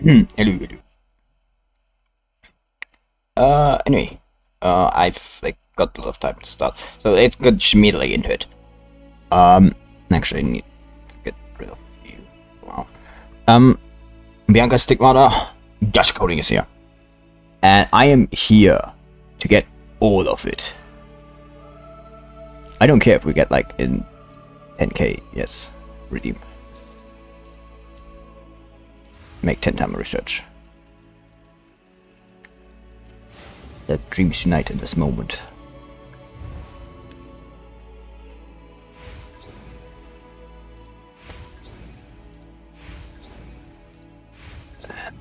Hello, hello. Anyway, I've like got a lot of time to start, so let's get just immediately into it. Um, Actually, I need to get rid of you. Wow. Bianca Stigmata, Gacha coding is here, and I am here to get all of it. I don't care if we get like in 10k. Yes, redeem. Make 10 time research. Let dreams unite in this moment.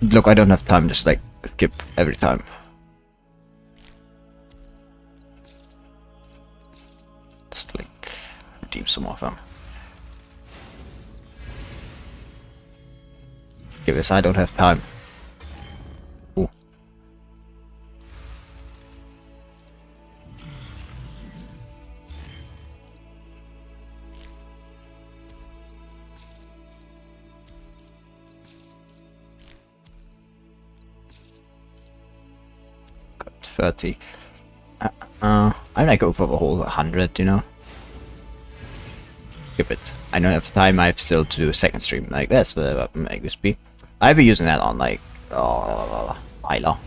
Look, I don't have time, just like skip every time. Just like redeem some of them. Give this, I don't have time. Ooh. Got 30. I might go for the whole 100, you know? Skip it. I don't have time, I have still to do a second stream. Like, that's the weapon make this be. I'll be using that on, like, Isla.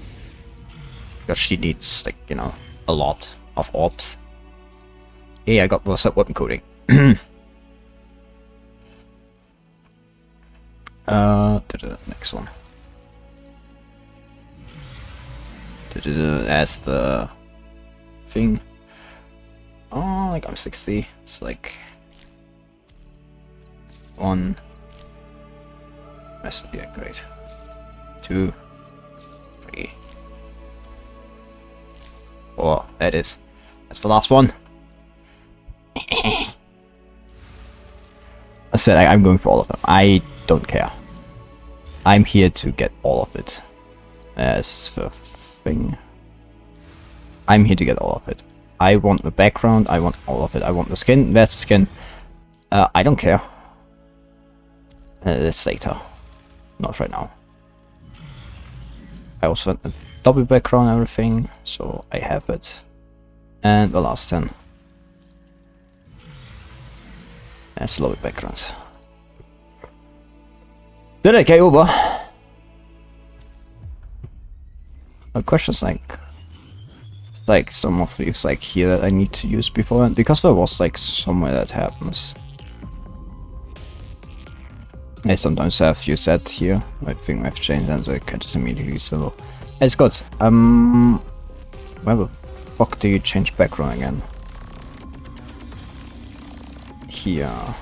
Because she needs, like, you know, a lot of orbs. Hey, I got what's up weapon coding. To the next one. As the thing. Oh, like I'm 60. It's like one. That's yeah, great. 2, 3, 4. That is. That's the last one. I said I'm going for all of them. I don't care. I'm here to get all of it. As the thing. I'm here to get all of it. I want the background, I want all of it. I want the skin, that's the skin. I don't care. It's later. Not right now. I also want the double background and everything, so I have it. And the last 10. That's low backgrounds. Did I get over? My question's like some of these like here that I need to use before, because there was like somewhere that happens. I sometimes have used that here. I think I've changed and so I can just immediately so it's good. Where the fuck do you change background again? Here.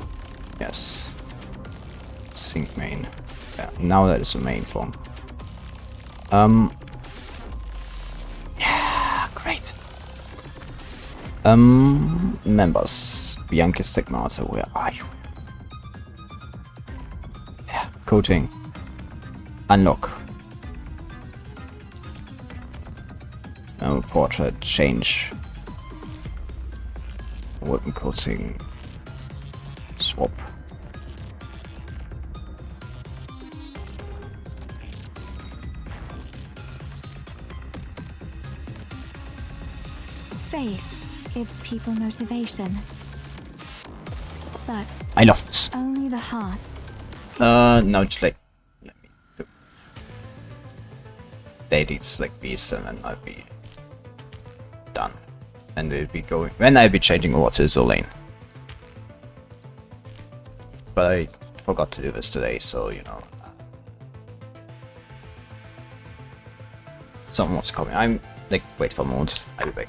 Yes. Sync main. Yeah, now that is the main form. Yeah, great. Members. Bianca Stigmata, where are you? Yeah, coating. Unlock. No portrait change. Weapon coating. Swap. Faith gives people motivation, but I love this. only the heart. No, just like let me do. They needs like these, and then I'll be done, and we'll be going. Then I'll be changing over to Azur Lane. But I forgot to do this today, so you know. Someone's coming. I'm like, wait for a moment. I'll be back.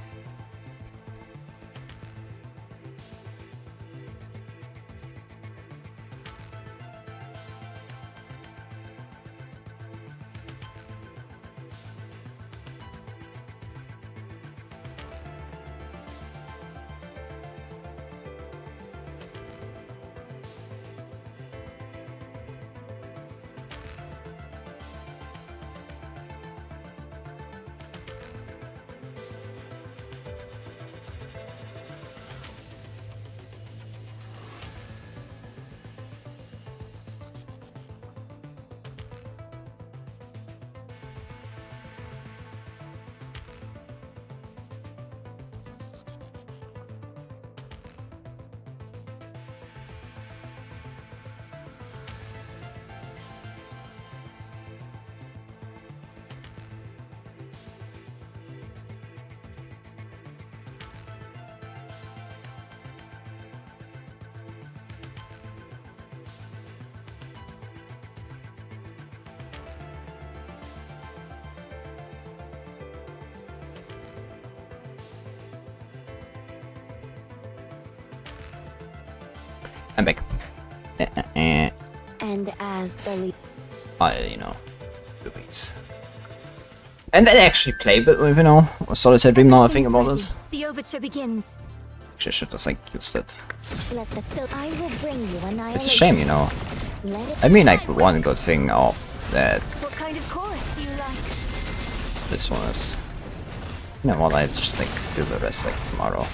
I'm back. And as the lead. You know, the beats. And then actually play with, you know, a Solitaire Dream now I think about it. The overture begins. Actually, I should just like use that. Let the I will bring you annihilation. It's a shame, you know. I mean, like, one good thing of that. What kind of chorus do you like? This one is. You know what? I just like do the rest like tomorrow.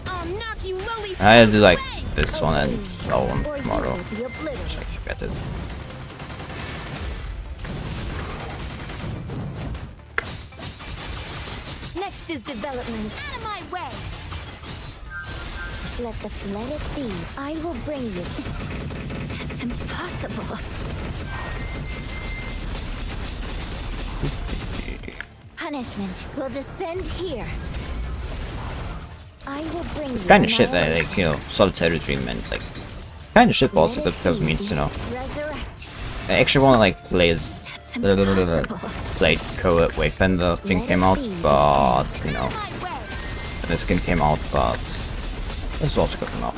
I'll knock you lowly I do like away. this one and that one Or you tomorrow. will be obliterated. Just like forget it. Next is development. Out of my way. Let it be. I will bring you. That's impossible. Punishment will descend here. I will bring you. Kind of shit that like, you know, Solitary Dream and like kind of shit also that means, you know. Resurrect. I actually want to like play as That's impossible. played co-op Wayfinder thing came out, but you know, the skin came out, but this is also good enough.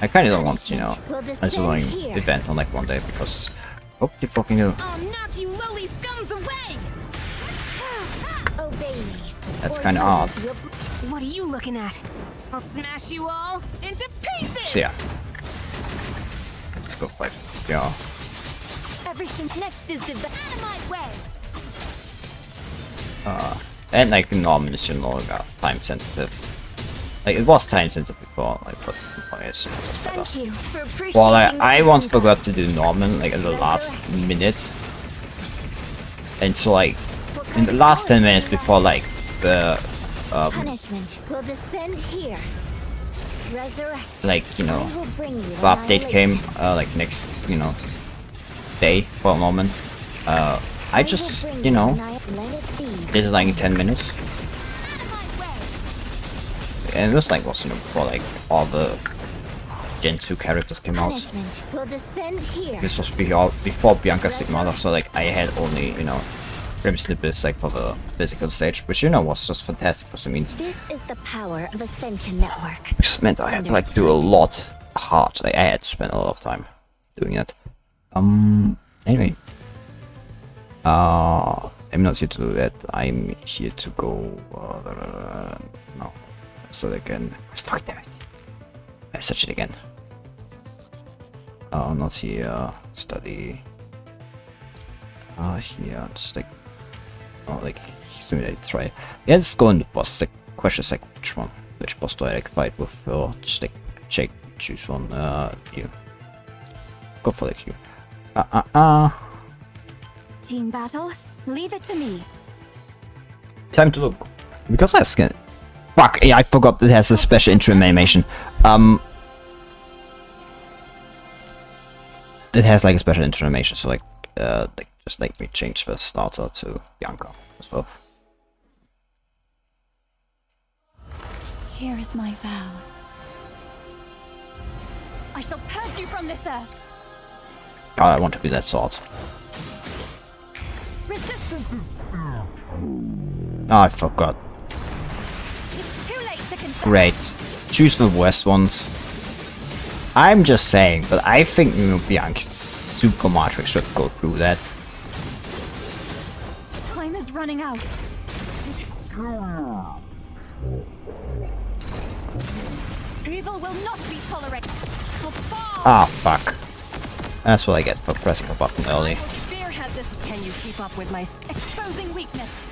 I kind of don't want, you know, a soloing event on like one day because hope you fucking do. I'll knock you lowly scums away. Obey me. That's or kind of you odd. will be What are you looking at? I'll smash you all into pieces. So yeah, let's go play. Yeah. Everything next is out of my way. And like normal is no longer time sensitive. Like it was time sensitive before, like but it's better. Thank you for appreciating. Well, I my once presence. forgot to do Norman like in the last minute, and so like What in kind the of last 10 chorus minutes do you before like the Punishment will descend here. Resurrect. like you know I will bring you the update came annihilation. like next you know day for a moment. I just you know Let it be. did it like in 10 minutes, Out of my way. and it was like also you know before like all the Gen 2 characters came out. Punishment will descend here. This was before Bianca Sigmata, so like I had only you know frame snippets like for the physical stage, which you know was just fantastic because it means This is the power of Ascension Network. which meant I had to like do a lot hard. Like I had to spend a lot of time doing that. Anyway. I'm not here to do that. I'm here to go no. So again. Fuck damn it. I search it again. Not here. Study. Here, just like like simulate try. Yeah, let's go in the boss. The question is like which boss do I like fight with, or just like choose one. You go for the Q. Team battle, leave it to me. Time to look because I skin. Fuck! Yeah, I forgot it has a special intro animation. It has like a special intro animation, so like just like me change the starter to Bianca as well. Here is my vow. I shall purge you from this earth. God, I want to be that sword. Resistance. Oh, I forgot. It's too late to contest. Great. Choose the worst ones. I'm just saying, but I think you know, Bianca's Super Matrix should go through that. Time is running out. Evil will not be tolerated. Ah, fuck. That's what I get for pressing a button early. Spearhead this. Can you keep up with my exposing weakness?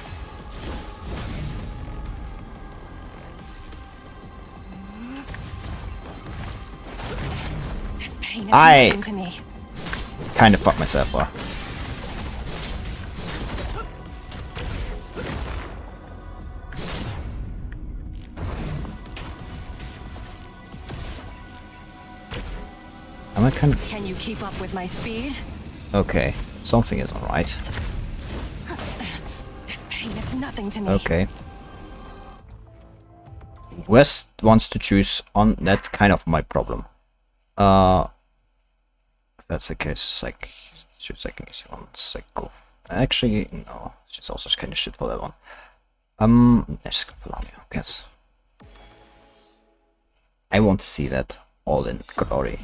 This pain is nothing to me. Kind of fucked myself up. Am I kind of Can you keep up with my speed? okay? Something is alright. This pain is nothing to me. Okay. West wants to choose on. That's kind of my problem. If that's the case, like 2 seconds. Once I go. Actually, no. She's also kind of shit for that one. Let's go for Lamia, I guess. I want to see that. all in glory.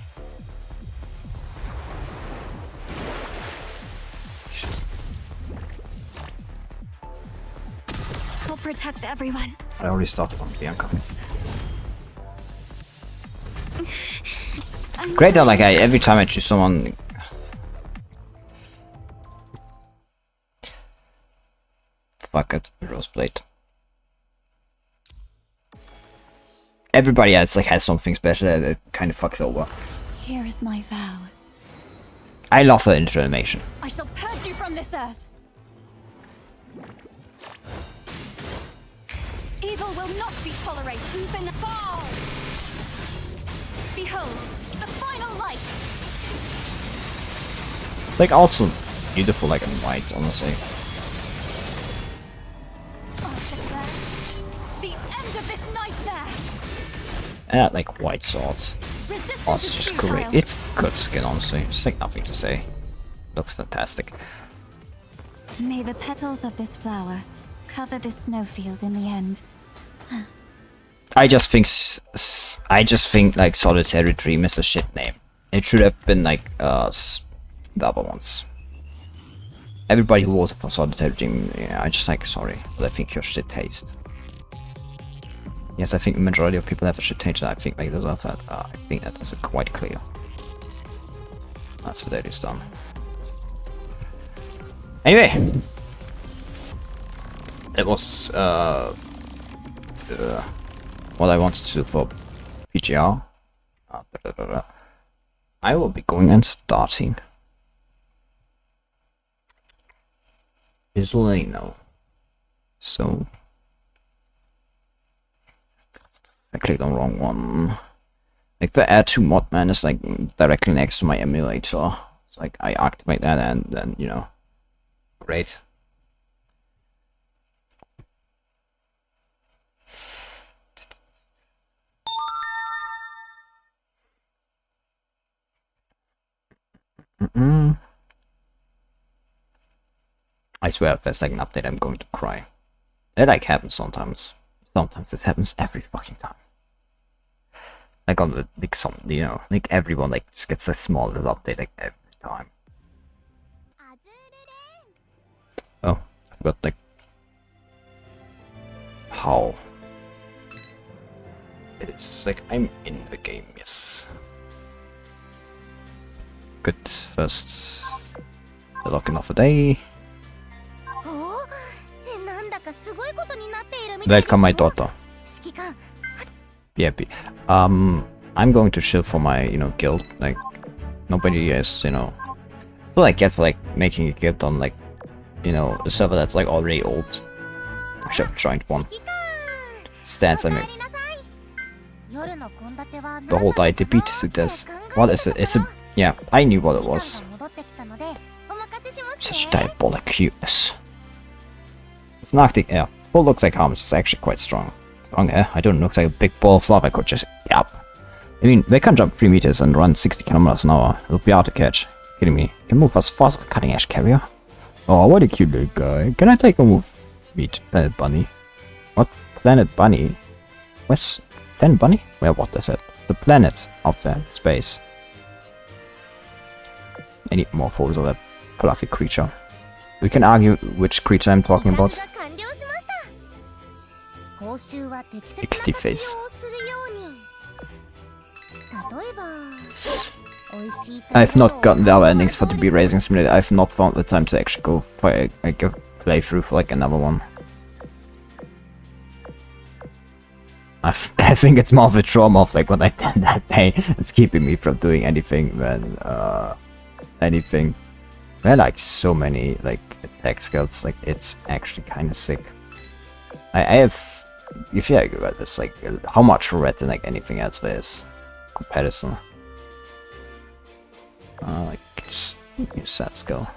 I'll protect everyone. I already started on Bianca. Great though, like every time I choose someone. Fuck it, Roseblade. Everybody else like has something special that kind of fucks over. Here is my vow. I love the intro animation. I shall purge you from this earth. Evil will not be tolerated. Even the fall. Behold, the final light. Like also beautiful, like in white, honestly. The end of this nightmare. Yeah, like white swords. Oh, it's just great. It's good skin, honestly. It's like nothing to say. Looks fantastic. May the petals of this flower cover this snowfield in the end. I just think like Solitary Dream is a shit name. It should have been like the other ones. Everybody who voted for Solitary Dream, yeah, I just like sorry, but I think you're shit taste. Yes, I think the majority of people have a shit taste. I think they deserve that. I think that is quite clear. That's what that is done. Anyway, it was what I wanted to do for PGR. I will be going and starting Azur Lane now. So I clicked on the wrong one. Like the Add to Mod Man is like directly next to my emulator. It's like I activate that and then, you know, great. I swear if there's like an update I'm going to cry. It like happens sometimes. Sometimes it happens every fucking time. Like on the like some, you know, like everyone like just gets a small little update like every time. Oh, I forgot like how it's like I'm in the game, yes. Good, first the login of the day. Welcome my daughter. VIP. I'm going to chill for my, you know, guild. Like nobody is, you know. So I get for like making a guild on like, you know, a server that's like already old. I should have joined one. Stance I make. The whole die defeat suit this. What is it? It's a yeah, I knew what it was. Such diabolic cuteness. It's an Arctic air. Bull looks like Harms is actually quite strong. Strong air? I don't look like a big ball of lava I could just yap. I mean, they can jump 3 meters and run 60 kilometers an hour. It'll be hard to catch. Kidding me? Can move as fast as a cutting edge carrier? Oh, what a cute little guy. Can I take a move? Meet Planet Bunny. What? Planet Bunny? Where's Planet Bunny? Where what is it? The planet of the space. I need more photos of that fluffy creature. We can argue which creature I'm talking about. XD face. I've not gotten the other endings for the Bee Racing Simulator. I've not found the time to actually go for a playthrough for like another one. I think it's more of a trauma of like what I did that day. It's keeping me from doing anything than anything. There are like so many like attack skills, like it's actually kind of sick. I have, if you think about this, like how much red than like anything else there is comparison. Like just use that skill.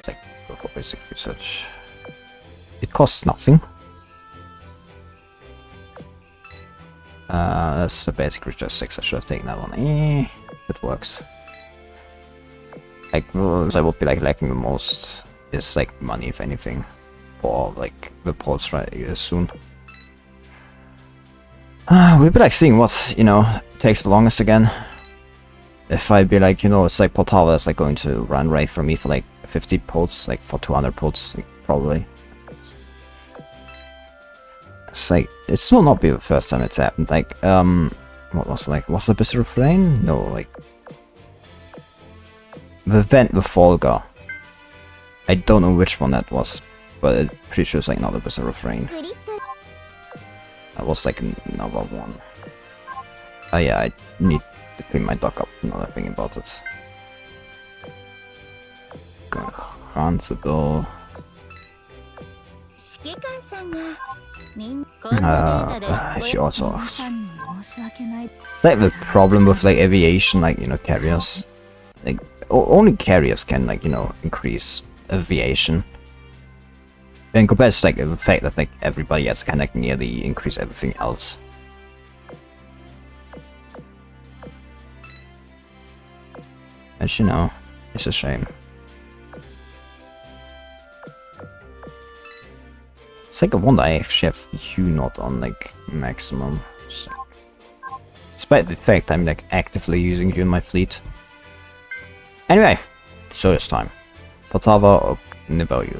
Like go for basic research. It costs nothing. That's a basic research 6. I should have taken that one. It works. Like I would be like lacking the most. is like money, if anything, for like the ports right soon. We'll be like seeing what, you know, takes the longest again. If I'd be like, you know, it's like Poltava is like going to run right for me for like 50 ports, like for 200 ports, like, probably. It's like, it will not be the first time it's happened. Like, what was like, was the Abyssal Refrain? No, like, the event with Volga. I don't know which one that was, but I'm pretty sure it's like not Abyssal Refrain. That was like another one. Oh yeah, I need to clean my dock up now that I think about it. Constable. She also... It's like the problem with like aviation, like, you know, carriers. Like, only carriers can, like, you know, increase aviation. And compared to like the fact that like everybody else can like nearly increase everything else. As you know, it's a shame. It's like a wonder I actually have Hue not on like maximum. Despite the fact I'm like actively using you in my fleet. Anyway, so it's time. Poltava or Nivayu.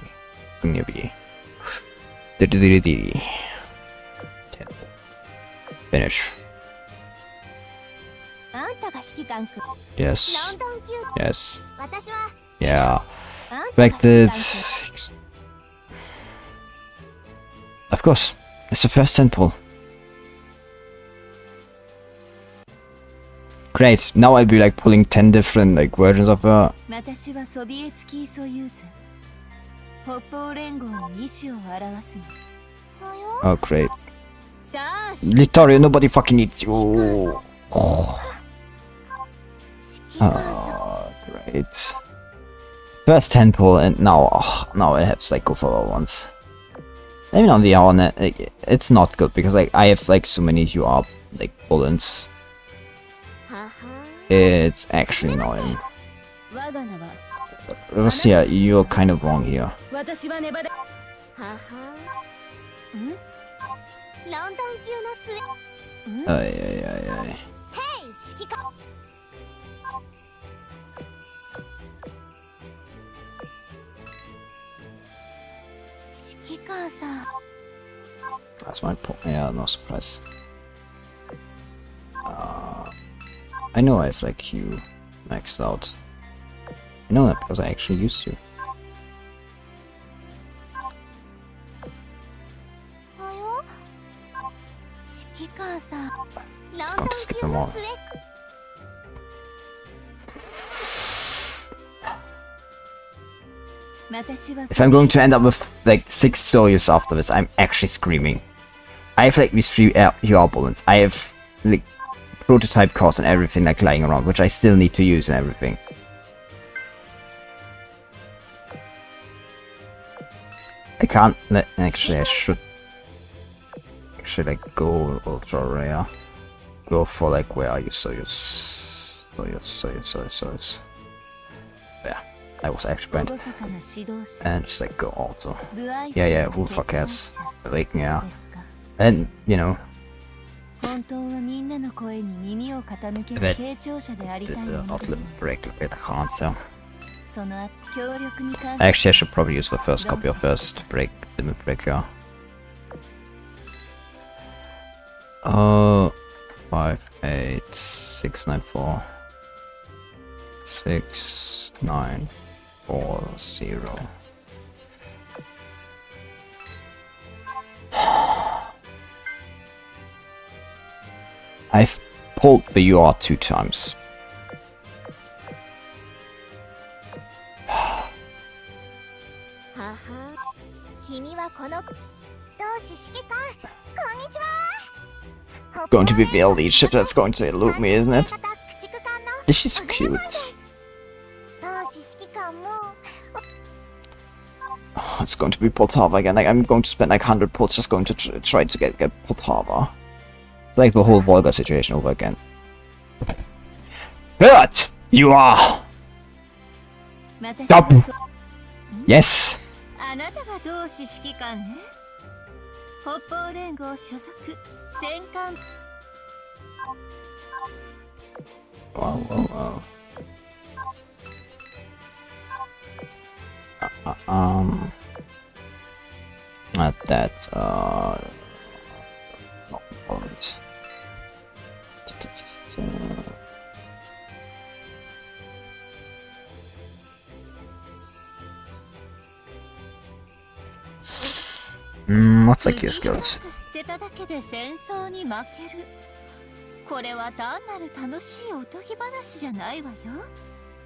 Finish. Yes. Yes. Yeah. Expected. Of course. It's the first temple. Great. Now I'll be like pulling 10 different like versions of her. Oh great. Littorio, nobody fucking needs you. Oh great. First temple and now now I have Psycho for all once. Even on the Arnet, like, it's not good because like I have like so many UR like bullets. It's actually annoying. Russia, you're kind of wrong here. Ay. That's my point. Yeah, no surprise. I know I have like Q maxed out. I know that because I actually used to. Just going to skip them all. If I'm going to end up with like 6 Soyuz after this, I'm actually screaming. I have like these 3 UR bullets. I have like prototype cores and everything like lying around, which I still need to use and everything. I can't let actually I should like go ultra rare. Go for like where are you Soyuz? Yeah. I was actually brand. And just like go auto. Yeah, who the fuck cares? Like, yeah. And, you know. That not limit break a bit, I can't, so. Actually, I should probably use the first copy of first break, limit break, yeah. 5, 8, 6, 9, 4. 6, 9, 4, 0. I've pulled the UR 2 times. Going to be the LD ship that's going to elude me, isn't it? She's cute. Oh, it's going to be Poltava again. Like, I'm going to spend like 100 ports just going to try to get Poltava. Like the whole Volga situation over again. But you are. Yes! あなたが同志指揮官ね。北方連合所属戦艦。 Wow, wow, wow. Not that, not important. What's like your skills? 捨てただけで戦争に負ける。これは単なる楽しいおとぎ話じゃないわよ。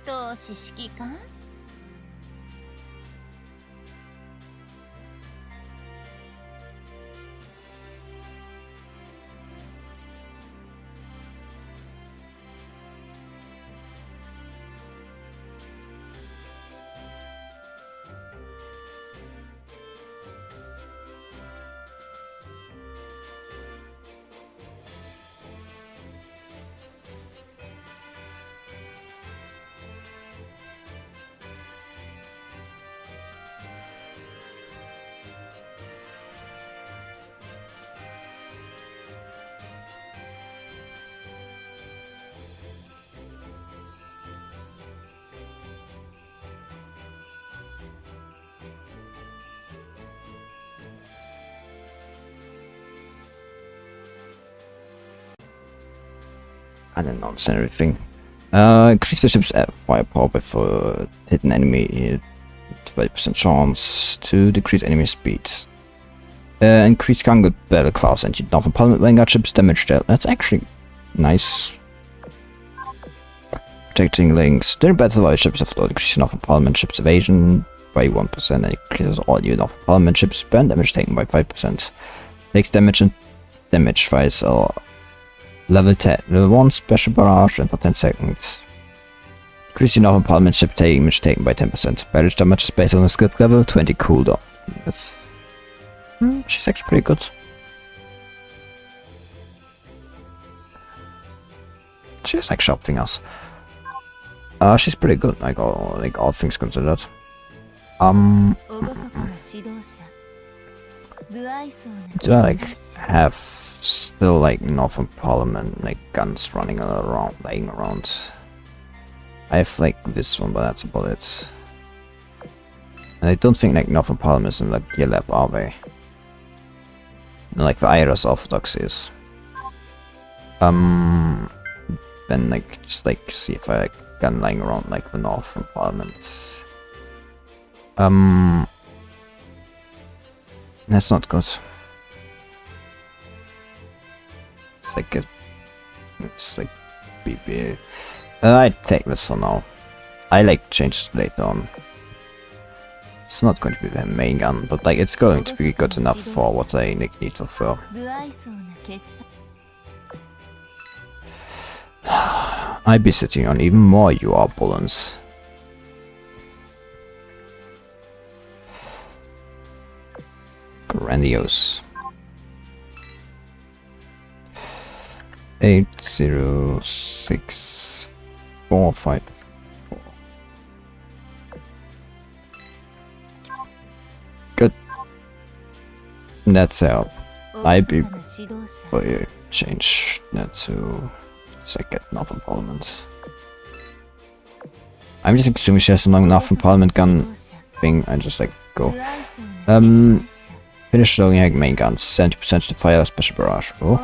同志指揮官。 I don't know, it's everything. Increase the ship's firepower with hidden enemy 20% chance to decrease enemy speed. Increase Kango battle class and Northern Parliament Vanguard ships damage dealt. That's actually nice. Protecting links. During battle while ships of low, decrease Northern Parliament ships evasion by 1% and increases all new Northern Parliament ships burn damage taken by 5%. Takes damage and damage fights are level 10. Level 1 special barrage and for 10 seconds. Increase your Northern Parliament ship damage taken by 10%. Barrage damage is based on the skills level 20 cooldown. That's she's actually pretty good. She has like sharp fingers. She's pretty good, like all things considered. Do I like have still like Northern Parliament like guns running around, laying around? I have like this one, but that's about it. And I don't think like Northern Parliament is in the gear lab, are they? Like the Iris Orthodox is. Then like just like see if I like gun lying around like the Northern Parliament. That's not good. It's like BB. I'd take this for now. I like change it later on. It's not going to be the main gun, but like it's going to be good enough for what I need to fulfill. I'd be sitting on even more UR bullets. Grandiose. 80645. Good. That's out. I'd be change that to second Northern Parliament. I'm just assuming she has a Northern Parliament gun thing. I just like go. Finish loading main guns. 70% to fire special barrage. Oh.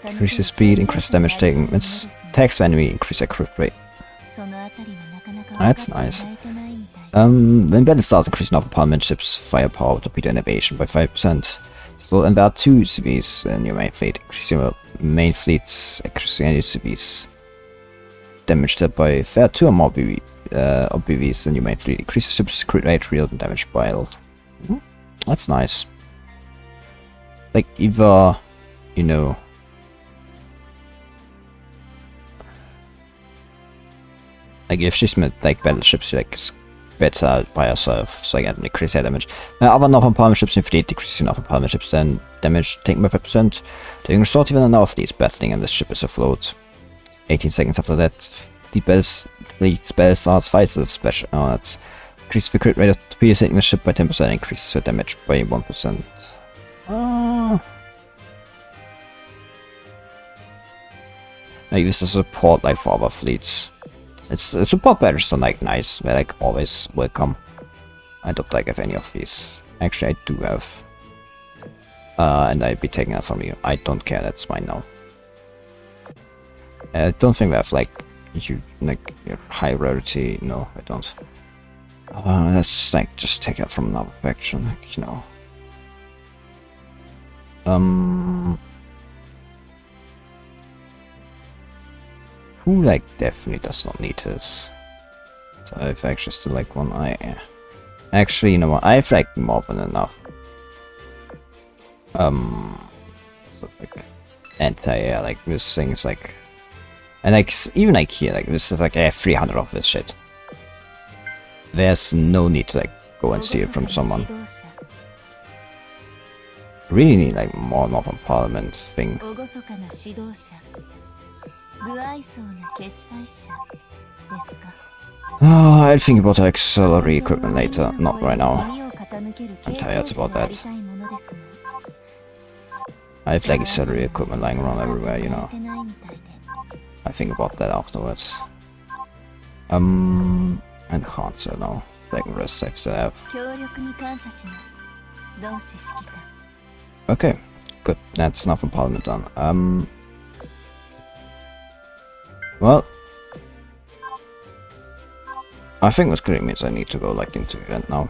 Increase the speed, increase damage taken. It's attacks enemy, increase accurate rate. That's nice. When battle starts, increase Northern Parliament ships firepower, torpedo and evasion by 5%. So, and there are 2 CVs in your main fleet. Increase your main fleet's accuracy and your CVs. Damage that by 2 or more BVs in your main fleet. Increase the ship's crit rate, real and damage by a lot. That's nice. Like either, you know, like if she's made like battleships, like it's better by herself, so I get increase air damage. Other Northern Parliament ships in fleet decreases Northern Parliament ships, then damage taken by 5%. Doing resort even an fleet is battling and this ship is afloat. 18 seconds after that, fleet spell starts fights with special. Oh, that's increases the crit rate of torpedoes hitting the ship by 10%, increases the damage by 1%. I use the support like for other fleets. It's support badges are like nice, they're like always welcome. I don't like have any of these. Actually, I do have. And I'd be taking that from you. I don't care, that's mine now. I don't think we have like high rarity. No, I don't. Let's like just take it from another faction, like, you know. Who like definitely does not need this? So if I actually still like one, actually, you know what? I have like more than enough. So like anti-air, like this thing is like, and like even like here, like this is like I have 300 of this shit. There's no need to like go and steal from someone. Really need like more Northern Parliament thing. Oh, I'll think about auxiliary equipment later, not right now. I'm tired about that. I have like auxiliary equipment lying around everywhere, you know. I think about that afterwards. Enhancer now. Like the rest I still have. Okay, good. That's enough for Parliament done. Well, I think this clearly means I need to go like into event now.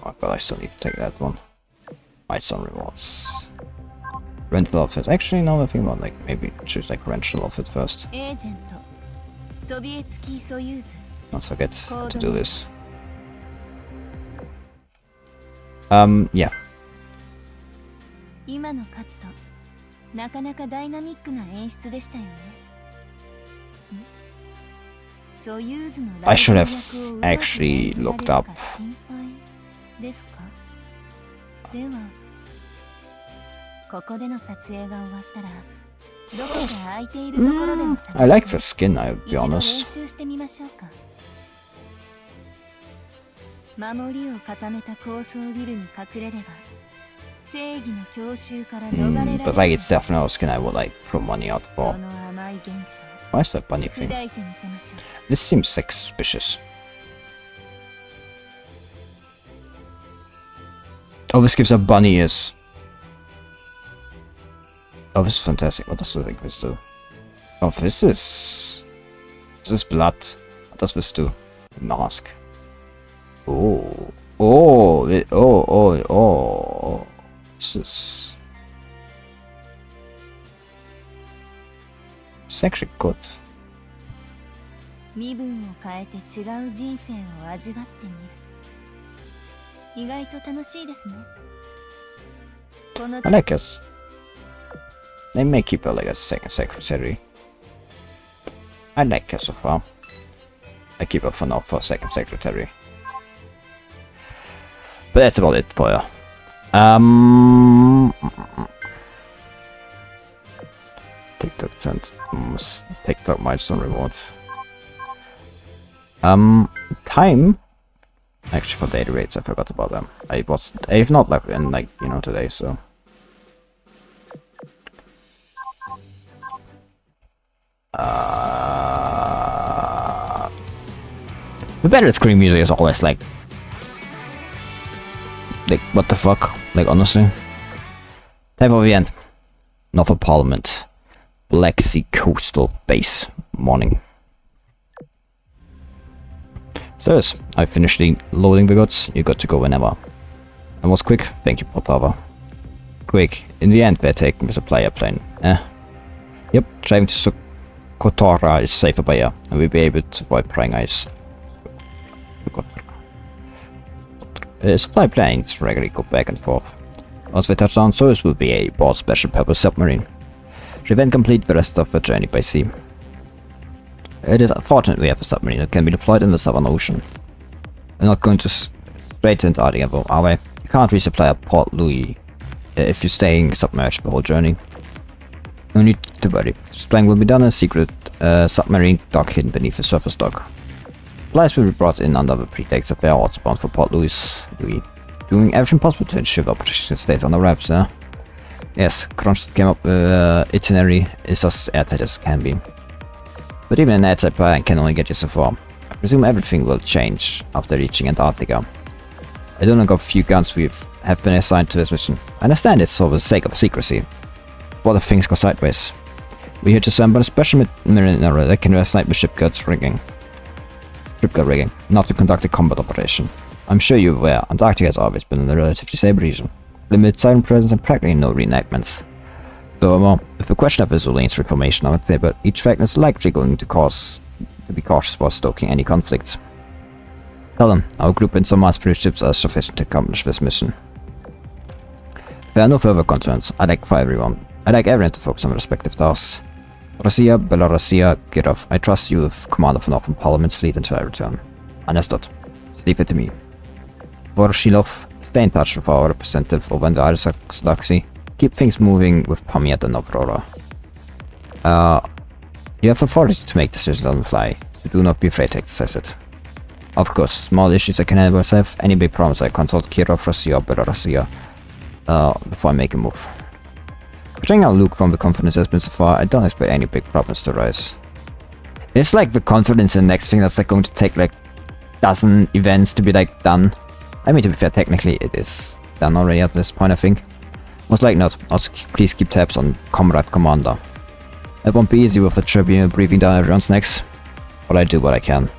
Oh, but I still need to take that one. Might some rewards. Rental outfit. Actually, now I think about like maybe choose like rental outfit first. Not forget to do this. Yeah. 今のカット、なかなかダイナミックな演出でしたよね。Soyuz の I should have actually looked up. 心配ですか？では、ここでの撮影が終わったら、どこか空いているところでも撮影 I like the skin, I'll be 一度練 honest. 習してみましょうか。守りを固めた高層ビルに隠れれば。But like it's definitely a skin I would like throw money out for. Why is that bunny thing? This seems like suspicious. Oh, this gives a bunny ears. Oh, this is fantastic. What does this do? Oh, this is blood. What does this do? Mask. Oh. Oh. This is actually good. 身分を変えて違う人生を味わってみる。意外と楽しいですね。I like us. They may keep her like a second secretary. I like her so far. I keep her for now for second secretary. But that's about it for her. TikTok milestone rewards. Time. Actually, for daily rates, I forgot about them. I've not left in like today, so. The battle screen music is always like what the fuck? Like honestly. Time for the end. Northern Parliament. Black Sea Coastal Base. Morning. So yes, I finished loading the goods. You got to go whenever. And was quick. Thank you, Potava. Quick. In the end, they're taking the supplier plane. Yep, driving to Kotora is safer by air, and we'll be able to avoid prying eyes. Supply planes regularly go back and forth. Once they touch down, Soyuz will be a board special purpose submarine. She then complete the rest of the journey by sea. It is unfortunate we have a submarine that can be deployed in the Southern Ocean. We're not going to straight to Antarctica though, are we? You can't resupply at Port Louis if you're staying submerged the whole journey. No need to worry. Supplying will be done in secret submarine dock hidden beneath the surface dock. Supplies will be brought in under the pretext that they are also bound for Port Louis, doing everything possible to ensure the operation stays under wraps, Yes, Crunch came up with itinerary is as airtight as can be. But even an airtight plan can only get you so far. I presume everything will change after reaching Antarctica. I don't know a few guns have been assigned to this mission. I understand it's for the sake of secrecy. What if things go sideways? We're here to assemble a special mineral that can resonate with shipguard rigging, not to conduct a combat operation. I'm sure you're aware, Antarctica has always been a relatively safe region. Limited silent presence and practically no reenactments. Furthermore, with the question of Azur Lane's reformation on the table, each faction is likely going to be cautious about stoking any conflicts. Tell them, our group and some mass-produced ships are sufficient to accomplish this mission. There are no further concerns. I'd like everyone to focus on respective tasks. Rossiya, Belarusia, Kirov, I trust you with command of Northern Parliament's fleet until I return. Understood. Just leave it to me. Voroshilov, stay in touch with our representative over in the Arsaxi. Keep things moving with Pamiat and Aurora. You have authority to make decisions on the fly, so do not be afraid to exercise it. Of course, small issues I can handle myself. Any big problems I consult Kirov, Rossiya, or Belarusia before I make a move. Judging how Luke from the confidence has been so far, I don't expect any big problems to arise. It's like the confidence in the next thing that's like going to take like dozen events to be like done. I mean, to be fair, technically it is done already at this point, I think. Most likely not. Also, please keep tabs on Comrade Commander. It won't be easy with the tribunal breathing down everyone's necks, but I do what I can.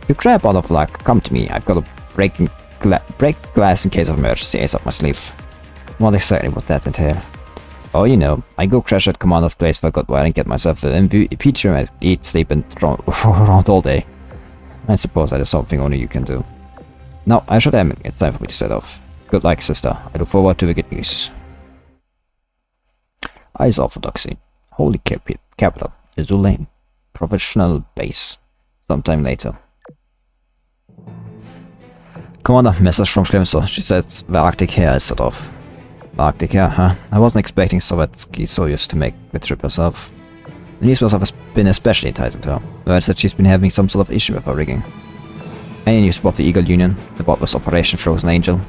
If you grab out of luck, come to me. I've got a break glass in case of emergency ace up my sleeve. Not exactly what that entails. Oh, you know, I go crash at Commander's place for a good while and get myself an MVP and eat, sleep, and around all day. I suppose that is something only you can do. Now, I should end. It's time for me to set off. Good luck, sister. I look forward to the good news. Eyes orthodoxy. Holy capital. Azur Lane. Professional base. Sometime later. Commander, message from Schlemser. She said the Arctic Hare is set off. Arctic Air, huh? I wasn't expecting Sovietsky Soyuz to make the trip herself. The news must have been especially enticing to her. Word said she's been having some sort of issue with her rigging. Any news about the Eagle Union? About this Operation Frozen Angel?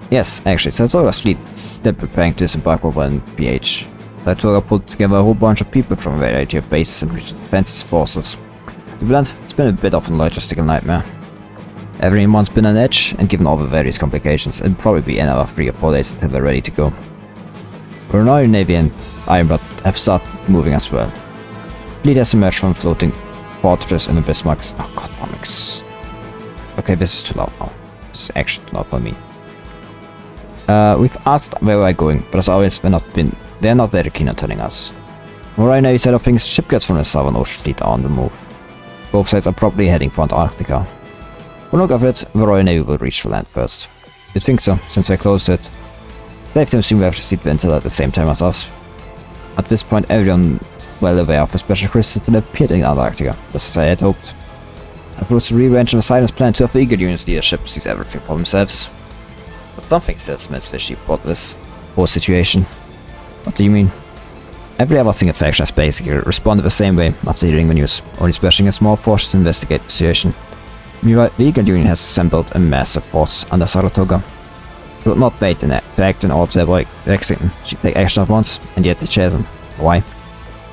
Yes, actually, Sartorius fleet is still preparing to disembark over in PH. Sartorius pulled together a whole bunch of people from a variety of bases and regional defense forces. To be blunt, it's been a bit of a logistical nightmare. Everyone's been on edge, and given all the various complications, it'll probably be another 3 or 4 days until they're ready to go. Royal Navy and Ironblood have started moving as well. Fleet has emerged from floating fortress in the Bismarck's. Oh god, comics. Okay, this is too loud now. This is actually too loud for me. We've asked where we're going, but as always, they're not very keen on telling us. Royal Navy side of things, shipyards from the Southern Ocean Fleet are on the move. Both sides are probably heading for Antarctica. For look of it, the Royal Navy will reach the land first. You'd think so, since they closed it. Safe to assume we have received the intel at the same time as us. At this point, everyone is well aware of the special crystals that have appeared in Antarctica, just as I had hoped. I propose to rearrange the silence plan to have the Eagle Union's leadership sees everything for themselves. But something still smells fishy about this whole situation. What do you mean? Every other single faction has basically responded the same way after hearing the news, only splashing a small force to investigate the situation. Meanwhile, the Eagle Union has assembled a massive force under Saratoga. She would not wait to act in order to avoid Lexington. She'd take action at once, and yet she hasn't. Why?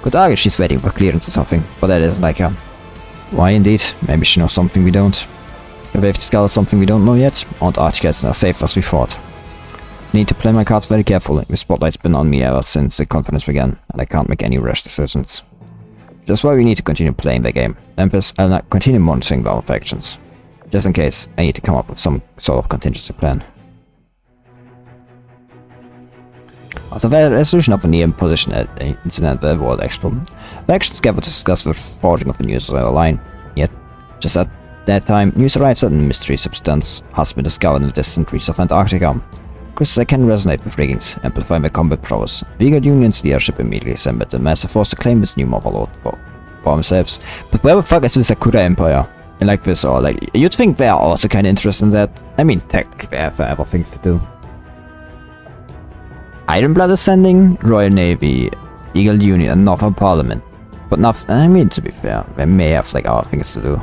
Could argue she's waiting for clearance or something, but that isn't like her. Why indeed? Maybe she knows something we don't. Maybe they've discovered something we don't know yet, and Archie is not safe as we thought. I need to play my cards very carefully. The spotlight's been on me ever since the conference began, and I can't make any rash decisions. That's why we need to continue playing the game. Empress, I'll not continue monitoring our factions. Just in case, I need to come up with some sort of contingency plan. After the resolution of a near position at the incident at the World Expo, factions gathered to discuss the forging of the news on our line. Yet, just at that time, news arrives that a mystery substance has been discovered in the distant reaches of Antarctica. Crystals can resonate with riggings, amplifying their combat prowess. The Eagle Union's leadership immediately assembled a massive force to claim this new motherlode for themselves. But where the fuck is the Sakura Empire? And like this, or like, you'd think they are also kind of interested in that. I mean, technically they have other things to do. Ironblood is sending, Royal Navy, Eagle Union, and Northern Parliament. But not, I mean, to be fair, they may have like other things to do.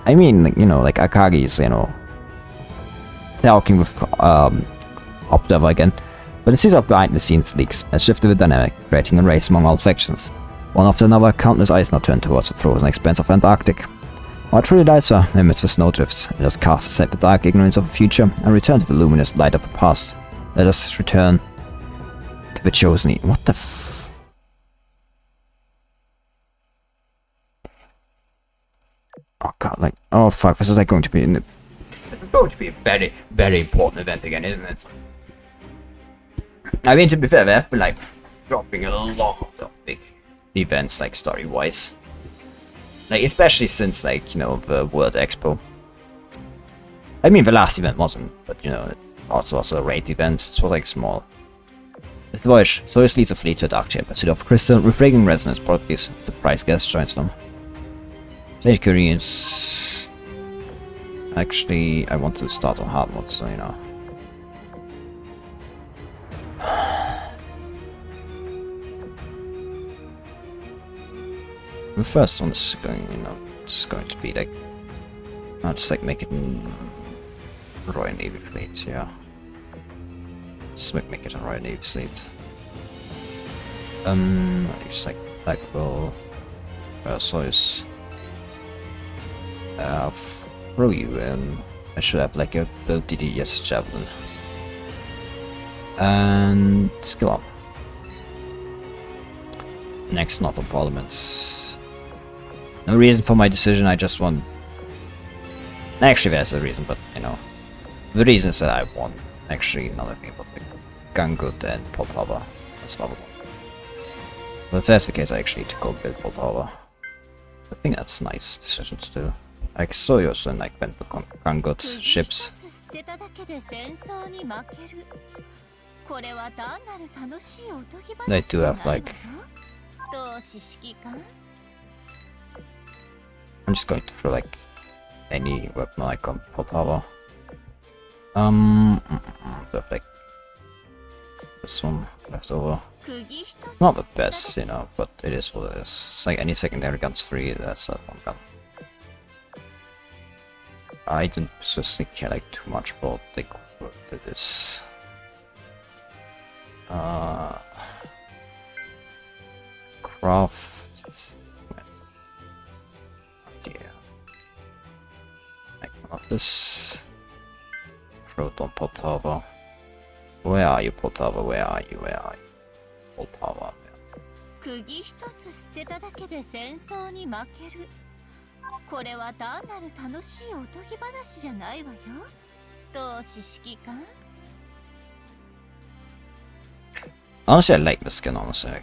I mean, like, you know, like Akagi is, you know, talking with Observer again. But the seeds of behind-the-scenes leaks has shifted the dynamic, creating a race among all factions. One after another, countless eyes now turn towards the frozen expanse of Antarctic. While truly lights are amidst the snowdrifts, let us cast aside the dark ignorance of the future and return to the luminous light of the past. Let us return to the chosen. What the f... Oh god, like, oh fuck, this is like going to be in the... This is going to be a very, very important event again, isn't it? I mean, to be fair, they have been like dropping a lot of big events, like story-wise. Like, especially since, like, you know, the World Expo. I mean, the last event wasn't, but, you know, it also was a raid event. It was, like, small. With the voyage, Soyuz leads a fleet to a dark chamber, city of crystal, with fragrant resonance properties. Surprise guest joins them. Sage Koreans. Actually, I want to start on hard mode, so, you know. The first one is going, you know, just going to be like, I'll just like make it Royal Navy fleet, yeah. Just make it a Royal Navy fleet. Just like Blackwell, Soyuz. Throw you in. I should have like a build DDS Javelin. And skill up. Next Northern Parliament. No reason for my decision, I just want... Actually there's a reason, but you know... The reason is that I want actually another thing about like Gungood and Poltava. That's lovable. But if that's the case, I actually need to go build Poltava. I think that's a nice decision to do. Like Soyuz and like went for Gungood ships. They do have like... I'm just going to throw like any weapon like on Poltava. Like this one left over. Not the best, you know, but it is what it is. Like any secondary guns free, that's that one gun. I didn't specifically care like too much about like what it is. Craft. Of this. Proton Poltava. Where are you, Poltava? Where are you? Where are you? Poltava. Honestly, I like the skin, honestly.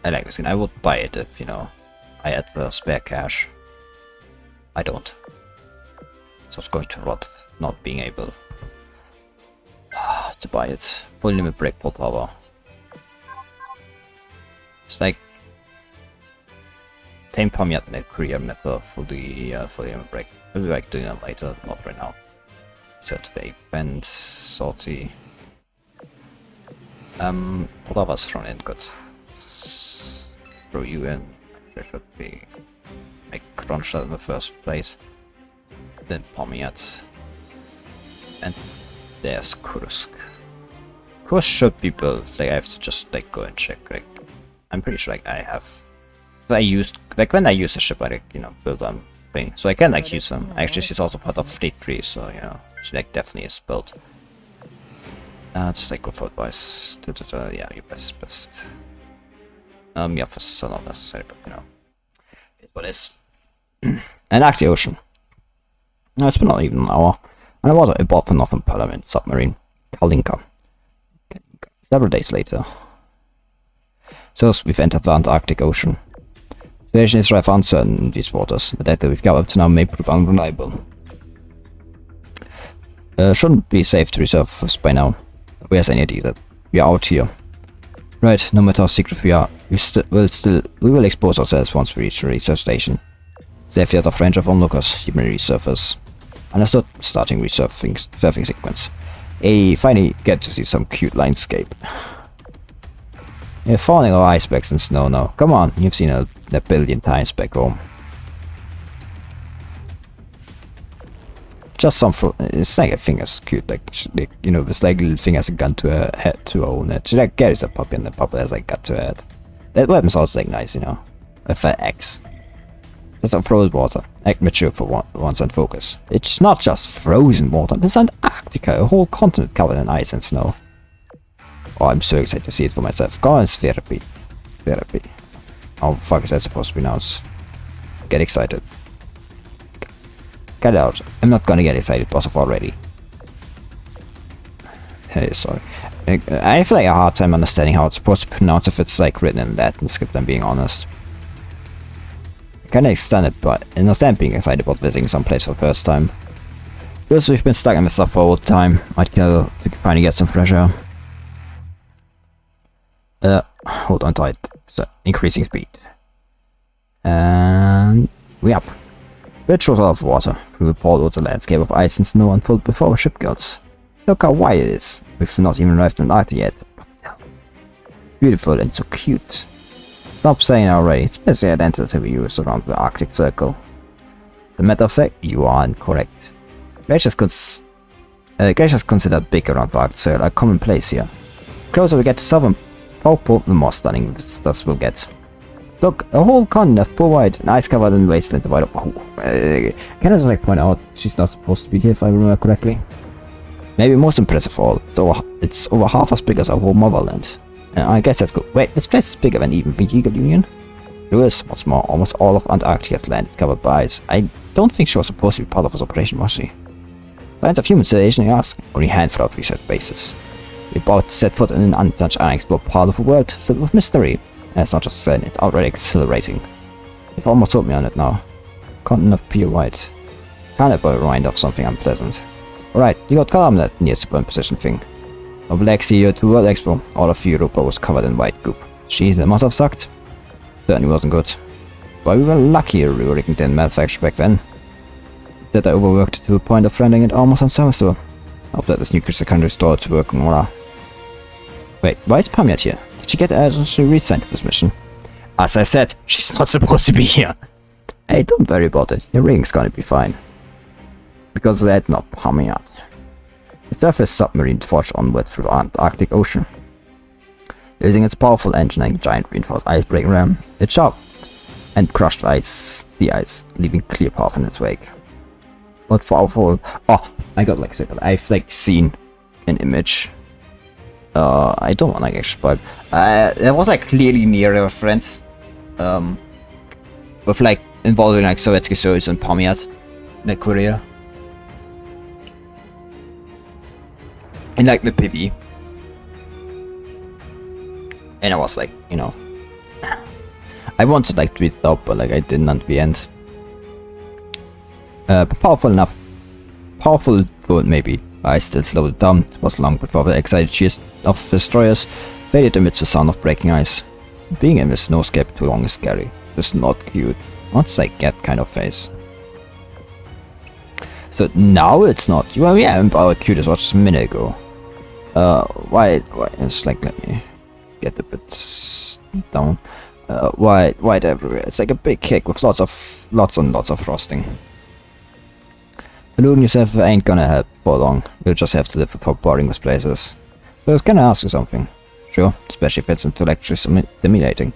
I like the skin. I would buy it if, you know, I had the spare cash. I don't. So it's going to rot not being able to buy it. Full limit break Poltava. It's like Tame Pomiat and a career meta for the limit break. We'll be like doing it later, not right now. Certificate, bend, salty. Poltava's thrown in, good. Throw you in. There should be like crunch that in the first place. Then Pomiat. And there's Kursk. Kursk should be built. Like I have to just like go and check. Like I'm pretty sure like I have. I used like when I use a ship, I like, you know, build them thing. So I can like use them. Actually, she's also part of Fleet 3, so you know she like definitely is built. Just like go for advice. Yeah, your best. Yeah, for are not necessary, but you know, it's what it is. And Arctic Ocean. No, it's been not even an hour. And I was aboard the Northern Parliament submarine, Kalinka. Several days later. So we've entered the Antarctic Ocean. The situation is rather uncertain in these waters. The data we've got up to now may prove unreliable. Shouldn't be safe to reserve us by now. Who has any idea that we are out here? Right, no matter how secret we are, we will expose ourselves once we reach the research station. Safely out of range of onlookers, you may resurface. Understood. Starting surfing sequence. Finally get to see some cute landscape. You're falling over icebergs and snow now. Come on, you've seen it a billion times back home. Just some it's like a finger's cute, like, you know, this like little thing has a gun to her head, to her own head. She like carries a puppy and the puppy has like gun to her head. That weapon's also like nice, you know. With an axe. It's a frozen water. Act mature for once and focus. It's not just frozen water, it's Antarctica, a whole continent covered in ice and snow. Oh, I'm so excited to see it for myself. Go on, therapy. Therapy. How the fuck is that supposed to be pronounced? Get excited. Get out. I'm not gonna get excited, boss of already. Hey, sorry. I have like a hard time understanding how it's supposed to pronounce if it's like written in Latin script, I'm being honest. I kinda understand being excited about visiting some place for the first time. Because we've been stuck in this stuff for all the time. Might kill to finally get some fresh air. Hold on tight. So, increasing speed. And we up. Bridge shows out of water. Through the portal the landscape of ice and snow unfold before our ship goes. Look how wide it is. We've not even arrived in Arctic yet. Beautiful and so cute. Stop saying already. It's basically identical to the views around the Arctic Circle. As a matter of fact, you are incorrect. Glaciers considered big around the Arctic Circle are commonplace here. The closer we get to southern South Pole, the more stunning this will get. Look, a whole continent of pure white, and ice covered in wasteland divided. Can I just like point out she's not supposed to be here if I remember correctly? Maybe most impressive of all, it's over half as big as our whole motherland. I guess that's good. Wait, this place is bigger than even the Eagle Union? It is, what's more, almost all of Antarctica's land is covered by ice. I don't think she was supposed to be part of this operation, was she? Signs of human civilization, you ask? Only handful of research bases. We're about to set foot in an untouched, unexplored part of the world filled with mystery. And it's not just zen, it's outright exhilarating. You've almost sold me on it now. Continent of pure white. Can't ever remind of something unpleasant. Alright, you got caught on that near super position thing. From Black Sea to World Expo, all of Europa was covered in white goop. Jeez, that must have sucked. Certainly wasn't good. But we were lucky Rurik didn't manufacture back then. That I overworked it to the point of rendering it almost unserviceable. Hope that this nuclear secondary store to work on Mola. Wait, why is Pamiat here? Did she get urgently reassigned to this mission? As I said, she's not supposed to be here. Hey, don't worry about it. Your ring's gonna be fine. Because that's not Pamiat. The surface submarine forged onward through the Antarctic Ocean. Using its powerful engine and giant reinforced icebreaking ram, it chopped and crushed the ice, leaving clear path in its wake. But powerful. Oh, I got like said, I've like seen an image. I don't want to get spoiled. There was like clearly near reference, with like involving like Sovietsky Soyuz and Pamiat, in Korea. In like the PV. And I was like, you know, I wanted like tweet it out, but like I didn't at the end. But powerful enough. Powerful though it may be. I still slowed it down. It was long before the excited cheers of destroyers faded amidst the sound of breaking ice. Being in the snowscape too long is scary. It's not cute. Not like that kind of face. So now it's not. Well, yeah, our cute as was just a minute ago. Why? It's like, let me get a bit down. White everywhere. It's like a big cake with lots and lots of frosting. Deluding yourself ain't gonna help for long. You'll just have to live without boring with places. So I was gonna ask you something. Sure, especially if it's intellectually stimulating.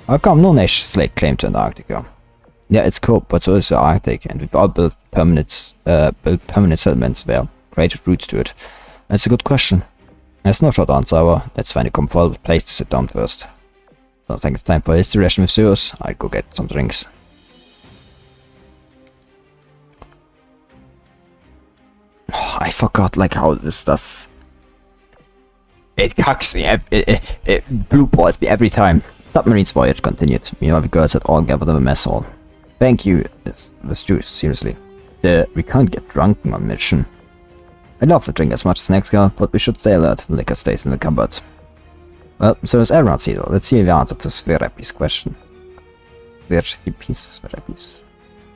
How come no nation's laid claim to Antarctica? Yeah, it's cool, but so is the Arctic, and we've all built permanent settlements there, created roots to it. That's a good question. There's no short answer, however. Let's find a comfortable place to sit down first. So I think it's time for a history lesson with Soyuz. I'll go get some drinks. Oh, I forgot like how this does. It cucks me. It blue balls me every time. Submarine's voyage continued. Meanwhile, the girls had all gathered in the mess hall. Thank you, this juice, seriously. We can't get drunk on mission. I'd love to drink as much as next girl, but we should stay alert. The liquor stays in the cupboard. Well, so is everyone's here. Let's see the answer to Sverapi's question. Sverapi's.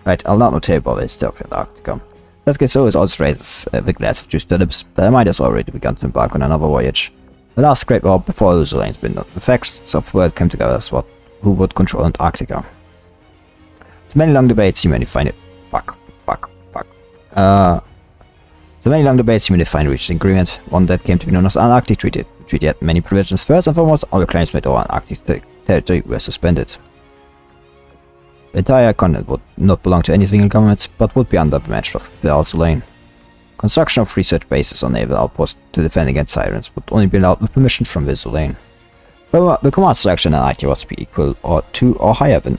Right, I'll not tell you about the history of Antarctica. Let's get so as also raises the glass of juice to lips, but I might as well already begun to embark on another voyage. The last Great War before Azur Lane split up, the factions of the world came together as who would control Antarctica. So many long debates, you may find it. So many long debates, you may finally reached an agreement, one that came to be known as the Antarctic Treaty. The treaty had many provisions. First and foremost, all the claims made over Antarctic territory were suspended. The entire continent would not belong to any single government, but would be under the management of the Azur Lane. Construction of research bases or naval outposts to defend against sirens would only be allowed with permission from the Azur Lane. However, the command structure in Antarctica was to be equal or to or higher than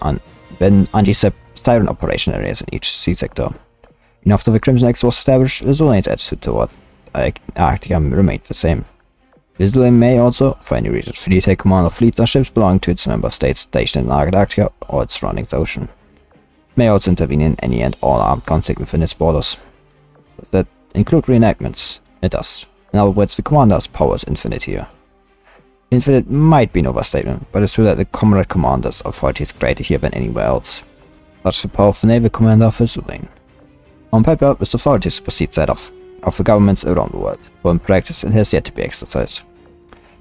anti-siren operation areas in each sea sector. Even after the Crimson X was established, the Azur Lane's attitude toward Antarctica remained the same. The Azur Lane may also, for any reason, freely take command of fleets or ships belonging to its member states stationed in Antarctica or its surrounding ocean. It may also intervene in any and all armed conflict within its borders. Does that include reenactments? It does. In other words, the commander's power is infinite here. Infinite might be an overstatement, but it's true that the comrade commander's authority is greater here than anywhere else. Such the power of the naval commander of the Azur Lane. On paper, this authority supersedes that of the governments around the world, but in practice it has yet to be exercised.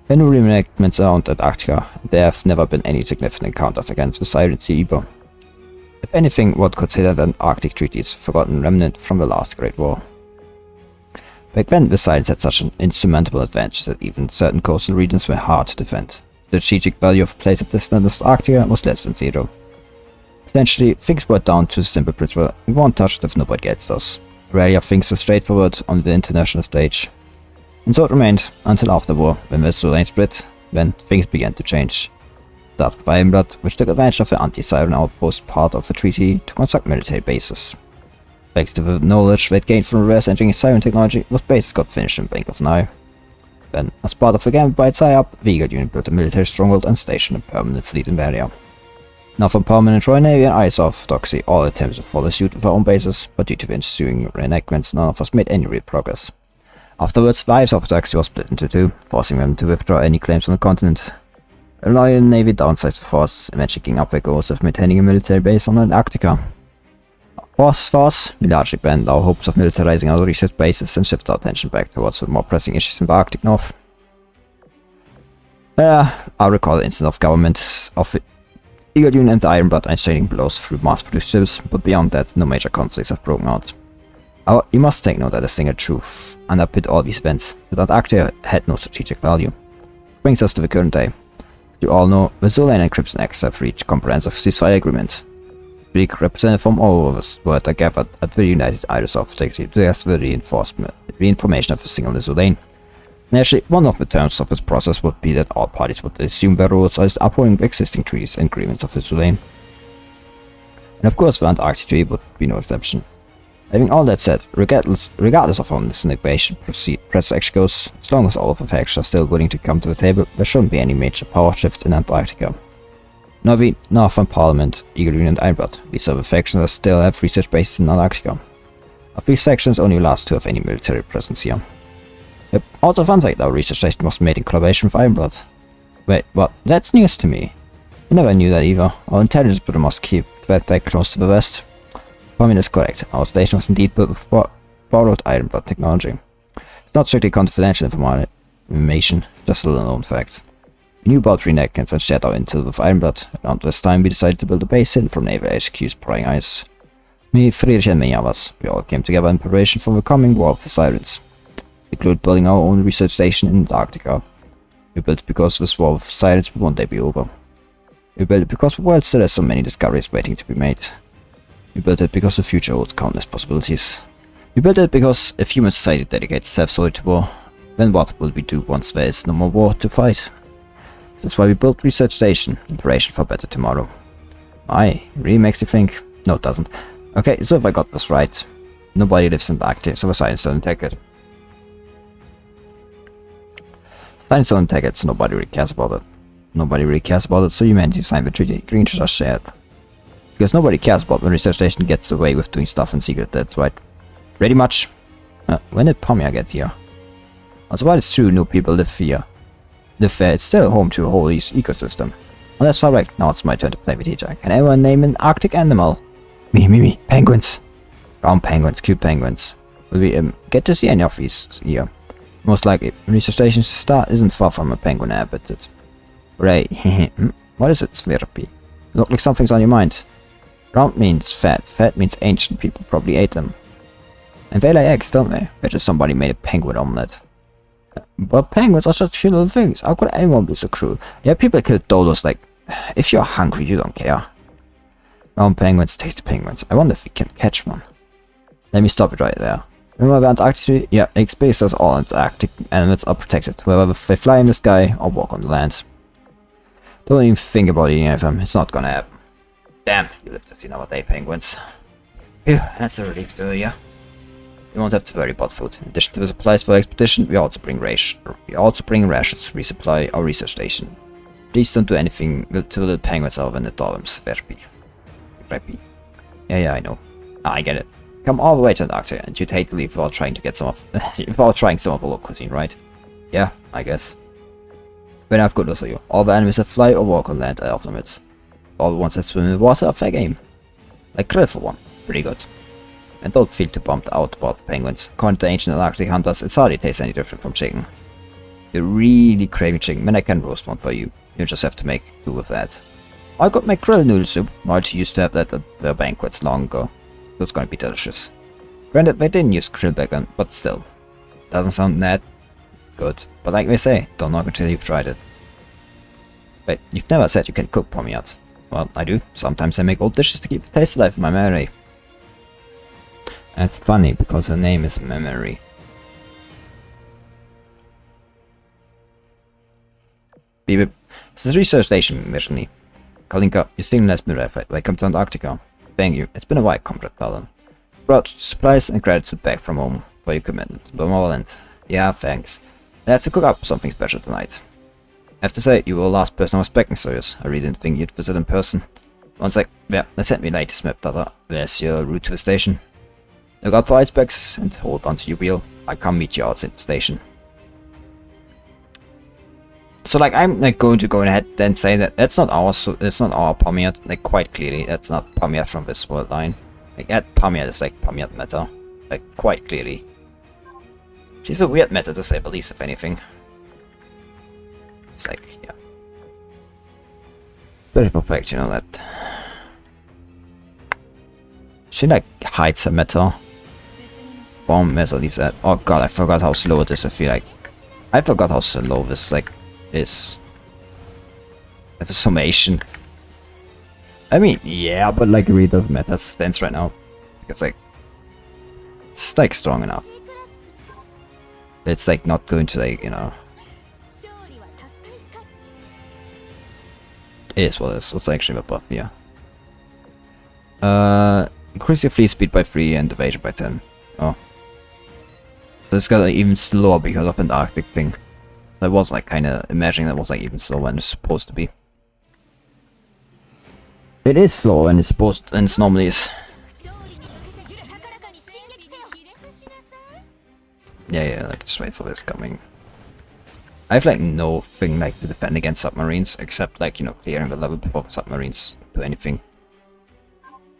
There are no reenactments around Antarctica, there have never been any significant encounters against the Siren Sea either. If anything, one could consider the Arctic Treaty is a forgotten remnant from the last Great War. Back then, the Sirens had such an insurmountable advantage that even certain coastal regions were hard to defend. The strategic value of a place at distance as Antarctica was less than zero. Essentially, things boiled down to the simple principle: we won't touch it if nobody gets us. Rarely are things so straightforward on the international stage. And so it remained until after war, when the Azur Lane split, when things began to change. Start with Ironblood, which took advantage of the anti-siren outpost part of the treaty to construct military bases. Thanks to the knowledge they'd gained from reverse engineering siren technology, those bases got finished in the blink of an eye. Then, as part of the gambit by its high-up, the Eagle Unit built a military stronghold and stationed a permanent fleet in the area. Now from permanent Royal Navy and Ice Orthodoxy all attempts to follow suit with our own bases, but due to the ensuing reenactments none of us made any real progress. Afterwards, the Ice Orthodoxy was split into two, forcing them to withdraw any claims on the continent. The Royal Navy downsized the force, eventually giving up their goals of maintaining a military base on Antarctica. We largely abandoned our hopes of militarizing our research bases and shifted our attention back towards the more pressing issues in the Arctic North. I recall the instance of government of the Eagle Unit and the Ironblood exchanging blows through mass-produced ships, but beyond that, no major conflicts have broken out. You must take note that a single truth underpinned all these events, that Antarctica had no strategic value. Brings us to the current day. As you all know, the Azur Lane and Crimson X have reached comprehensive ceasefire agreement. Big representatives from all over the world are gathered at the United Iris Orthodoxy to discuss the reinformation of the single Azur Lane. And actually, one of the terms of this process would be that all parties would assume their roles as upholding the existing treaties and agreements of the Azur Lane. And of course, the Antarctic Treaty would be no exception. Having all that said, regardless of how this negotiation press actually goes, as long as all of the factions are still willing to come to the table, there shouldn't be any major power shift in Antarctica. Nor Northern Parliament, Eagle Unit and Ironblood, these are the factions that still have research bases in Antarctica. Of these factions, only the last two have any military presence here. Yep, also fun fact, our research station was made in collaboration with Ironblood. Wait, what? That's news to me. I never knew that either. Our intelligence bureau must keep that back close to the west. Farming is correct. Our station was indeed built with borrowed Ironblood technology. It's not strictly confidential information, just a little known fact. We knew about reenactments and shared our intel with Ironblood. Around this time we decided to build a base hidden from naval HQ's prying eyes. Me, Friedrich and many others, we all came together in preparation for the coming war of the Sirens. It included building our own research station in Antarctica. We built it because this war with the Sirens will one day be over. We built it because the world still has so many discoveries waiting to be made. We built it because the future holds countless possibilities. We built it because if human society dedicates itself solely to war, then what will we do once there is no more war to fight? That's why we built Research Station, in preparation for a better tomorrow. Really makes you think? No, it doesn't. Okay, so if I got this right, nobody lives in Antarctica, so the science don't take it. Science don't take it, so nobody really cares about it. Nobody really cares about it, so humanity signed the treaty, agreeing to just share it. Because nobody cares about when Research Station gets away with doing stuff in secret, that's right. Pretty much. When did Pomia get here? Also, while it's true no people live here, it's still home to a whole ecosystem. Well, that's alright, now it's my turn to play with teacher. Can anyone name an Arctic animal? Me. Penguins. Brown penguins, cute penguins. Will we get to see any of these here? Most likely. Research station star isn't far from a penguin habitat. Right. What is it, Svirpi? Look like something's on your mind. Round means fat. Fat means ancient people probably ate them. And they lay eggs, don't they? Bet you somebody made a penguin omelette. But penguins are such little things. How could anyone be so cruel? Yeah, people kill dodos like... If you're hungry, you don't care. Round penguins, tasty penguins. I wonder if we can catch one. Let me stop it right there. Remember Antarctic? Yeah, XP says all Antarctic animals are protected, whether they fly in the sky or walk on the land. Don't even think about eating any of them, it's not gonna happen. Damn, you live to see another day, penguins. Phew, that's a relief to hear. You won't have to worry about food. In addition to the supplies for the expedition, we also bring rations, resupply our research station. Please don't do anything to the little penguins other than the Dorms, Verpi. Yeah, I know. I get it. Come all the way to Antarctica, and you'd hate to leave without trying to get some of without trying some of the local cuisine, right? Yeah, I guess. But I have good news for you. All the enemies that fly or walk on land are off limits. All the ones that swim in the water are fair game. Like krill for one. Pretty good. And don't feel too bummed out about the penguins. According to ancient Antarctic hunters, it hardly tastes any different from chicken. You're really craving chicken, then I can roast one for you. You just have to make do with that. I got my krill noodle soup. I used to have that at the banquets long ago. It was gonna be delicious. Granted, they didn't use krill back then, but still. Doesn't sound that good. But like they say, don't knock until you've tried it. Wait, you've never said you can cook pomiat. Well, I do. Sometimes I make old dishes to keep the taste alive in my memory. And it's funny, because her name is Memory. Beep. This is research station, Mirny. Kalinka, you still let me welcome to Antarctica. Thank you. It's been a while, Comrade Talon. Brought supplies and gratitude back from home for your commitment. Benevolent. Yeah, thanks. I have to cook up something special tonight. I have to say, you were the last person I was expecting, Soyuz. I really didn't think you'd visit in person. One sec. Yeah, they sent me latest map data. There's your route to the station. Look out for icebergs and hold onto your wheel. I come meet you outside the station. So like I'm like going to go ahead and say that that's not our pomiat, like quite clearly that's not pomiat from this world line. Like that pomiat is like pomiat meta, like quite clearly. She's a weird meta to say the least, if anything. It's like, yeah. Very perfect, you know that. She like hides her meta. Bomb meta leaves that. Oh god, I forgot how slow it is. I feel like I forgot how slow this like is. This formation. I mean, yeah, but like it really doesn't matter as it stands right now. Because like it's like strong enough. It's like not going to like, you know. It is what it is. What's actually a buff here? Increase your fleet speed by 3 and evasion by 10. Oh. So it's got like, even slower because of an Arctic thing. I was like kinda imagining that was like even slower than it's supposed to be. It is slower than it's supposed to, and it normally is. Yeah, like just wait for this coming. I have like no thing like to defend against submarines except like, you know, clearing the level before submarines do anything.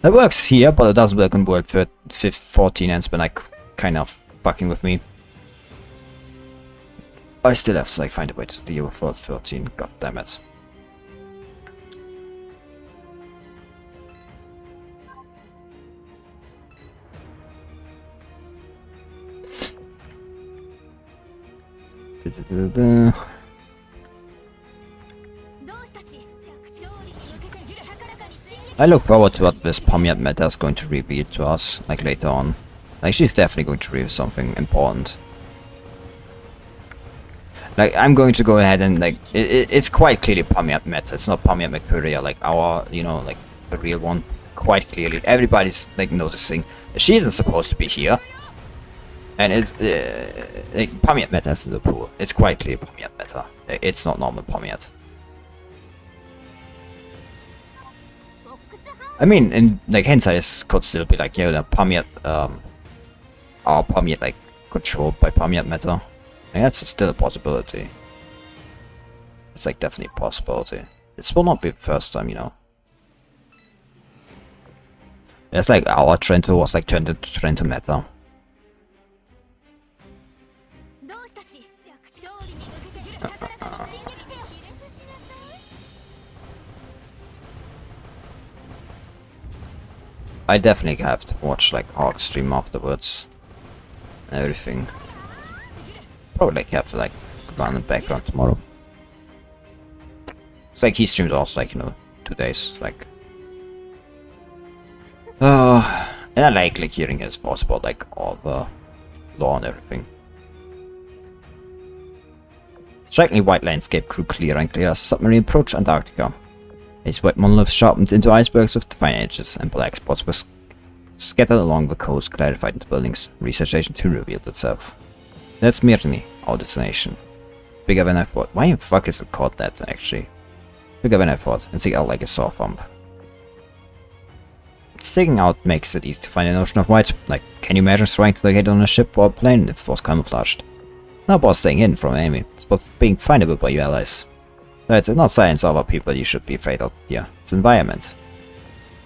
That works here, but it doesn't work on World 14 and it's been like kind of fucking with me. I still have to like find a way to deal with World 13, god damn it. I look forward to what this Pomiat meta is going to reveal to us, like later on. Like she's definitely going to reveal something important. Like I'm going to go ahead and like it's quite clearly Pomiat meta. It's not Pomiat Mercuria like our, you know, like the real one. Quite clearly, everybody's like noticing that she isn't supposed to be here. And it's like Pomiat meta is in the pool. It's quite clear Pomiat meta. It's not normal Pomiat. I mean, in like hindsight, this could still be like, yeah, the Pomiat, our Pomiat like controlled by Pomiat meta. And that's still a possibility. It's like definitely a possibility. This will not be the first time, you know. It's like our Trento was like turned into Trento meta. I definitely have to watch like Hawk stream afterwards and everything. Probably like have to like run in the background tomorrow. It's like he streams also like, you know, 2 days, like. And I like hearing his thoughts about like all the law and everything. Strikingly white landscape grew clearer and clearer as the submarine approached Antarctica. Its white monolith sharpened into icebergs with defined edges, and black spots were scattered along the coast, clarified into buildings. Research Station 2 revealed itself. That's Mirny, our destination. Bigger than I thought. Why the fuck is it called that, actually? Bigger than I thought, and stick out like a sore thumb. Sticking out makes it easy to find an ocean of white. Like, can you imagine trying to locate on a ship or a plane if it was camouflaged? Not about staying hidden from an enemy, it's about being findable by your allies. It's not science or other people you should be afraid of here, it's environment.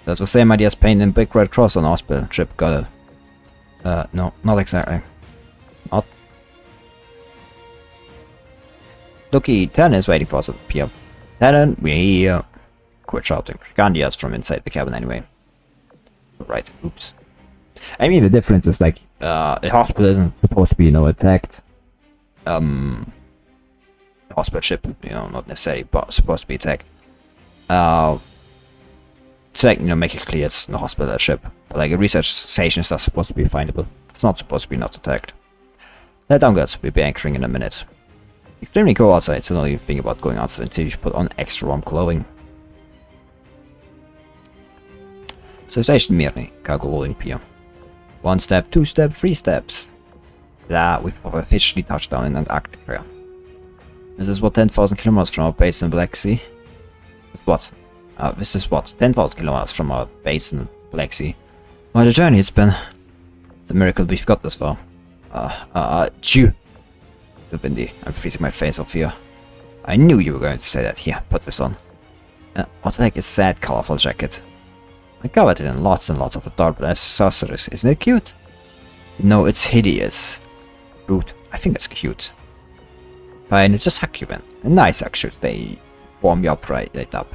That's the same idea as painting a big red cross on a hospital ship, got it? No, not exactly. Not. Looky, Talon is waiting for us at the pier. Talon, we're here. Quit shouting. Can't hear us from inside the cabin anyway. Right, oops. I mean, the difference is like, the hospital isn't supposed to be, you know, attacked. Hospital ship, you know, not necessarily, but supposed to be attacked. To like, you know, make it clear it's the hospital ship. But like a research station is not supposed to be findable. It's not supposed to be not attacked. Let down guys, we'll be anchoring in a minute. Extremely cold outside, so don't even think about going outside until you put on extra warm clothing. So station Mirny, cargo loading pier. 1 step, 2 step, 3 steps. Yeah, we've officially touched down in Antarctica. This is what 10,000 kilometers from our base in Black Sea. This is what 10,000 kilometers from our base in Black Sea. What a journey it's been. It's a miracle we've got this far. Chew. So windy. I'm freezing my face off here. I knew you were going to say that. Here, put this on. What the heck is that colorful jacket? I covered it in lots and lots of adorable accessories. Isn't it cute? No, it's hideous. Rude. I think it's cute. Fine, it's just succulent. And nice actually. They warm you up right up.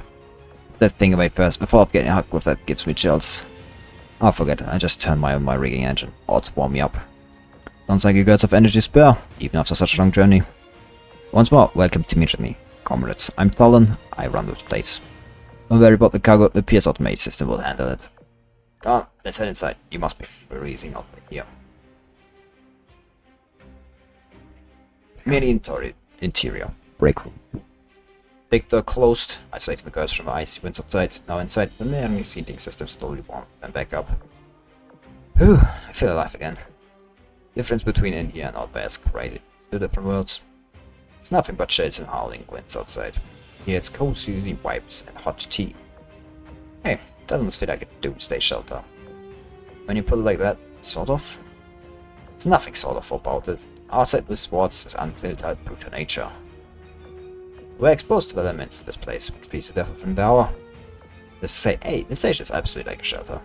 That thing away first. The thought of getting hugged with that gives me chills. Oh, forget it. I just turned my rigging engine. Ought to warm me up. Sounds like you guys have energy spare, even after such a long journey. Once more, welcome to Mirny, comrades. I'm Talon. I run this place. Don't worry about the cargo. The pier's automated system will handle it. Come on, let's head inside. You must be freezing out here. Mirny interior. Break room. Big door closed, isolating the guards from the icy winds outside. Now inside, the Mirny seating system slowly warmed and back up. Whew, I feel alive again. Difference between India and out there is crazy. 2 different worlds. It's nothing but shades and howling winds outside. Here it's cozy wipes and hot tea. Hey, that doesn't feel like a doomsday shelter. When you put it like that, sort of. There's nothing sort of about it. Outside with swords is unfiltered brutal nature. We're exposed to the elements of this place, which feeds the death of an hour. Let's say, hey, this station is absolutely like a shelter.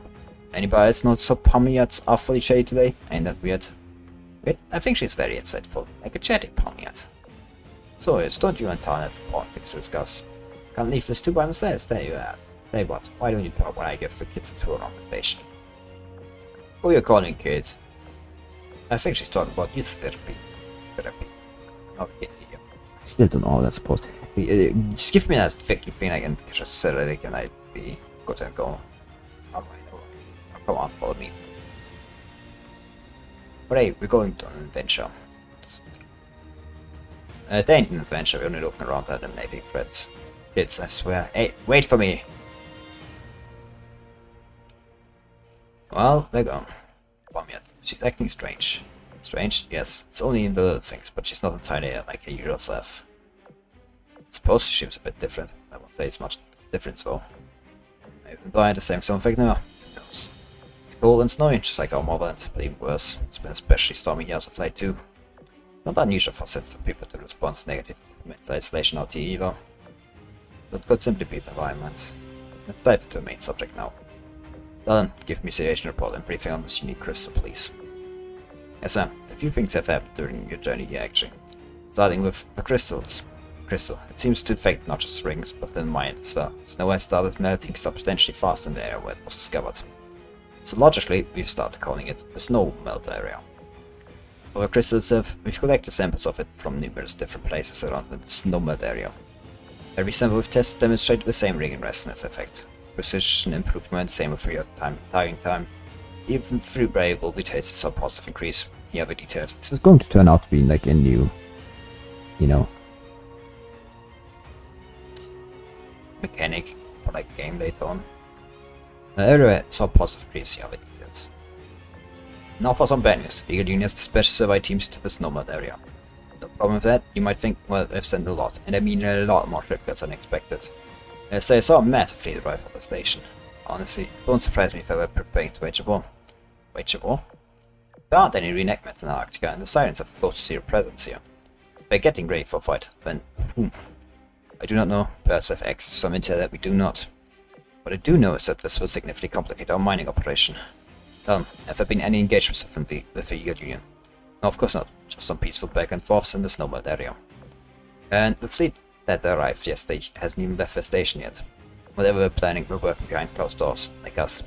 Anybody else not so palmy yet awfully shady today? Ain't that weird? Wait, I think she's very insightful, like a chatty palmy yet. Soyuz, don't you and Talon have important things to discuss? Can't leave this 2 by themselves, there you are. Tell you what, why don't you talk when I give the kids a tour around the station? Who are you calling kids? I think she's talking about youth therapy. Okay, yeah. I still don't know how that's supposed to be. Just give me that thicky thing I can just set it and I'd be good and go. Alright. Come on, follow me. But hey, we're going on an adventure. It ain't an adventure, we're only looking around at eliminating threats. Kids, I swear. Hey, wait for me! Well, they're gone. Bomb yet. She's acting strange. Strange? Yes. It's only in the little things, but she's not entirely like her usual self. I suppose she seems a bit different. I won't say it's much different though. Maybe I'm blind, the same something now. Who knows? It's cold and snowy, just like our motherland, but even worse. It's been especially stormy here as of late too. Not unusual for sensitive people to respond negatively to mental isolation out here either. That could simply be the environment. Let's dive into the main subject now. Talon, give me a situation report and briefing on this unique crystal, please. Yes ma'am, a few things have happened during your journey here actually. Starting with the crystals. Crystal. It seems to affect not just rings, but the mind as well. Snow has started melting substantially faster in the area where it was discovered. So logically, we've started calling it the snow melt area. For the crystal itself, we've collected samples of it from numerous different places around the snow melt area. Every sample we've tested demonstrated the same ring and resonance effect. Precision improvement, same with real time dying time. Even through variable, we tasted some positive increase. Here are the details. So it's going to turn out to be like a new, you know, mechanic for like game later on. Everywhere saw positive increase. Here are the details. Now for some bad news. Eagle Union has dispatched survey teams to the snowmelt area. The problem with that, you might think, well, they've sent a lot, and I mean a lot more shipyards than expected. As they saw a massive fleet arrive at the station. Honestly, don't surprise me if they were preparing to wage a war. Wage a war? There aren't any reenactments in Antarctica, and the Sirens have close to zero presence here. They're getting ready for a fight, then whom? I do not know, perhaps I've X'd some intel that we do not. What I do know is that this will significantly complicate our mining operation. Have there been any engagements with the Eagle Union? No, of course not, just some peaceful back and forths in the snowmelt area. And the fleet that arrived yesterday hasn't even left the station yet. Whatever we're planning, we're working behind closed doors, like us.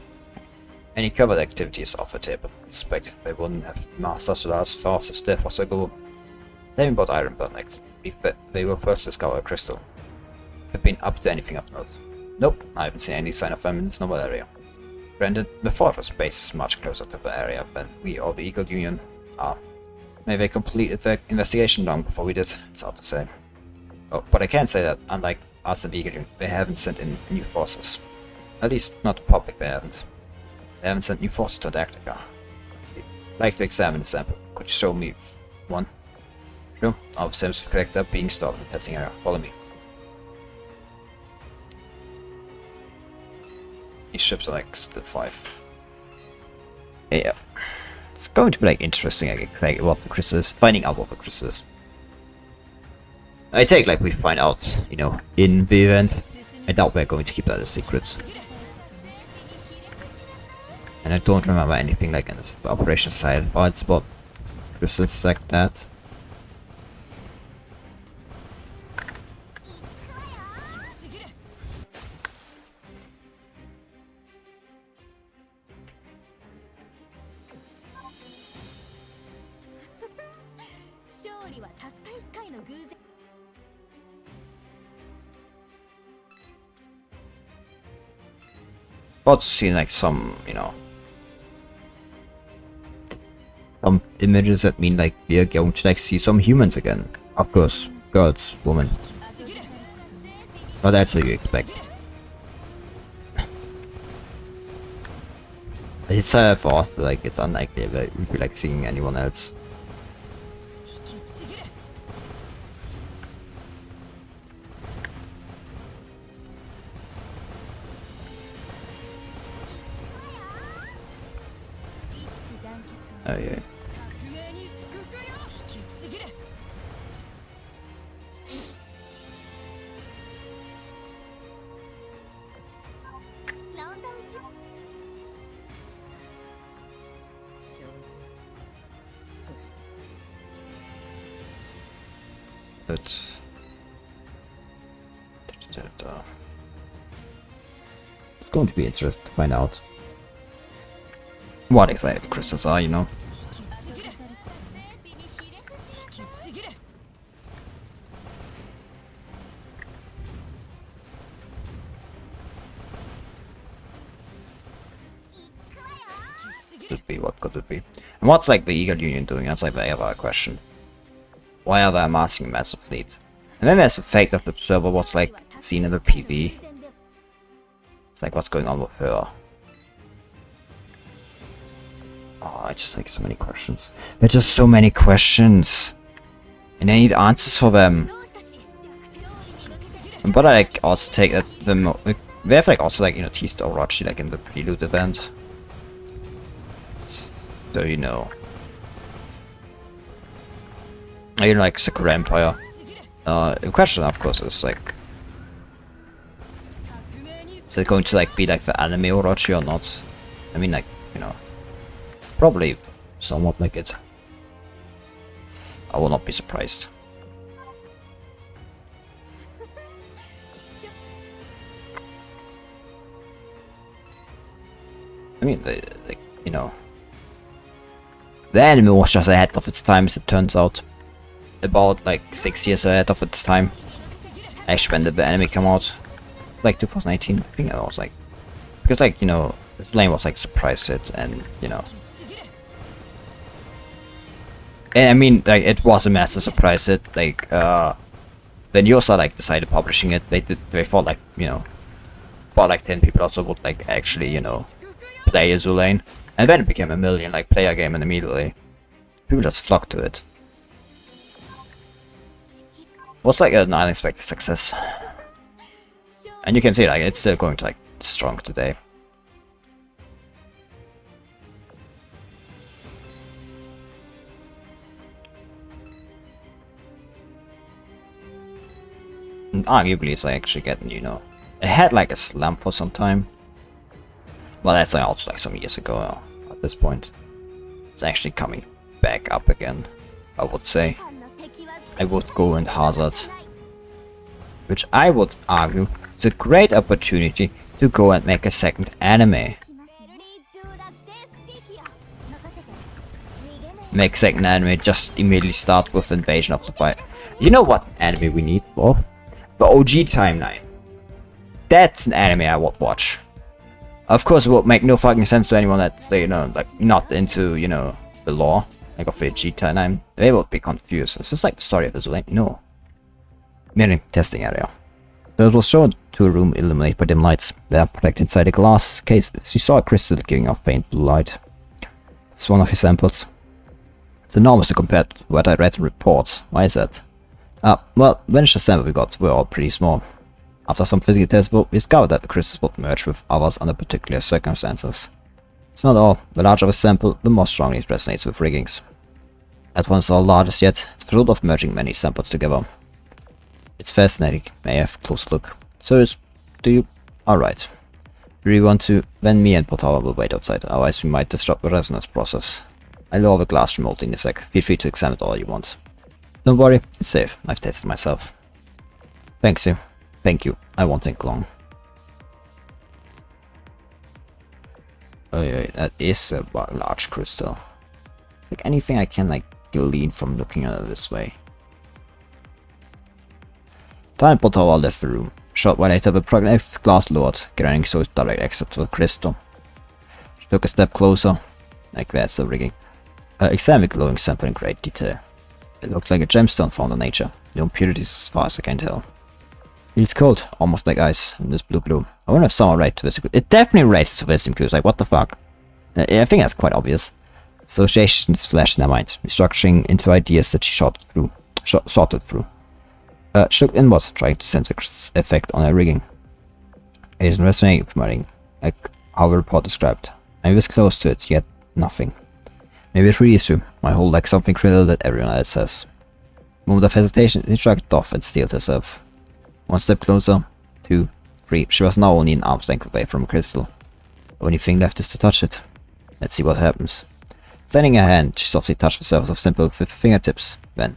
Any covert activity is off the table. I suspect they wouldn't have massed such a large force if stiff was their goal. Having bought iron bottlenecks, they were first to discover a crystal. Have been up to anything of note? Nope, I haven't seen any sign of them in the snowmelt area. Granted, the fortress base is much closer to the area than we or the Eagle Union are. Maybe they completed their investigation long before we did, it's hard to say. Oh, but I can say that, unlike us and the Eagle Union, they haven't sent in new forces. At least, not the public, they haven't. They haven't sent new forces to Antarctica. I'd like to examine the sample. Could you show me one? Sure, all the samples we collected are being stored in the testing area. Follow me. These ships are like still 5. Yeah. It's going to be like interesting, like what the crystal is, finding out what the crystal is. I take like we find out, you know, in the event. I doubt we're going to keep that a secret. And I don't remember anything like in the operation side parts about crystals like that. Also seen like some, you know, some images that mean like we are going to like see some humans again. Of course, girls, women. But that's what you expect. It's thought like it's unlikely that we'd be like seeing anyone else. Oh yeah. But it's going to be interesting to find out what exactly the crystals are, you know. Could be, what could it be? And what's like the Eagle Union doing? That's like the other question. Why are they amassing a massive fleet? And then there's the fact that the observer was like seen in the PV. It's like what's going on with her? Oh, I just like so many questions. There's just so many questions. And I need answers for them. But I like also take that they have like also like, you know, teased Orochi like in the prelude event. So you know. I like Sakura Empire. The question of course is like, is it going to like be like the anime Orochi or not? I mean like, you know, probably somewhat like it. I will not be surprised. I mean, like, you know, the anime was just ahead of its time, as it turns out. About like 6 years ahead of its time. Actually, when did the anime come out? Like 2018, I think it was like, because like, you know, this lane was like surprise hit, and you know, and I mean, like, it was a massive surprise hit. Like, when Yosa like decided publishing it, they thought like, you know, about like 10 people also would like actually, you know, play Azur Lane, and then it became a million like player game, and immediately people just flocked to it. It was like an unexpected success, and you can see like it's still going to like strong today. And arguably it's like actually getting, you know, it had like a slump for some time. Well, that's like also like some years ago at this point. It's actually coming back up again, I would say. I would go and hazard, which I would argue is a great opportunity to go and make a second anime. Make second anime, just immediately start with Invasion of the Fire. You know what anime we need for? The OG timeline. That's an anime I would watch. Of course, it would make no fucking sense to anyone that's, you know, like not into, you know, the lore, like of the OG timeline. They would be confused. It's just like the story of Azur Lane. No. Merely testing area. So it was shown to a room illuminated by dim lights. There, protected inside a glass case, she saw a crystal giving off faint blue light. It's one of his samples. It's enormous compared to what I read in reports. Why is that? Well, the initial sample we got were all pretty small. After some physical tests, we discovered that the crystals would merge with others under particular circumstances. It's not all. The larger the sample, the more strongly it resonates with riggings. At one our largest yet, it's the result of merging many samples together. It's fascinating. May I have a closer look? Soyuz, do you? Alright. Do you want to? Then me and Potawa will wait outside, otherwise we might disrupt the resonance process. I'll lower the glass remotely in a sec. Feel free to examine it all you want. Don't worry, it's safe. I've tested myself. Thanks you. Thank you. I won't take long. Oh yeah, that is a large crystal. Like anything I can like glean from looking at it this way. Time Potawa left the room. Short while later, the prognostic glass lowered, granting Soyuz direct access to the crystal. She took a step closer. Like that's the rigging. Examined the glowing sample in great detail. It looked like a gemstone found in nature. No impurities as far as I can tell. Feels cold, almost like ice, in this blue gloom. I wonder if someone raised to this. It definitely raises to this because like what the fuck? I think that's quite obvious. Associations flashed in her mind, restructuring into ideas that she sorted through. She looked inward, trying to sense the effect on her rigging. It isn't resonating with my ring, like how the report described. I was close to it, yet nothing. Maybe it really is true. I hold like something critical that everyone else has. Moment of hesitation, she shrugged off and steeled herself. One step closer, 2, 3. She was now only an arm's length away from a crystal. The only thing left is to touch it. Let's see what happens. Extending her hand, she softly touched the surface of simple with her fingertips. Then.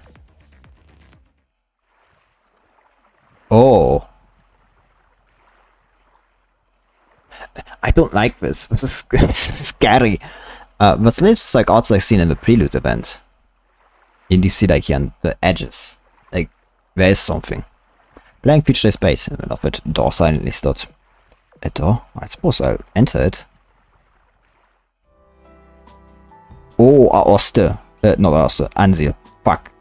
Oh. I don't like this. This is scary. But this is like also like seen in the prelude event. You see like here on the edges. Like there is something. Blank featured a space in the middle of it. Door silently stood. A door? I suppose I'll enter it. Oh, Oster. Not Oster. Anzil. Fuck.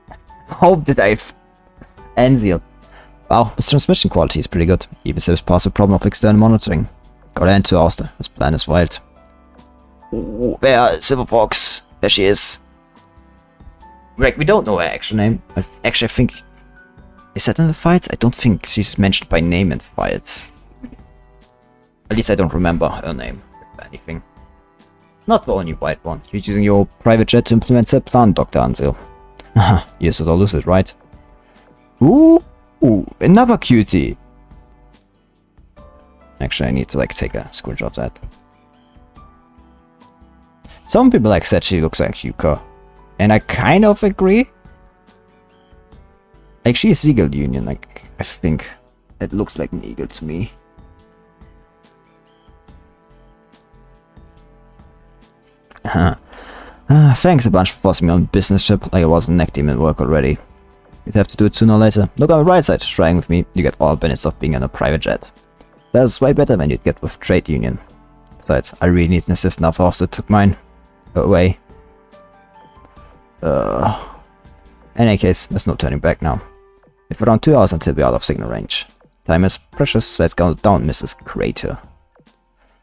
How did I Anzil. Wow, this transmission quality is pretty good. Even if there's past the problem of external monitoring. Gotta enter Oster. This plan is wild. Oh, there is Silverfox. There she is. Like, we don't know her actual name. Actually, I think... Is that in the fights? I don't think she's mentioned by name in fights. At least I don't remember her name, if anything. Not the only white one. You're using your private jet to implement that plan, Dr. Ansil. Haha, use it or lose it, right? Ooh, another cutie! Actually, I need to like take a screenshot of that. Some people like said she looks like Yuka. And I kind of agree. Like, she's Eagle Union, like, I think it looks like an eagle to me. Thanks a bunch for forcing me on business trip like I was a neck team at work already. You'd have to do it sooner or later. Look on the right side, trying with me, you get all benefits of being on a private jet. That's way better than you'd get with trade union. Besides, I really need an assistant after Austin took mine away. In any case, there's no turning back now. If around 2 hours until we're out of signal range. Time is precious, so let's go down, Mrs. Creator.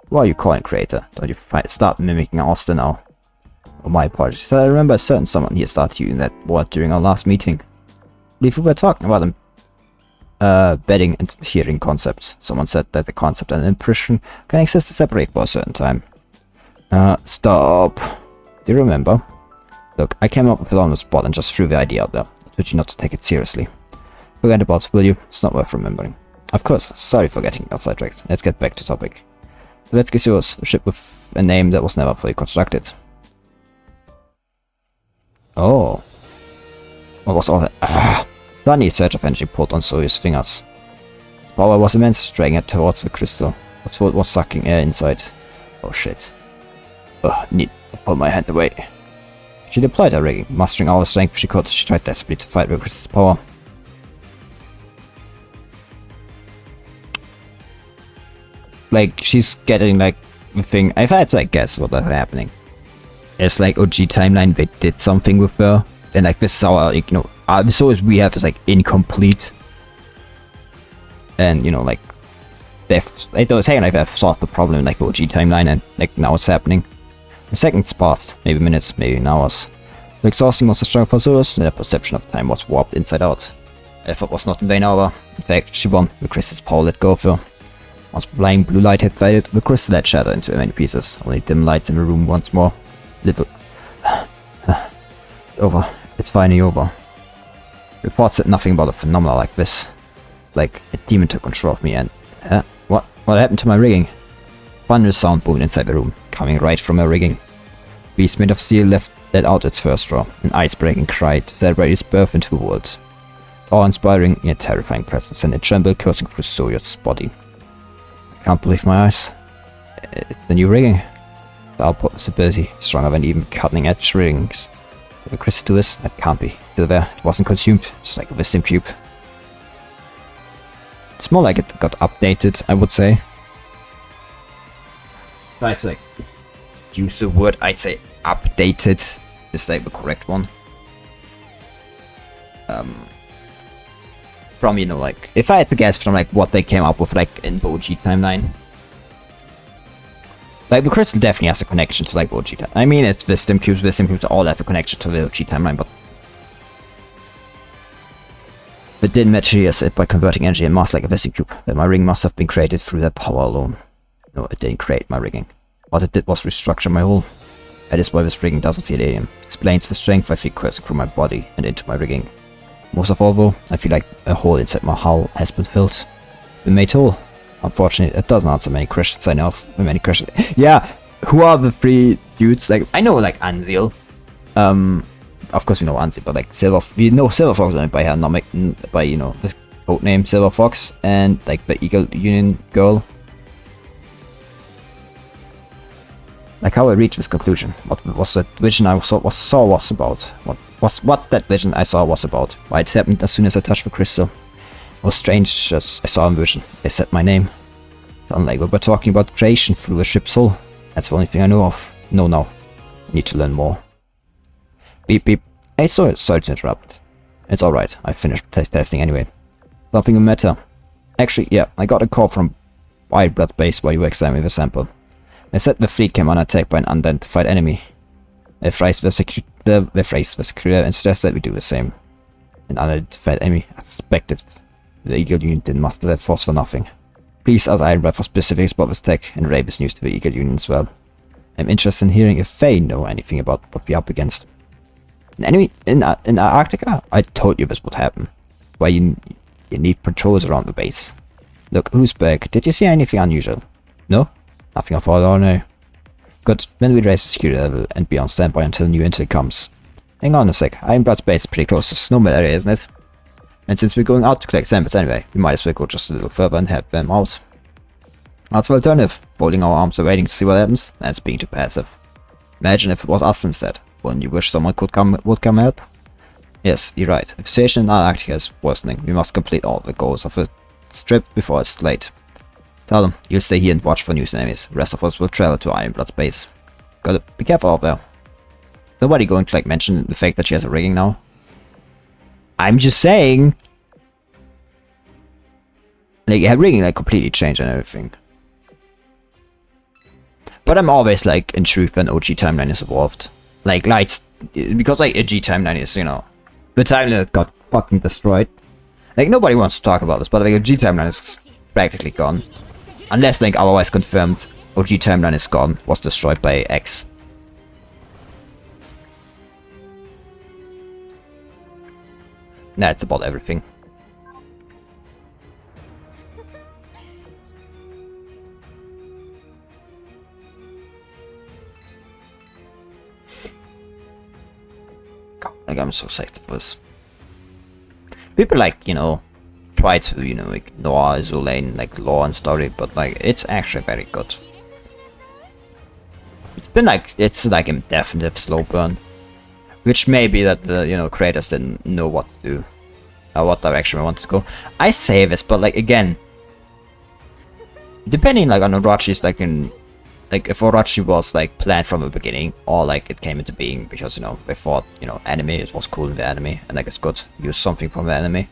Why are you calling Creator? Don't you start mimicking Austin now? Oh, my apologies. I remember a certain someone here started using that word during our last meeting. I believe we were talking about betting and hearing concepts. Someone said that the concept and impression can exist separate for a certain time. Stop. Do you remember? Look, I came up with it on the spot and just threw the idea out there. I told you not to take it seriously. Forget about it, will you? It's not worth remembering. Of course, sorry for getting got sidetracked. Let's get back to topic. The Vetsky Soyuz, a ship with a name that was never fully constructed. Oh. What was all that? Tiny surge of energy pulled on Soyuz's fingers. Power was immense, dragging it towards the crystal. Its foot was sucking air inside. Oh shit. Need to pull my hand away. She deployed her rigging, mustering all the strength she could. She tried desperately to fight the crystal's power. Like, she's getting, like, the thing. If I had to, like, guess what was happening. It's like OG timeline, they did something with her. And, like, this is our, you know, the Soyuz we have is, like, incomplete. And, you know, like, they're saying, like, they've solved the problem in, like, the OG timeline, and, like, now it's happening. The seconds passed, maybe minutes, maybe hours. The exhausting was so strong for Soyuz, and their perception of time was warped inside out. Effort was not in vain, however. In fact, she won. The crystal's power let go of her. Once blind blue light had faded, the crystal had shattered into many pieces. Only dim lights in the room once more. Over. It's finally over. Reports said nothing about a phenomenon like this. Like a demon took control of me and... What happened to my rigging? Thunderous sound boomed inside the room, coming right from her rigging. Beast made of steel let out its first roar, an ice-breaking cry to celebrate its birth into the world. Awe-inspiring yet terrifying presence, and it trembled, coursing through Soyuz's body. I can't believe my eyes. It's the new rigging. The output visibility stronger than even cutting-edge riggings. The crystal to this, that can't be. Still there, it wasn't consumed, just like a wisdom cube. It's more like it got updated, I would say. I'd like use the word, I'd say updated is like the correct one. From, you know, like, if I had to guess from, like, what they came up with, like, in the OG timeline. Like, the crystal definitely has a connection to, like, the OG timeline. I mean, it's wisdom cubes all have a connection to the OG timeline, but... It didn't materialize it by converting energy and mass like a wisdom cube. Then my ring must have been created through their power alone. No, it didn't create my rigging. What it did was restructure my hull. That is why this rigging doesn't feel alien. Explains the strength I feel coursing through my body and into my rigging. Most of all though, I feel like a hole inside my hull has been filled. Been made whole. Unfortunately, it doesn't answer many questions I know of. Many questions. Yeah, who are the three dudes? Like, I know, like, Anzil. Of course we know Anzil, but like we know Silver Fox only by her by, you know, this code name Silver Fox, and like the Eagle Union girl. Like how I reached this conclusion. What was that vision I saw was about? What that vision I saw was about? Why it happened as soon as I touched the crystal. It was strange as I saw a vision. They said my name. Unlike we were talking about creation through a ship's hull. That's the only thing I know of. No, now. I need to learn more. Beep beep. Hey, sorry to interrupt. It's alright. I finished testing anyway. Nothing will matter. Actually, yeah, I got a call from Wildblood base while you were examining the sample. They said the fleet came under attack by an unidentified enemy. They phrased the security and suggested that we do the same. An unidentified enemy. I suspected the Eagle Union didn't muster that force for nothing. Please ask Ironblood for specifics about this attack and relay this news to the Eagle Union as well. I'm interested in hearing if they know anything about what we're up against. An enemy in Antarctica? I told you this would happen. Why you need patrols around the base. Look, who's back? Did you see anything unusual? No? Nothing of all ordinary. Good, then we raise the security level and be on standby until new intel comes. Hang on a sec, Ironblood's base is pretty close to Snowman area, isn't it? And since we're going out to collect samples anyway, we might as well go just a little further and help them out. That's the alternative. Folding our arms and waiting to see what happens? That's being too passive. Imagine if it was us instead. Wouldn't you wish someone would come help? Yes, you're right. If the situation in Antarctica is worsening, we must complete all the goals of the trip before it's late. Tell them, you'll stay here and watch for news enemies. The rest of us will travel to Ironblood's base. Gotta be careful out there. Nobody going to like mention the fact that she has a rigging now? I'm just saying. Like, her rigging like completely changed and everything. But I'm always like intrigued when OG timeline is evolved. Like lights, because like OG timeline is, you know, the timeline that got fucking destroyed. Like nobody wants to talk about this, but like OG timeline is practically gone. Unless like otherwise confirmed, OG timeline is gone, was destroyed by X. That's about everything. God, like I'm so excited for this. People like, you know, try to, you know, ignore Azur Lane, like lore and story, but like it's actually very good. It's like a definite slow burn. Which may be that the, you know, creators didn't know what to do. Or what direction we wanted to go. I say this, but like again, depending like on Orochi's like in, like if Orochi was like planned from the beginning, or like it came into being because, you know, they thought, you know, anime, it was cool in the anime and like it's good to use something from the anime,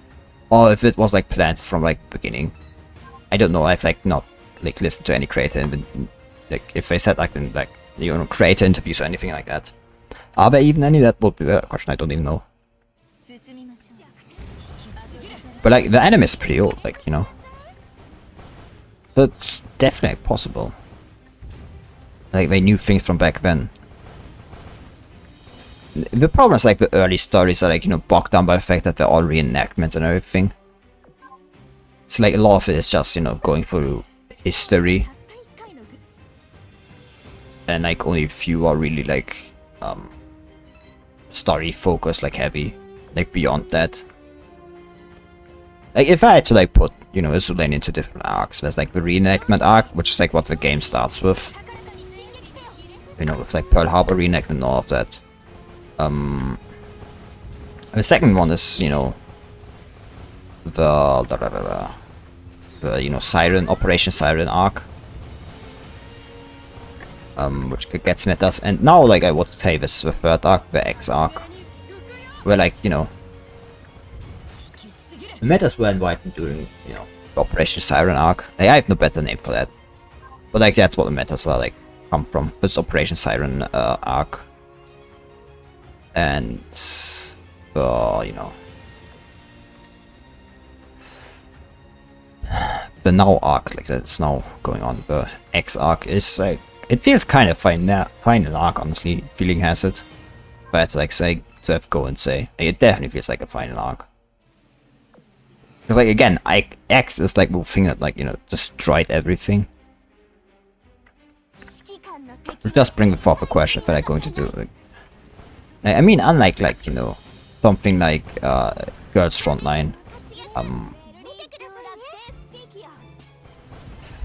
or if it was like planned from like beginning. I don't know. I've like not like listened to any creator and like if they said like in like, you know, creator interviews or anything like that. Are there even any? That would be a question I don't even know. But like the anime is pretty old, like, you know. So it's definitely possible. Like they knew things from back then. The problem is like the early stories are like, you know, bogged down by the fact that they're all reenactments and everything. So like a lot of it is just, you know, going through history. And like only a few are really like story focused, like heavy, like beyond that. Like if I had to like put, you know, Azur Lane into different arcs, there's like the reenactment arc, which is like what the game starts with. You know, with like Pearl Harbor reenactment and all of that. The second one is, you know, the you know, Siren, Operation Siren arc. Which gets metas, and now like I would say this is the third arc, the X arc, where like, you know, the metas were invited during, you know, the Operation Siren arc. Like, I have no better name for that, but like that's what the metas are like come from. This Operation Siren arc, and you know, the now arc, like that's now going on. The X arc is like, it feels kind of final arc, honestly. Feeling has it. If I had to like say, to have go and say, like, it definitely feels like a final arc. Because like again, X is like the thing that like, you know, destroyed everything. It just bring the proper question if I like going to do it. I mean, unlike like, you know, something like Girls Frontline.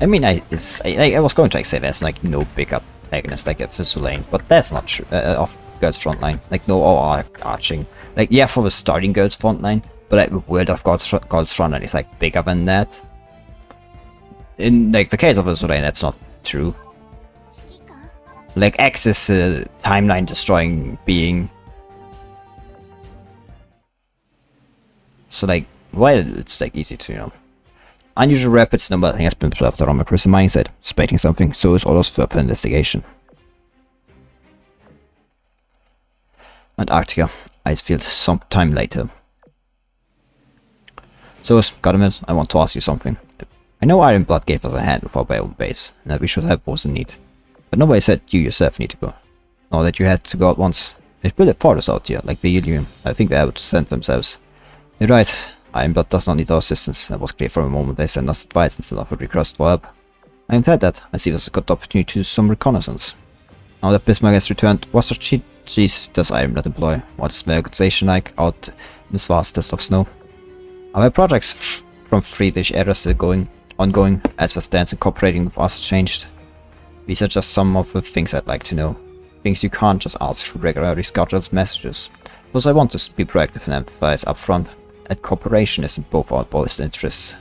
I mean, I was going to like say there's like no big antagonist like a Azur Lane, but that's not true of Girls Frontline. Like no overarching. Like yeah, for the starting Girls Frontline, but like the world of Girls Frontline is like bigger than that. In like the case of Azur Lane, that's not true. Like X is a timeline destroying being. So like, well, it's like easy to, you know. Unusual rapids, no thing has been observed around my prison mindset, suspecting something, so is orders further investigation. Antarctica, icefield, some time later. So, got a minute, I want to ask you something. I know Ironblood gave us a hand with our own base, and that we should have what's in need. But nobody said you yourself need to go. Or that you had to go out once. They've built a fortress out here, like the Ilium. I think they have to send themselves. You're right. Ironblood does not need our assistance. That was clear from the moment they sent us advice instead of a request for help. I said that. I see this as a good opportunity to do some reconnaissance. Now that Bismarck has returned, what strategies does Ironblood employ? What is their organization like out in this vastest of snow? Are there projects from Friedrich eras still ongoing as the stance incorporating with us changed? These are just some of the things I'd like to know. things you can't just ask through regularly scheduled messages. Plus, I want to be proactive and emphasize upfront that cooperation is in both our best interests.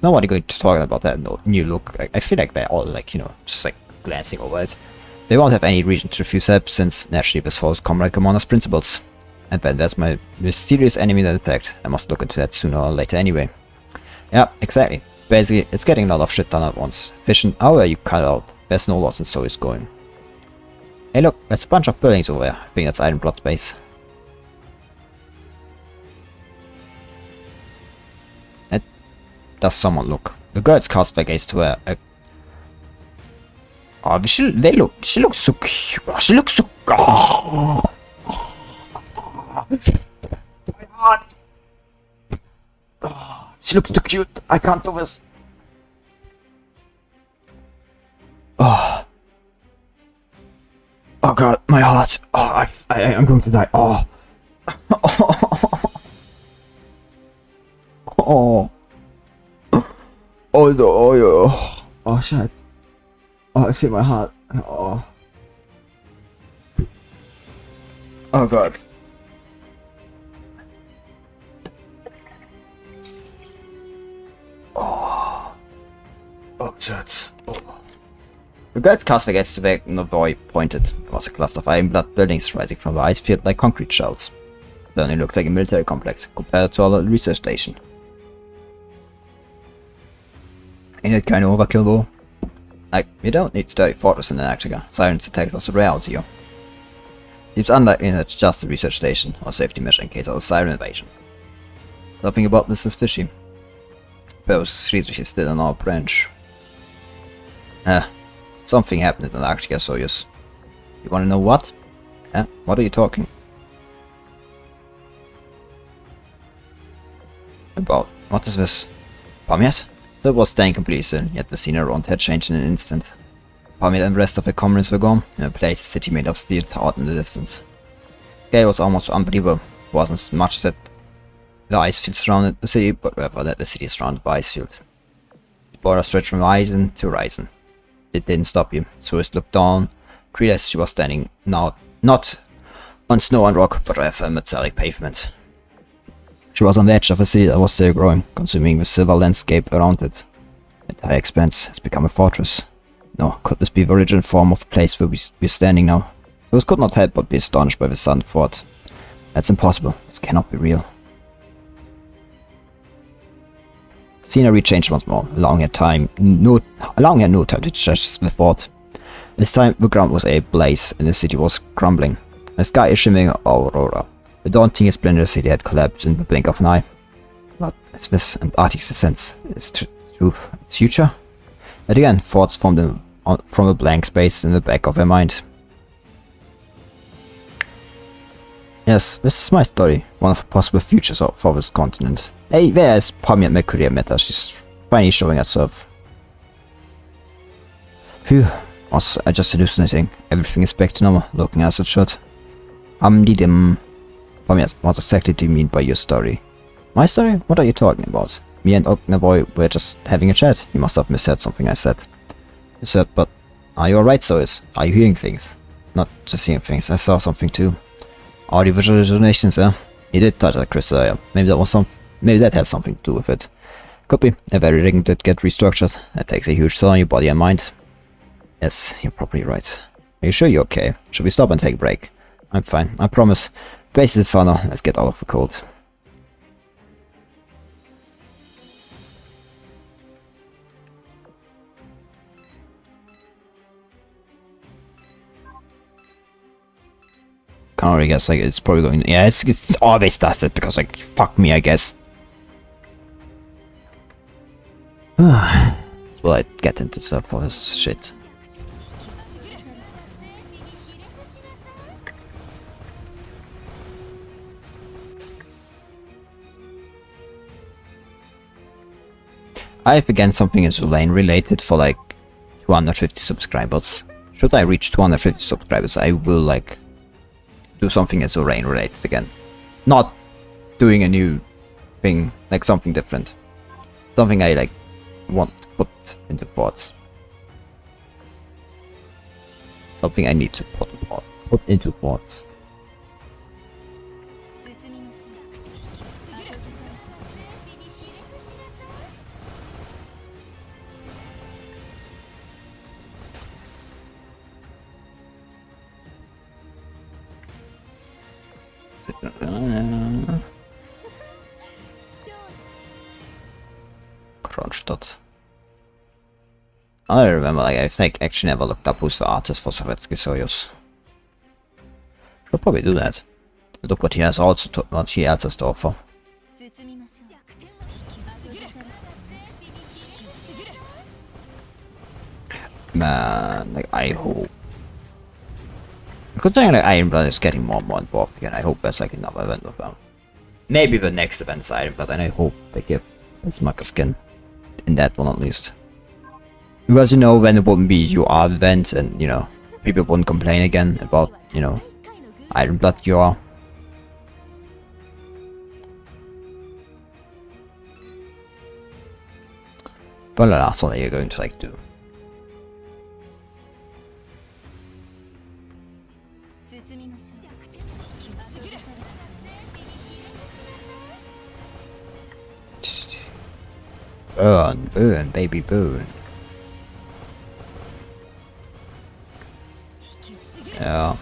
Nobody going to talk about that new look. I feel like they're all like, you know, just like glancing over it. They won't have any reason to refuse help, since naturally this follows Comrade Commander's principles. And then there's my mysterious enemy that attacked. I must look into that sooner or later anyway. Yeah, exactly. Basically, it's getting a lot of shit done at once. Vision, however you cut out, there's no loss in Soyuz going. Hey look, there's a bunch of buildings over there. I think that's Iron Blood Base. Does someone look? The girls cast their gaze to her. Oh, she looks so cute. Oh, she looks so. Oh. My heart. Oh, she looks too cute. I can't do this. Oh. Oh god, my heart. Oh, I'm going to die. Oh. Oh. Oh no, oh shit. Oh, I feel my heart. Oh. Oh god. Oh. Oh shit. Oh. The guards cast their gaze to where the boy pointed. There was a cluster of iron blood buildings rising from the ice field like concrete shells. It only looked like a military complex compared to our research station. Ain't it kinda overkill though? Like, you don't need sturdy fortress in Antarctica. Sirens attacks are reality here. Seems unlikely that it's just a research station or safety measure in case of a siren invasion. Something about this is fishy. Perhaps Friedrich is still on our branch. Something happened in Antarctica, Soyuz. You wanna know what? What are you talking about? What is this? Pamias? It was staying completely still, yet the scene around had changed in an instant. Pamir and the rest of the comrades were gone, and a place a city made of steel towered in the distance. The scale was almost unbelievable. It wasn't so much that the ice field surrounded the city, but rather that the city is surrounded by ice field. The border stretched from horizon to horizon. It didn't stop you, so as looked down, realized she was standing now not on snow and rock, but rather a metallic pavement. She was on the edge of a sea that was still growing, consuming the silver landscape around it. The entire expanse has become a fortress. No, could this be the original form of the place where we're standing now? Those could not help but be astonished by the sudden thought. That's impossible. This cannot be real. Scenery changed once more, allowing her no time to digest the thought. This time the ground was ablaze and the city was crumbling. The sky is shimmering aurora. The daunting splendor city had collapsed in the blink of an eye. What is this Antarctic's essence? Its truth? Its future? And again, thoughts formed from a blank space in the back of her mind. Yes, this is my story. One of the possible futures for this continent. Hey, there's Pami and Mercury Meta. She's finally showing herself. Phew. Was I just hallucinating? Everything is back to normal, looking as it should. Pamias, what exactly do you mean by your story? My story? What are you talking about? Me and Ognaboy were just having a chat. You must have misheard something I said. You said, but are you alright, Soyuz? Are you hearing things? Not just hearing things, I saw something too. Audio visualizations, You did touch that crystal area. Maybe that has something to do with it. Could be. If everything did get restructured, that takes a huge toll on your body and mind. Yes, you're probably right. Are you sure you're okay? Should we stop and take a break? I'm fine, I promise. Base is fun now, let's get out of the cold. Can't really guess, like, it's probably going... Yeah, it's always does it, because, like, fuck me, I guess. Well, I get into stuff for this shit. I have again something Azur Lane related for like 250 subscribers. Should I reach 250 subscribers, I will like do something Azur Lane related again. Not doing a new thing, like something different. Something I like want to put into thoughts. something I need to put into thoughts. 進みましょう。後ずさん、全否にひれ伏しなさい。Kronstadt. I remember, like, I think actually never looked up who's the artist for Sovietsky Soyuz. Should probably do that. Look what he has also what he else has to offer. 進みましょう。後ずさん、全否にひれ伏しなさい。 Man, like, I hope. Considering like Iron Blood is getting more and more involved again, I hope there's like another event with them. Maybe the next event's Iron Blood, and I hope they give as much a skin in that one at least. Because you know, then it wouldn't be UR events, and you know, people wouldn't complain again about, you know, Iron Blood UR. But that's what you're going to like do. 進みましょう。後ずさん、全否にひれ伏しなさい。 Burn, burn, baby, burn. Yeah.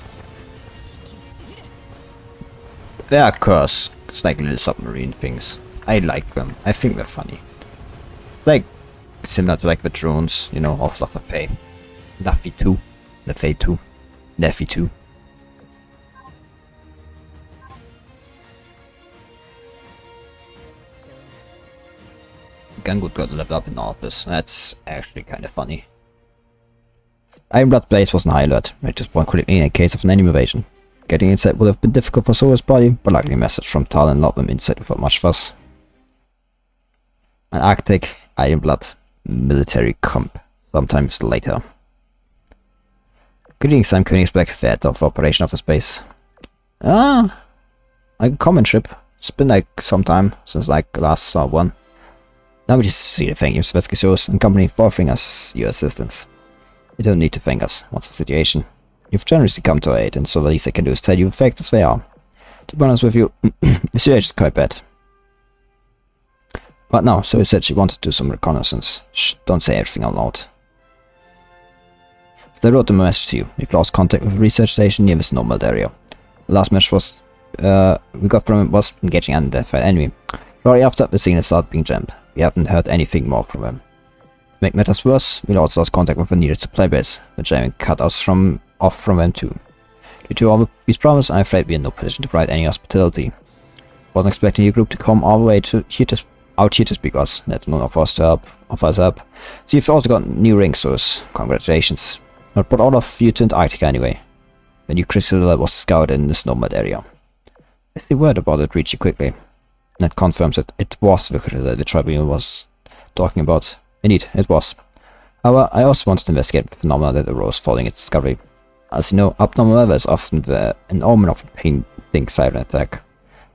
They are curse. It's like little submarine things. I like them. I think they're funny. Like, similar to like the drones, you know, of the Fae. Luffy 2. The Fae 2. Luffy 2. Gungood got leveled up in all of this. That's actually kind of funny. Iron Blood Blaze wasn't high alert. It just won critically in a case of an enemy invasion. Getting inside would have been difficult for Sora's body, but luckily a message from Tal and locked them inside without much fuss. An Arctic Iron Blood military camp sometimes later. Greetings, I'm Königsberg, the head of Operation Office Base. Ah, a common ship. It's been like some time since like last saw one. Now we just see to thank you, Svetsky Source and company, for offering us your assistance. You don't need to thank us. What's the situation? You've generously come to our aid, and so the least I can do is tell you the facts as they are. To be honest with you, the situation is quite bad. But no, so you said she wanted to do some reconnaissance. Shh, don't say everything out loud. They wrote them a message to you. We've lost contact with a research station near this normal area. The last message was we got from him was engaging unidentified enemy. Shortly after, the signal started being jammed. We haven't heard anything more from them. To make matters worse, we also lost contact with the nearest supply base, the jamming cut us off from them too. Due to all these problems, I'm afraid we're in no position to provide any hospitality. Wasn't expecting your group to come all the way out here to speak to us, let alone offer us help. So you've also got new rings, so congratulations. But brought all of you to Antarctica anyway. The new crystal was discovered in the Snowmelt area. As the word about it reached you quickly. That confirms that it was the crystal that the tribunal was talking about. Indeed, it was. However, I also wanted to investigate the phenomena that arose following its discovery. As you know, abnormal weather is often an omen of a pending cyber attack.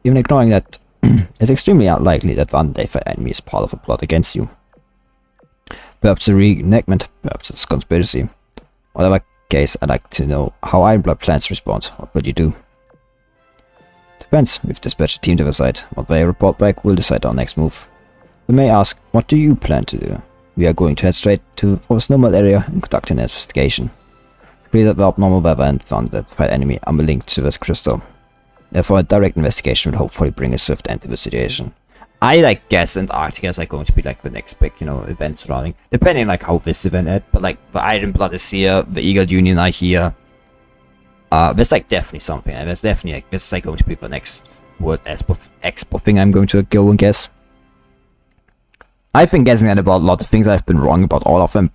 Even ignoring that, it's extremely unlikely that the unidentified enemy is part of a plot against you. Perhaps a reenactment, perhaps it's a conspiracy. Whatever case, I'd like to know how Ironblood plans to respond. What will you do? Depends. We've dispatched a team to the site. What they report back will decide our next move. We may ask, what do you plan to do? We are going to head straight for the Snowmelt area and conduct an investigation. It's clear that the abnormal weather and the unidentified enemy are linked to this crystal. Therefore, a direct investigation will hopefully bring a swift end to the situation. I guess Antarctica is going to be like the next big, event surrounding, depending like how this event ends. But like the Iron Blood is here, the Eagle Union are here. There's like definitely something, and there's definitely like this is like going to be the next World Expo thing I'm going to go and guess. I've been guessing that about a lot of things. I've been wrong about all of them.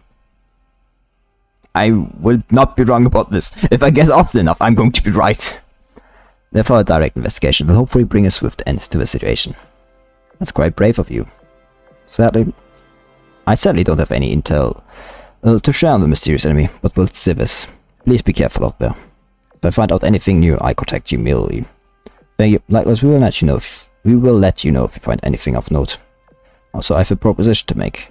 I will not be wrong about this. If I guess often enough, I'm going to be right. Therefore, a direct investigation will hopefully bring a swift end to the situation. That's quite brave of you. Sadly, I certainly don't have any intel to share on the mysterious enemy, but we'll see this. Please be careful out there. If I find out anything new, I contact you immediately. Thank you. Likewise, we will let you know if we find anything of note. Also, I have a proposition to make.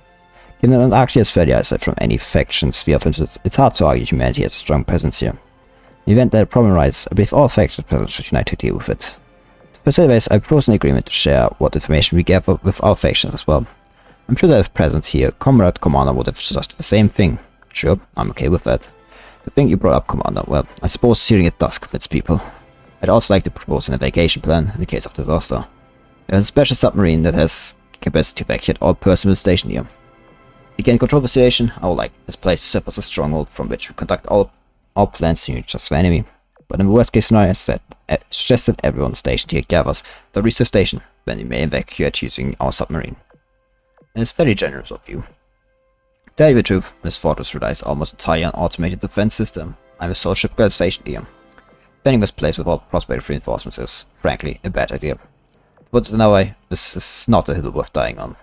Given that Antarctica is fairly isolated from any factions via filters, it's hard to argue humanity has a strong presence here. In the event that a problem arises, I believe all factions present should unite to deal with it. To facilitate, I propose an agreement to share what information we gather with our factions as well. I'm sure that if present here, Comrade Commander would have suggested the same thing. Sure, I'm okay with that. The thing you brought up, Commander, well, I suppose searing at dusk fits people. I'd also like to propose an evacuation plan in the case of disaster. There's a special submarine that has capacity to evacuate all personnel stationed here. If we can control the situation, I would like this place to serve as a stronghold from which we conduct all plans to just the enemy. But in the worst case scenario, I suggest that everyone stationed here gathers at the research station, then we may evacuate using our submarine. And it's very generous of you. To tell you the truth, this fortress relies almost entirely on automated defense system. I'm a sole shipguard stationed here. Defending this place without prospective reinforcements is, frankly, a bad idea. But in a way, this is not a hill worth dying on.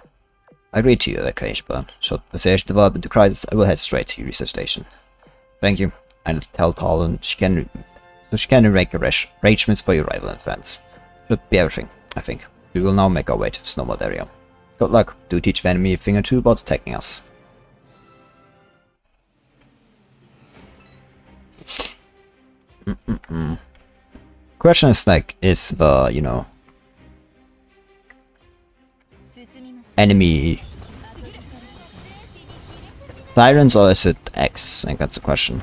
I agree to your evacuation plan. Should the situation develop into crisis, I will head straight to your research station. Thank you. I'll tell Talon she can make arrangements for your arrival in advance. Should be everything, I think. We will now make our way to the snowmelt area. Good luck. Do teach the enemy a thing or two about attacking us. Question is like, is the, you know, enemy sirens or is it X? I think that's the question.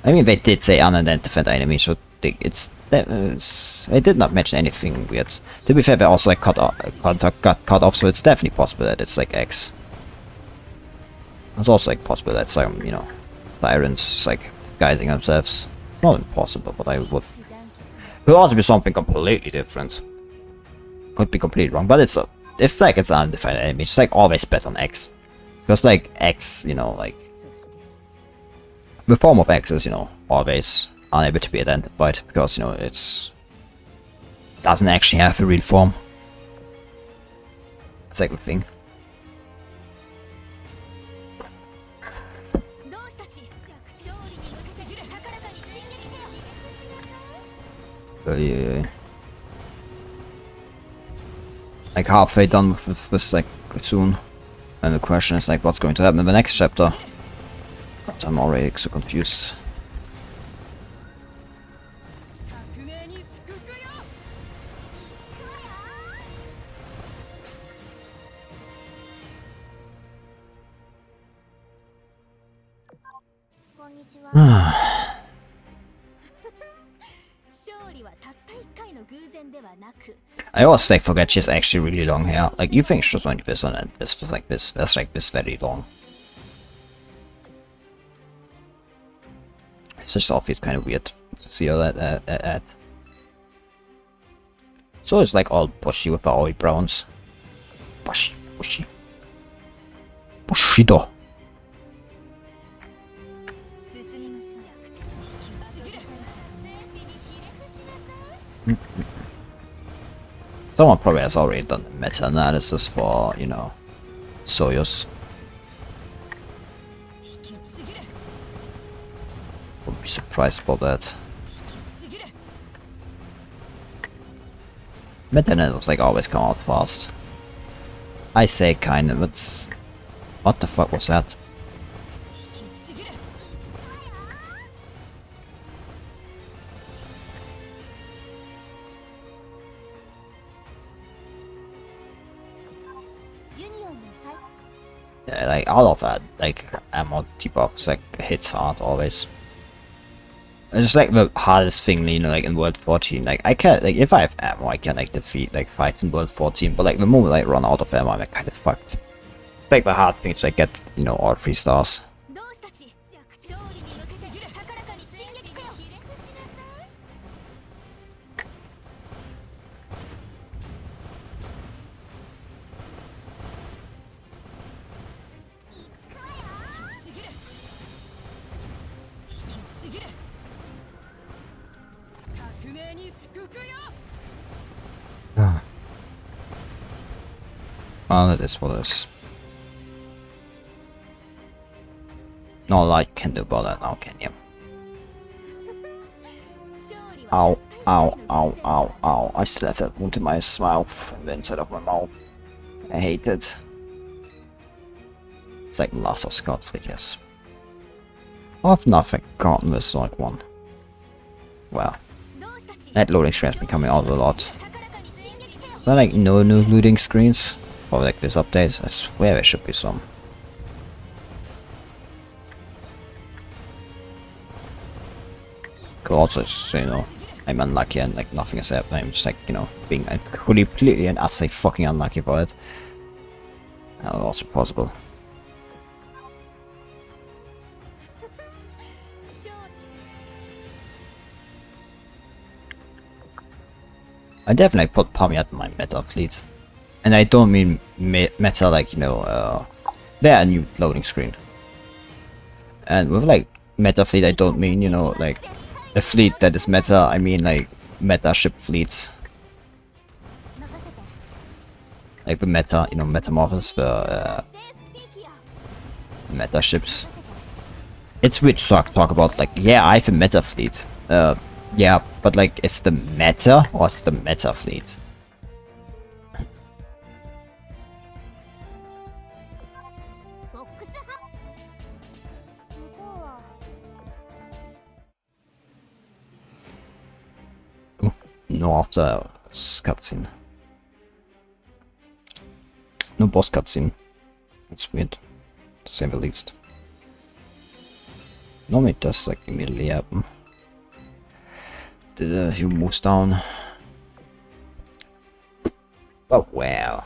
I mean, they did say unidentified enemy, so they did not mention anything weird. To be fair, they also like got cut off, so it's definitely possible that it's like X. It's also like possible that some, you know, sirens just like guiding themselves. Not impossible, but I would. Could also be something completely different. Could be completely wrong, but it's like it's undefined enemy. It's like always bet on X, because like X, you know, like the form of X is, you know, always unable to be identified because, you know, it's doesn't actually have a real form. That's like the thing. Yeah. Like halfway done with this like soon, and the question is like what's going to happen in the next chapter. God, I'm already so confused. I always like forget she has actually really long hair. Like you think she's 20% and this was like this, that's like this very long. It's just obvious kind of weird to see all that. So it's like all bushy with the oil browns. Bushy. Bushido. Someone probably has already done meta-analysis for, you know, Soyuz. Wouldn't be surprised about that. Meta-analysis like always come out fast. I say kind of, but what the fuck was that? Yeah, like all of that, like ammo debuffs, like hits hard always. It's just like the hardest thing, you know, like in World 14. Like I can, like if I have ammo, I can like defeat like fights in World 14. But like the moment I run out of ammo, I'm like, kind of fucked. It's like the hard thing to like get, you know, all 3 stars. Well, it is what it is. No lot you can do about that now, can you? Ow, ow, ow, ow, ow. I still have that wound in my mouth, the inside of my mouth. I hate it. It's like Last of Scott Fleet, yes. I've not forgotten this like one. Wow. That loading screen has been coming out a lot. There are like no new loading screens for like this update. I swear there should be some. Could also just, you know, I'm unlucky and like nothing is happening. I'm just like, you know, being completely and utterly fucking unlucky for it. That's also possible. I definitely put Pommy at my meta fleet. And I don't mean meta like, you know, they're a new loading screen. And with like meta fleet I don't mean, you know, like a fleet that is meta, I mean like meta ship fleets. Like the meta, you know, metamorphosis, the meta ships. It's weird to talk about like, yeah, I have a meta fleet. Yeah, but like, it's the meta or it's the meta fleet? Ooh, no after cutscene. No boss cutscene. It's weird, to say the least. Normally it does like immediately happen. He moves down. But well,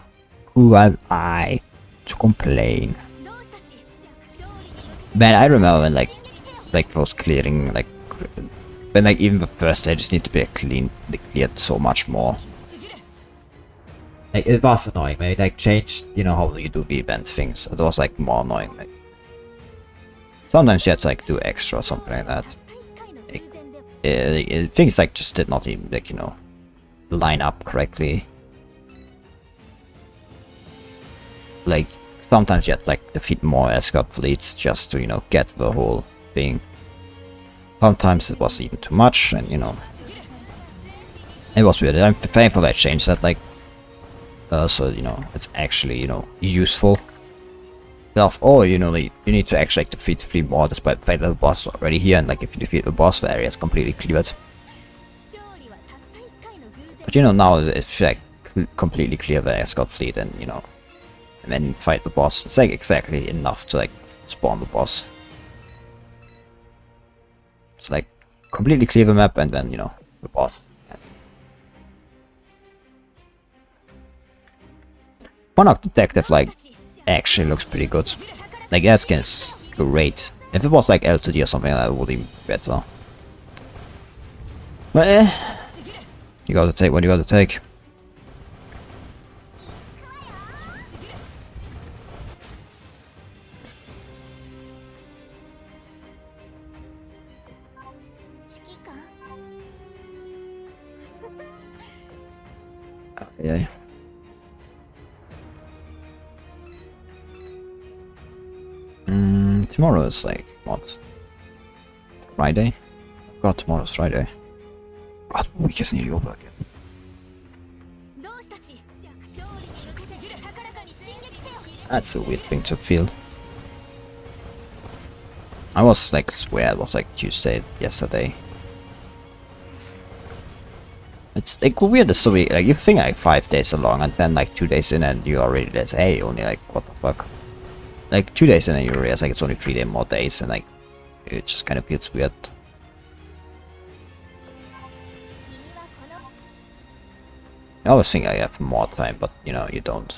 who am I to complain? Man, I remember when like those clearing, like when like even the first stages need to be cleared so much more. Like it was annoying. They like changed, you know, how you do the event things. It was like more annoying. Like, sometimes you had to like do extra or something like that. Things like just did not even like, you know, line up correctly. Like sometimes you had to like defeat more escort fleets just to, you know, get the whole thing. Sometimes it was even too much, and you know, it was weird. I'm thankful that changed that, like, so you know it's actually, you know, useful. Oh, you know, like, you need to actually like, defeat 3 more despite the fact that the boss is already here, and like if you defeat the boss, the area is completely cleared. But you know, now if you like completely clear the escort fleet and, you know, and then fight the boss, it's like exactly enough to like spawn the boss. It's like completely clear the map and then, you know, the boss. Monarch Detective like actually looks pretty good. Like that skin is great. If it was like L2D or something, that would be better. But you gotta take what you gotta take. Okay. Tomorrow is like, what? Friday? God, tomorrow's Friday. God, the week is nearly over again. That's a weird thing to feel. I was like, swear it was like Tuesday yesterday. It's like weird, so we like you think like 5 days are long, and then like 2 days in and you already realize, hey, only like what the fuck. Like 2 days in and you realize like it's only 3 more days, and like it just kind of feels weird. I always think I have more time, but you know, you don't.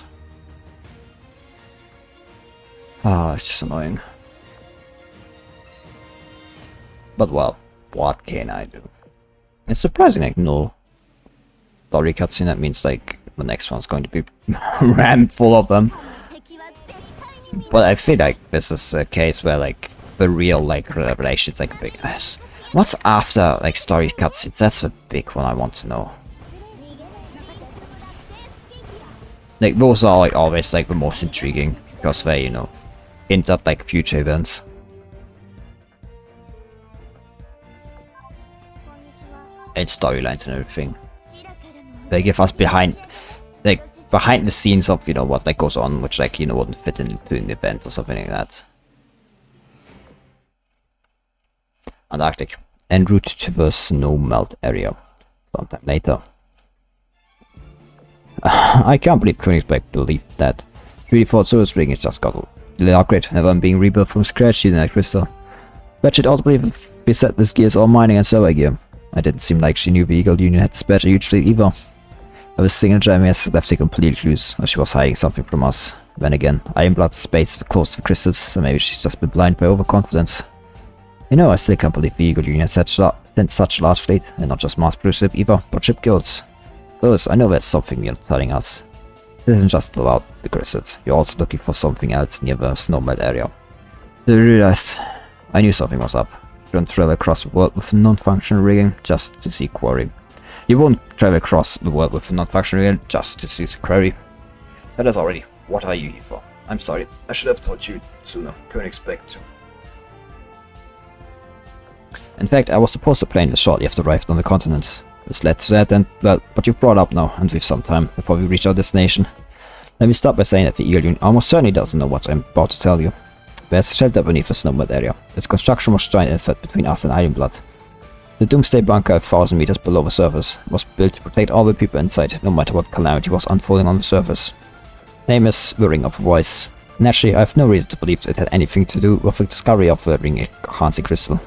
Ah, it's just annoying. But well, what can I do? It's surprising, like no story cutscene. That means like the next one's going to be rammed full of them. But I feel like this is a case where like the real like revelation is like a big mess. What's after like story cutscenes? That's the big one I want to know. Like those are like always like the most intriguing because they, you know, hint at like future events. And storylines and everything. They give us behind, like behind the scenes of, you know, what like goes on, which like, you know, wouldn't fit into an event or something like that. Antarctic. En route to the snow melt area. Sometime later. I can't believe Königsberg believed that. Really thought Soyuz rigging just got a little upgrade, and I'm being rebuilt from scratch using that crystal. But she'd also believe if we set this gears all mining and survey gear. I didn't seem like she knew the Eagle Union had spared a huge fleet either. I was thinking Jamie has left her completely loose, or she was hiding something from us. Then again, Ironblood's space close to the crystals, so maybe she's just been blind by overconfidence. You know, I still can't believe the Eagle Union sent such a large fleet, and not just mass-produced ship either, but ship guilds. Those, I know there's something you're telling us. This isn't just about the crystals, you're also looking for something else near the snowmelt area. So I realized I knew something was up. You don't travel across the world with non-functional rigging just to see quarry. You won't travel across the world with non-functional rigging just to see the quarry. That is already what are you here for? I'm sorry, I should have told you sooner. Königsberg too. In fact, I was supposed to plane this shortly after arrived on the continent. This led to that, and well, but you've brought up now, and we've some time before we reach our destination. Let me start by saying that the Eagle Union almost certainly doesn't know what I'm about to tell you. There's a shelter beneath the snowmelt area. Its construction was joint and fed between us and Ironblood. The Doomsday bunker, 1,000 meters below the surface, was built to protect all the people inside, no matter what calamity was unfolding on the surface. Name is the Ring of Voice. Naturally, I have no reason to believe it had anything to do with the discovery of the ring enhancing crystal.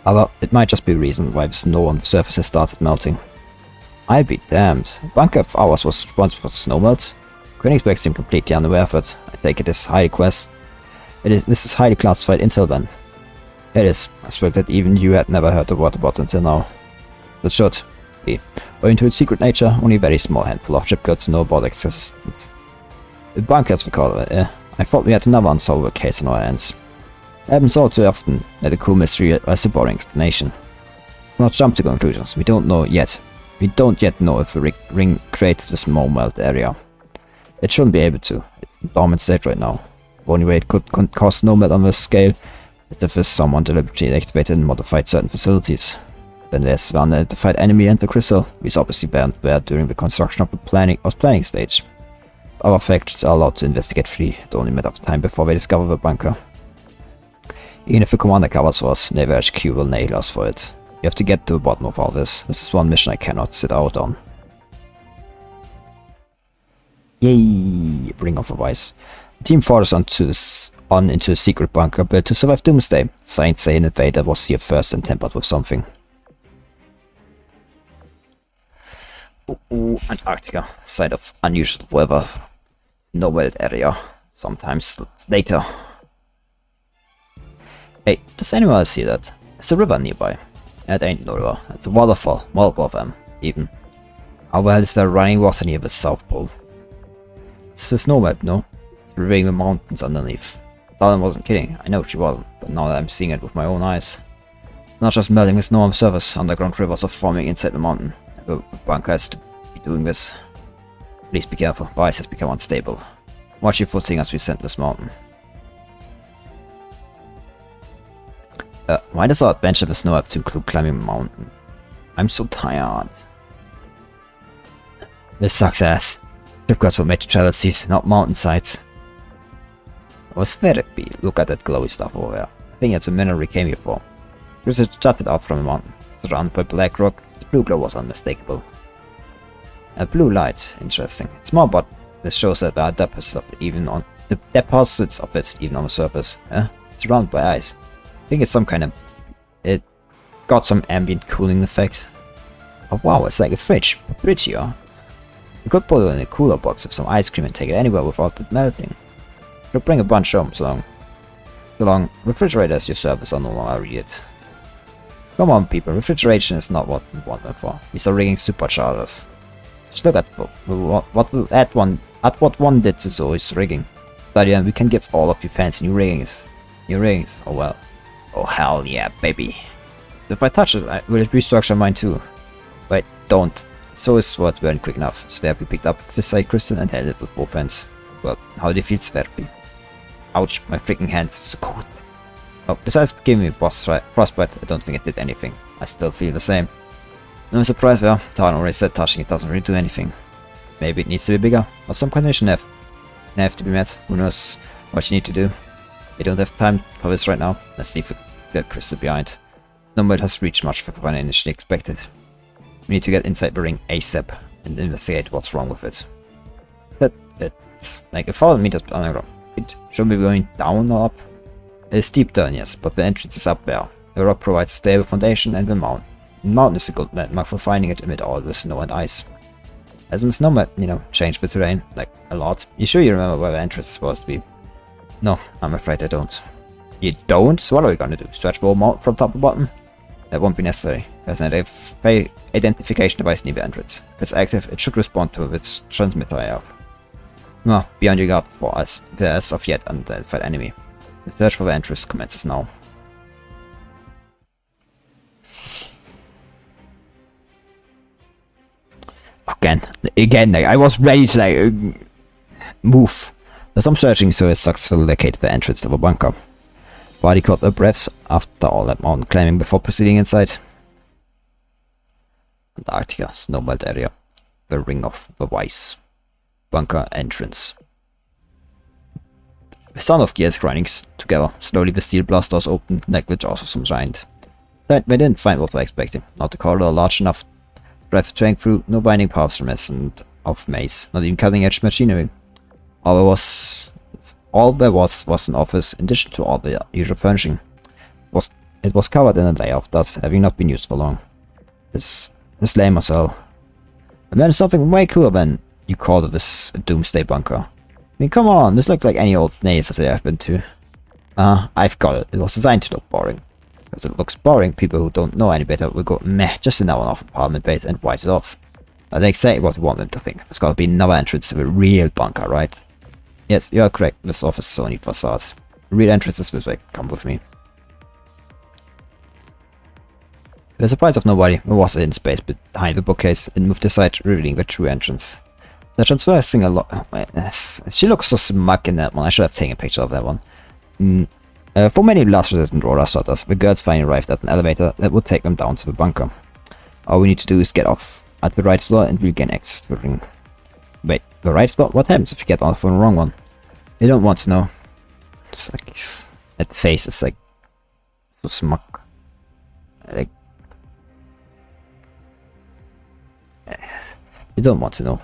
However, it might just be the reason why the snow on the surface has started melting. I'll be damned. A bunker of ours was responsible for the snowmelt. Königsberg seemed completely unaware of it. I take it is this is highly classified intel then. It is. I suspect that even you had never heard the word about it until now. That should be. Owing to its secret nature, only a very small handful of shipguards know about its existence. The bunker, as we call it, I thought we had another unsolvable case on our hands. It happens all too often that a cool mystery has a boring explanation. Do not jump to conclusions. We don't yet know if the ring created the small melt area. It shouldn't be able to. It's in dormant state right now. The only way it could cause snow melt on this scale is if someone deliberately activated and modified certain facilities. Then there's the unidentified enemy and the crystal. These obviously weren't there during the construction of the planning stage. Our factories are allowed to investigate freely. It's only a matter of time before they discover the bunker. Even if the commander covers us, Naval HQ will nail us for it. We have to get to the bottom of all this. This is one mission I cannot sit out on. Yay! Ring of Advice. The team forces on into a secret bunker built to survive Doomsday. Science say an invader was here first and tampered with something. Ooh, Antarctica. Site of unusual weather. No-welt area. Sometimes later. Hey, does anyone else see that? There's a river nearby. It ain't no river. It's a waterfall. Multiple of them, even. How well is there running water near the South Pole? It's a snow melt, no? It's revealing the mountains underneath. Darlin wasn't kidding. I know she wasn't, but now that I'm seeing it with my own eyes. Not just melting the snow on the surface, underground rivers are forming inside the mountain. The bunker has to be doing this. Please be careful, the ice has become unstable. Watch your footing as we ascend this mountain. Why does our adventure with snow have to include climbing a mountain? I'm so tired. This sucks ass. Shipguards were made to travel seas, not mountainsides. Was therapy. Look at that glowy stuff over there. I think it's a mineral we came here for. It was jutted out from the mountain. Surrounded by black rock, its blue glow was unmistakable. A blue light, interesting. It's more, but this shows that there are deposits of it even on the surface. It's surrounded by ice. I think it's some kind of... It got some ambient cooling effect. Oh wow, it's like a fridge, but prettier. You could put it in a cooler box with some ice cream and take it anywhere without it melting. You'll bring a bunch home so long refrigerators your service are no longer needed. Come on people, refrigeration is not what we want them for. These are rigging superchargers. Just look at what one did to Zoe's rigging. Study and we can give all of you fancy new riggings. Oh well. Oh hell yeah, baby. If I touch it, will it restructure mine too? Wait, don't. So is what weren't quick enough. Sverpi picked up the side crystal and held it with both hands. Well, how do you feel, Sverpi? Ouch, my freaking hands are so cold. Oh, besides giving me frostbite, I don't think it did anything. I still feel the same. No surprise there, Tarn already said touching it doesn't really do anything. Maybe it needs to be bigger, or some condition have to be met. Who knows what you need to do. We don't have time for this right now. Let's leave that crystal behind. No matter has reached much further than initially expected. We need to get inside the ring ASAP and investigate what's wrong with it. It's like a 1,000 meters underground. It should be going down or up. It's steep turn, yes, but the entrance is up there. The rock provides a stable foundation, and the mountain is a good landmark for finding it amid all the snow and ice. Has Miss Nomad, changed the terrain, like, a lot? You sure you remember where the entrance is supposed to be? No, I'm afraid I don't. You don't? So what are we gonna do? Search the whole mountain from top to bottom? That won't be necessary. There's an identification device near the entrance. If it's active, it should respond to its transmitter I have. No, beyond your guard for us, there is of yet unidentified enemy. The search for the entrance commences now. Again, like, I was ready to move. There's some searching, so it's successfully located the entrance to the bunker. Body caught their breaths after all that mountain climbing before proceeding inside. Antarctica, snowmelt area. The Ring of the Wise. Bunker entrance. The sound of gears grinding together. Slowly the steel blast doors opened like the jaws of some giant. They didn't find what they were expecting. Not a corridor large enough to drive a train through, no binding paths from of maze, not even cutting edge machinery. All there was an office, in addition to all the usual furnishing. It was covered in a layer of dust, having not been used for long. This lame as hell. And then something way cooler than you called this a doomsday bunker. I mean, come on, this looked like any old native facility I've been to. I've got it. It was designed to look boring. Because it looks boring, people who don't know any better will go meh, just another one off apartment base and write it off. That's exactly what we want them to think. There's gotta be another entrance to the real bunker, right? Yes, you are correct. This office is only facade. The real entrance is this way. Come with me. To the surprise of nobody, there was in space behind the bookcase and moved aside, revealing the true entrance. The transversing a lot. She looks so smug in that one. I should have taken a picture of that one. For many blast-resistant roller shutters, the girls finally arrived at an elevator that would take them down to the bunker. All we need to do is get off at the right floor and regain access to the ring. Wait, the right floor? What happens if you get off on the wrong one? You don't want to know. It's like, that face is like, so smug. Like, you don't want to know.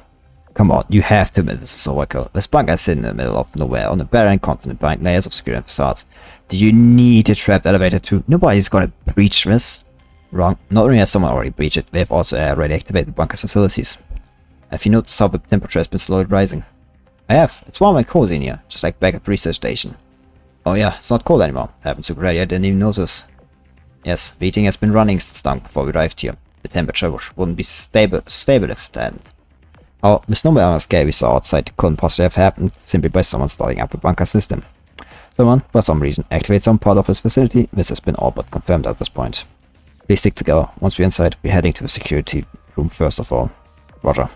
Come on, you have to admit this is overkill. This bunker is in the middle of nowhere on a barren continent behind layers of security and facades. Do you need a trapped elevator too? Nobody's gonna breach this. Wrong. Not only has someone already breached it, they have also already activated the bunker's facilities. Have you noticed how the temperature has been slowly rising? I have. It's warm and cozy in here, just like back at the research station. Oh yeah, it's not cold anymore. Happened so great I didn't even notice. Yes, the heating has been running since long before we arrived here. The temperature wouldn't be stable if it hadn't. Our misnomer scare we saw outside couldn't possibly have happened simply by someone starting up a bunker system. Someone, for some reason, activated some part of his facility. This has been all but confirmed at this point. Please stick together. Once we're inside, we're heading to the security room first of all. Roger.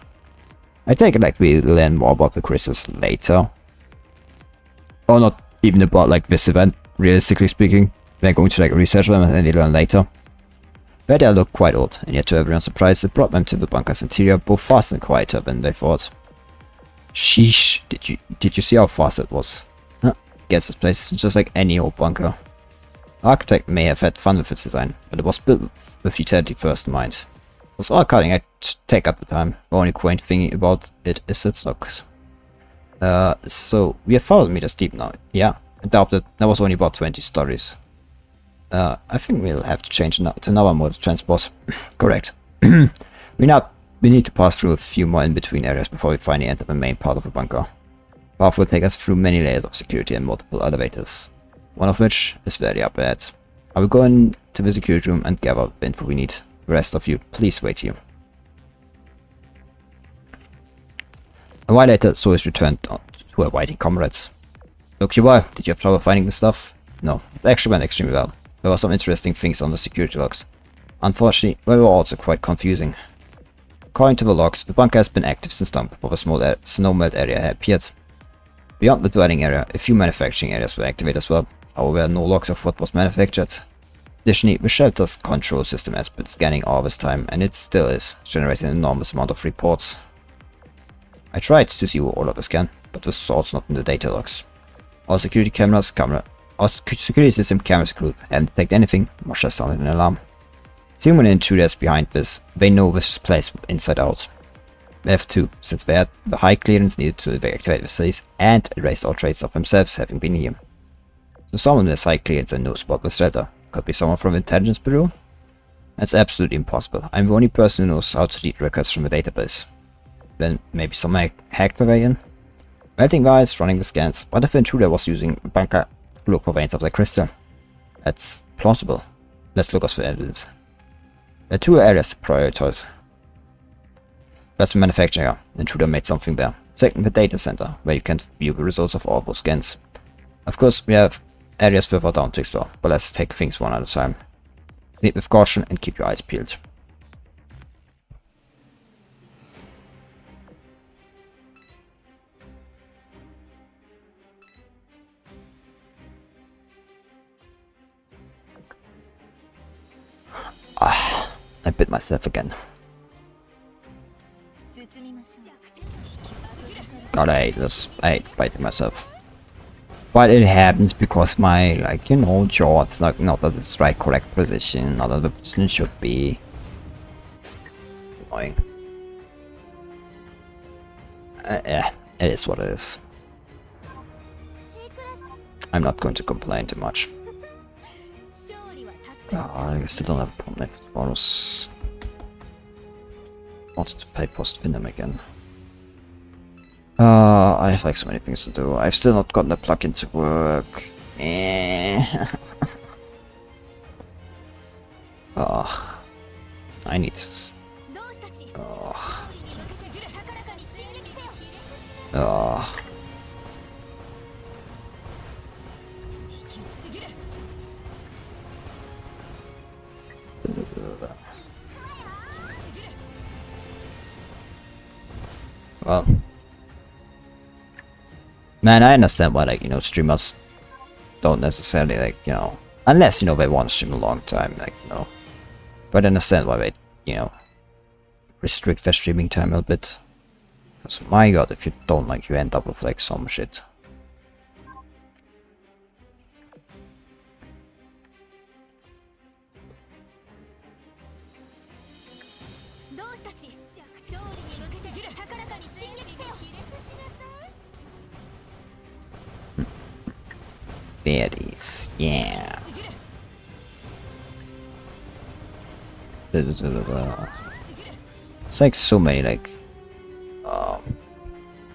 I take it like we'll learn more about the crystals later. Or not even about like this event, realistically speaking. We're going to like research them and then learn later. But they look quite old, and yet to everyone's surprise, it brought them to the bunker's interior both faster and quieter than they thought. Sheesh, did you see how fast it was? Huh? Guess this place is just like any old bunker. The architect may have had fun with its design, but it was built with utility first in mind. It was all cutting, I take up the time. The only quaint thing about it is its looks. So we are 1,000 meters deep now. Yeah, I doubt that. That was only about 20 stories. I think we'll have to change to another mode of transport. Correct. We need to pass through a few more in-between areas before we finally enter the main part of the bunker. The path will take us through many layers of security and multiple elevators, one of which is very up ahead. I will go into the security room and gather the info we need. The rest of you, please wait here. A while later, Soyuz returned to her waiting comrades. So QY, did you have trouble finding the stuff? No, it actually went extremely well. There were some interesting things on the security logs. Unfortunately, they were also quite confusing. According to the logs, the bunker has been active since long before the small snowmelt area had appeared. Beyond the dwelling area, a few manufacturing areas were activated as well. However, there were no logs of what was manufactured. Additionally, the shelter's control system has been scanning all this time, and it still is, generating an enormous amount of reports. I tried to see all of the scan, but this was also not in the data logs. All security system cameras include haven't detected anything, much less sounded an alarm. Assuming the intruders behind this, they know this place inside out. They have to, since they had the high clearance needed to evacuate the cities and erase all traces of themselves having been here. So someone with high clearance and knows about the shelter. Could be someone from the intelligence bureau? That's absolutely impossible. I'm the only person who knows how to read records from the database. Then maybe someone hacked the way in? Melting wires, running the scans. What if the intruder was using a bunker to look for veins of the crystal? That's plausible. Let's look for evidence. There are 2 areas to prioritize. First, the manufacturer. The intruder made something there. Second, the data center, where you can view the results of all those scans. Of course, we have areas further down to explore, but let's take things one at a time. Lead with caution and keep your eyes peeled. I bit myself again. God, I hate this. I hate biting myself. But it happens because my, like, you know, jaw, it's not at its right correct position, not at the position it should be. It's annoying. Yeah, it is what it is. I'm not going to complain too much. I still don't have a problem if it was... wanted to play post Venom again. I have like so many things to do. I've still not gotten the plugin to work. Oh, I need this. Oh. Oh. Well, man, I understand why, like, you know, streamers don't necessarily, like, you know, unless, you know, they want to stream a long time, like, you know, but I understand why they, you know, restrict their streaming time a bit. Because, my god, if you don't, like, you end up with, like, some shit. There it is, yeah. It's like so many, like,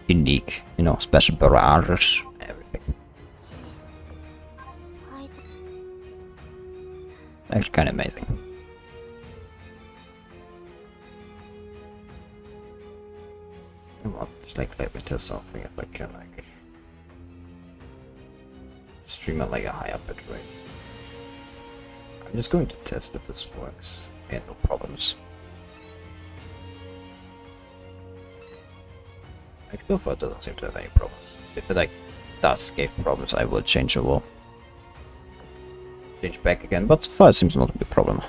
unique, you know, special barrages, everything. Actually kind of amazing. Well, just like, let me test something if I can, like, stream at like a higher bit rate. I'm just going to test if this works. Yeah, no problems. Like, so far it doesn't seem to have any problems. If it like does give problems, I will change the wall. Change back again, but so far it seems not to be a problem.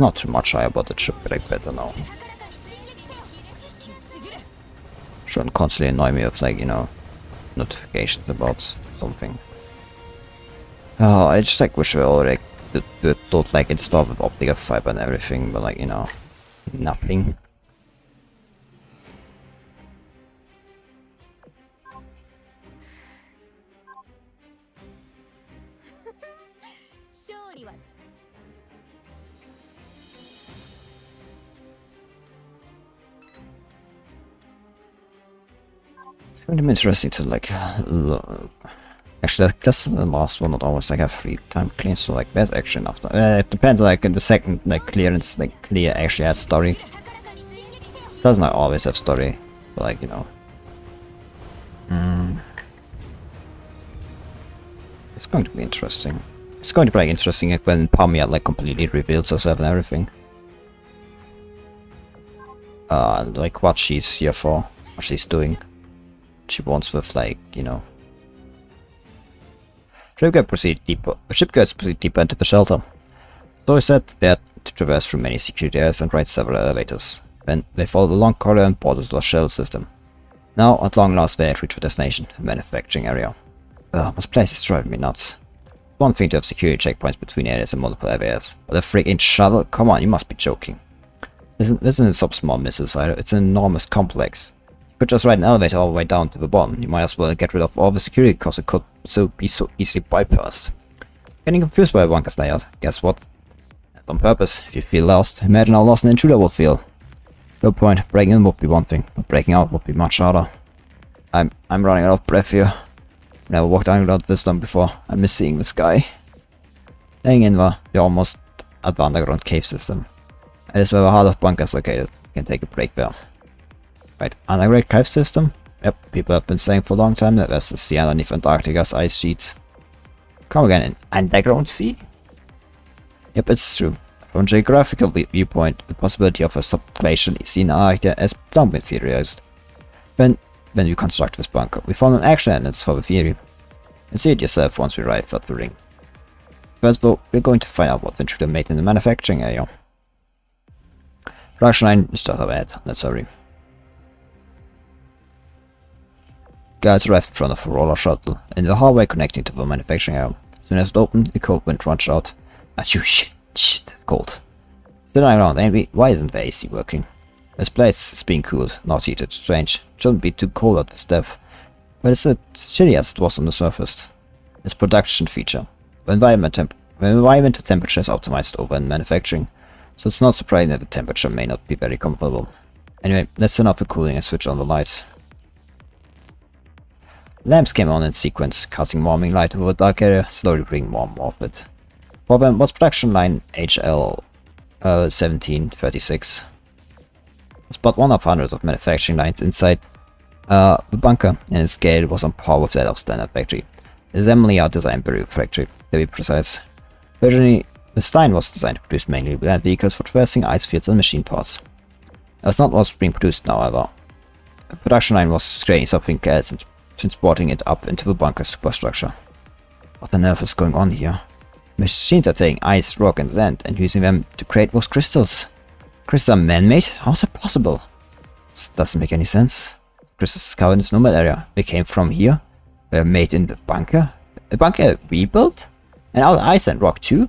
Not too much higher, but it should be like better now. Shouldn't constantly annoy me with, like, you know, notifications about something. Oh, I just like wish we already thought like installed with optical fiber and everything, but like, you know, nothing. It's going to be interesting to like actually that's the last one, not always like have free time clean, so like there's actually enough. It depends, like in the second like clearance, like clear actually has story. Doesn't like, always have story, but like, you know. It's going to be interesting. It's going to be like interesting like, when Pamia like completely reveals herself and everything. Like what she's here for, what she's doing. She wants with, like, you know. Ship gets proceed deeper into the shelter. So I said they had to traverse through many security areas and ride several elevators. Then they followed a long corridor and boarded the shuttle system. Now, at long last, they had reached the destination, the manufacturing area. This place is driving me nuts. One thing to have security checkpoints between areas and multiple areas, but a freaking shuttle? Come on, you must be joking. This isn't some small missiles either, it's an enormous complex. You could just ride an elevator all the way down to the bottom. You might as well get rid of all the security because it could be so easily bypassed. Getting confused by a bunker's layout. Guess what? That's on purpose. If you feel lost, imagine how lost an intruder will feel. No point, breaking in would be one thing, but breaking out would be much harder. I'm running out of breath here. Never walked underground this long before. I miss seeing the sky. Staying in the almost at the underground cave system. That is where the heart of bunker is located. You can take a break there. Right, underground cave system? Yep, people have been saying for a long time that there's the sea underneath Antarctica's ice sheets. Come again, an underground sea? Yep, it's true. From a geographical viewpoint, the possibility of a subglacial sea in Antarctica has long been theorized. When we construct this bunker, we found an action entrance for the theory. You'll see it yourself once we arrive at the ring. First though, we're going to find out what the intruder made in the manufacturing area. Production line is just ahead, let's hurry. Guards arrived in front of the roller shuttle, in the hallway connecting to the manufacturing area. As soon as it opened, the cold wind rushed out. Achoo, shit, that's cold. Still lying around, ain't we? Why isn't the AC working? This place is being cooled, not heated. Strange. It shouldn't be too cold at this depth. But it's as chilly as it was on the surface. It's a production feature. The environmental temperature is optimized over in manufacturing, so it's not surprising that the temperature may not be very comfortable. Anyway, let's turn off the cooling and switch on the lights. Lamps came on in sequence, casting warming light over a dark area, slowly bringing more and more of it. For them was production line HL 1736. It's but one of hundreds of manufacturing lines inside the bunker, and its scale was on par with that of standard factory. It is Emily our design bureau factory, to be precise. Originally, the Stein was designed to produce mainly land vehicles for traversing ice fields and machine parts. That's not what's being produced now, however. The production line was creating something else and transporting it up into the bunker superstructure. What on earth is going on here? Machines are taking ice, rock and sand and using them to create those crystals. Crystals are man-made? How is that possible? This doesn't make any sense. Crystals discovered in the snowmelt area. They came from here. They were made in the bunker. The bunker we built? And out of ice and rock too?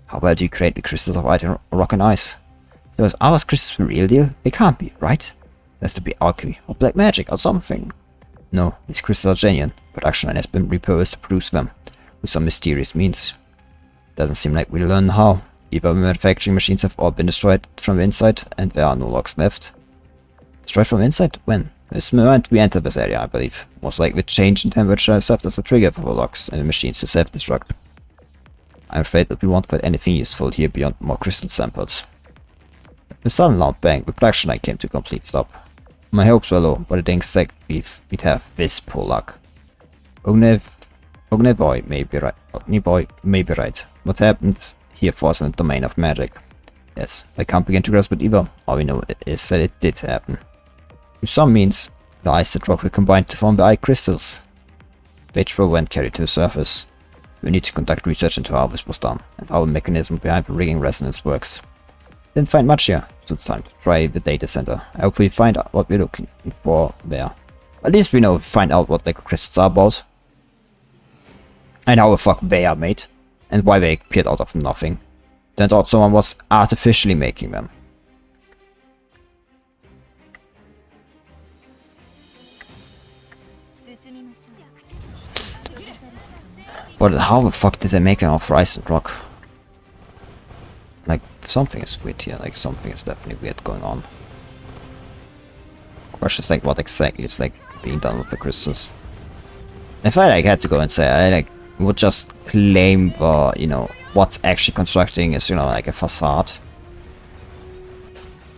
How well do you create the crystals of iron, rock and ice? So is our crystals the real deal? They can't be, right? It has to be alchemy or black magic or something. No, these crystals are genuine. Production line has been repurposed to produce them with some mysterious means. Doesn't seem like we'll learn how. Either the manufacturing machines have all been destroyed from the inside and there are no logs left. Destroyed from inside? When? This moment we entered this area, I believe. Most likely the change in temperature served as a trigger for the logs and the machines to self-destruct. I'm afraid that we won't find anything useful here beyond more crystal samples. The sudden loud bang, the production line came to a complete stop. My hopes were low, but I didn't expect we'd have this poor luck. Ognevoy may be right. Ognevoy may be right. What happened here falls in the domain of magic. Yes, I can't begin to grasp it either. All we know is that it did happen. Through some means, the ice and rock were combined to form the ice crystals, which were then carried to the surface. We need to conduct research into how this was done, and how the mechanism behind the rigging resonance works. Didn't find much here, so it's time to try the data center. I hope we find out what we're looking for there. At least we know find out what the crystals are about. And how the fuck they are made. And why they appeared out of nothing. Turned out someone was artificially making them. But how the fuck did they make them of ice and rock? Like, something is weird here, like something is definitely weird going on. Questions like what exactly is like being done with the crystals. If I like had to go and say I like would just claim the, you know, what's actually constructing is, you know, like a facade.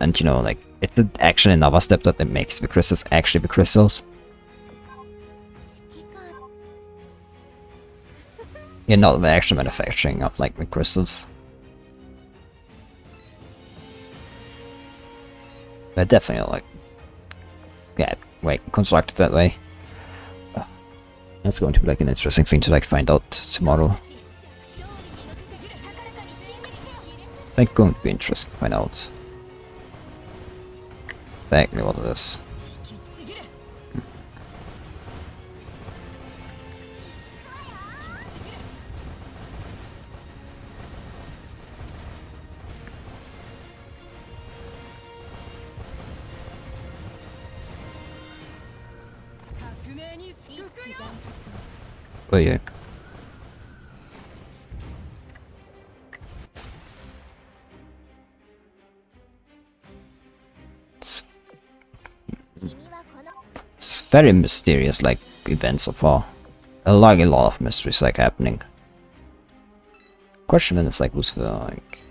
And you know, like it's actually another step that makes the crystals actually the crystals. Yeah, not the actual manufacturing of like the crystals. They're definitely like, yeah, wait, constructed that way. That's going to be like an interesting thing to like find out tomorrow. It's like going to be interesting to find out. exactly what it is. Oh yeah. It's very mysterious, like, event so far. I like a lot of mysteries, like, happening. Question then is, like, who's the, like...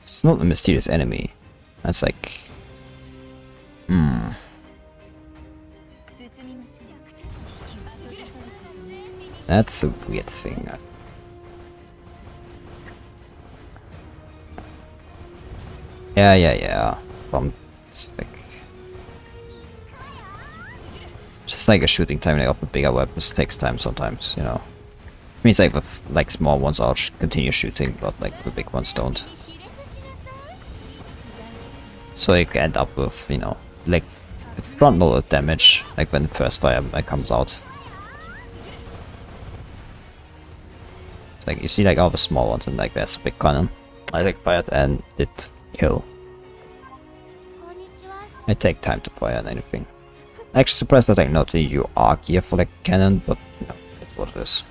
It's not a mysterious enemy. It's like... That's a weird thing. Yeah. It's like... Just like a shooting time, like, of the bigger weapons takes time sometimes, you know. I mean, it's like with, like, small ones I'll continue shooting, but, like, the big ones don't. So you end up with, you know, like, front-loaded damage, like when the first fire comes out. Like, you see, like, all the small ones, and, like, there's a big cannon. I, like, fired and did kill. I take time to fire and anything. Actually surprised that, like, not the you are gear for, like, cannon, but, you know, that's what it is.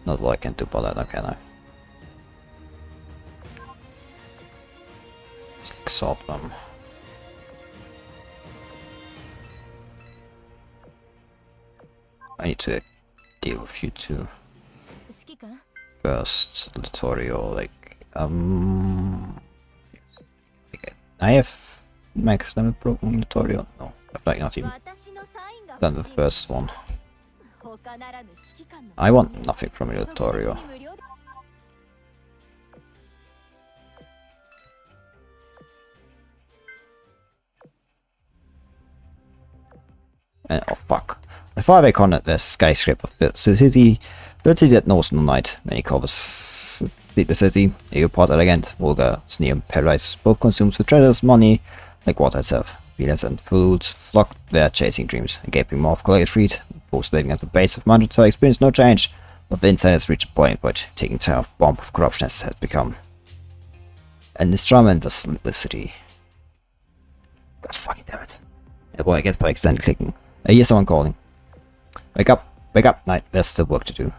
Not what I can do about that, now, can I? Sort them. I need to deal with you two. First, Littorio, like, okay. I have max damage broken Littorio. No, like not even done the first one. I want nothing from Littorio. Oh fuck. The faraway corner there's a skyscraper built the city. The city that knows no night. Many covers the city. Airport elegant, Volga, near paradise. Both consumes the treasures, money, like water itself. Villains and fools flocked there chasing dreams. A gaping mouth collected freed. Those living at the base of mountain to experience no change. But the insiders reach a point point, taking care of bomb of corruption as has become. And this drama in the city. God fucking damn it. Yeah, boy, I guess by extended clicking. I hear someone calling. Wake up, night, there's still work to do.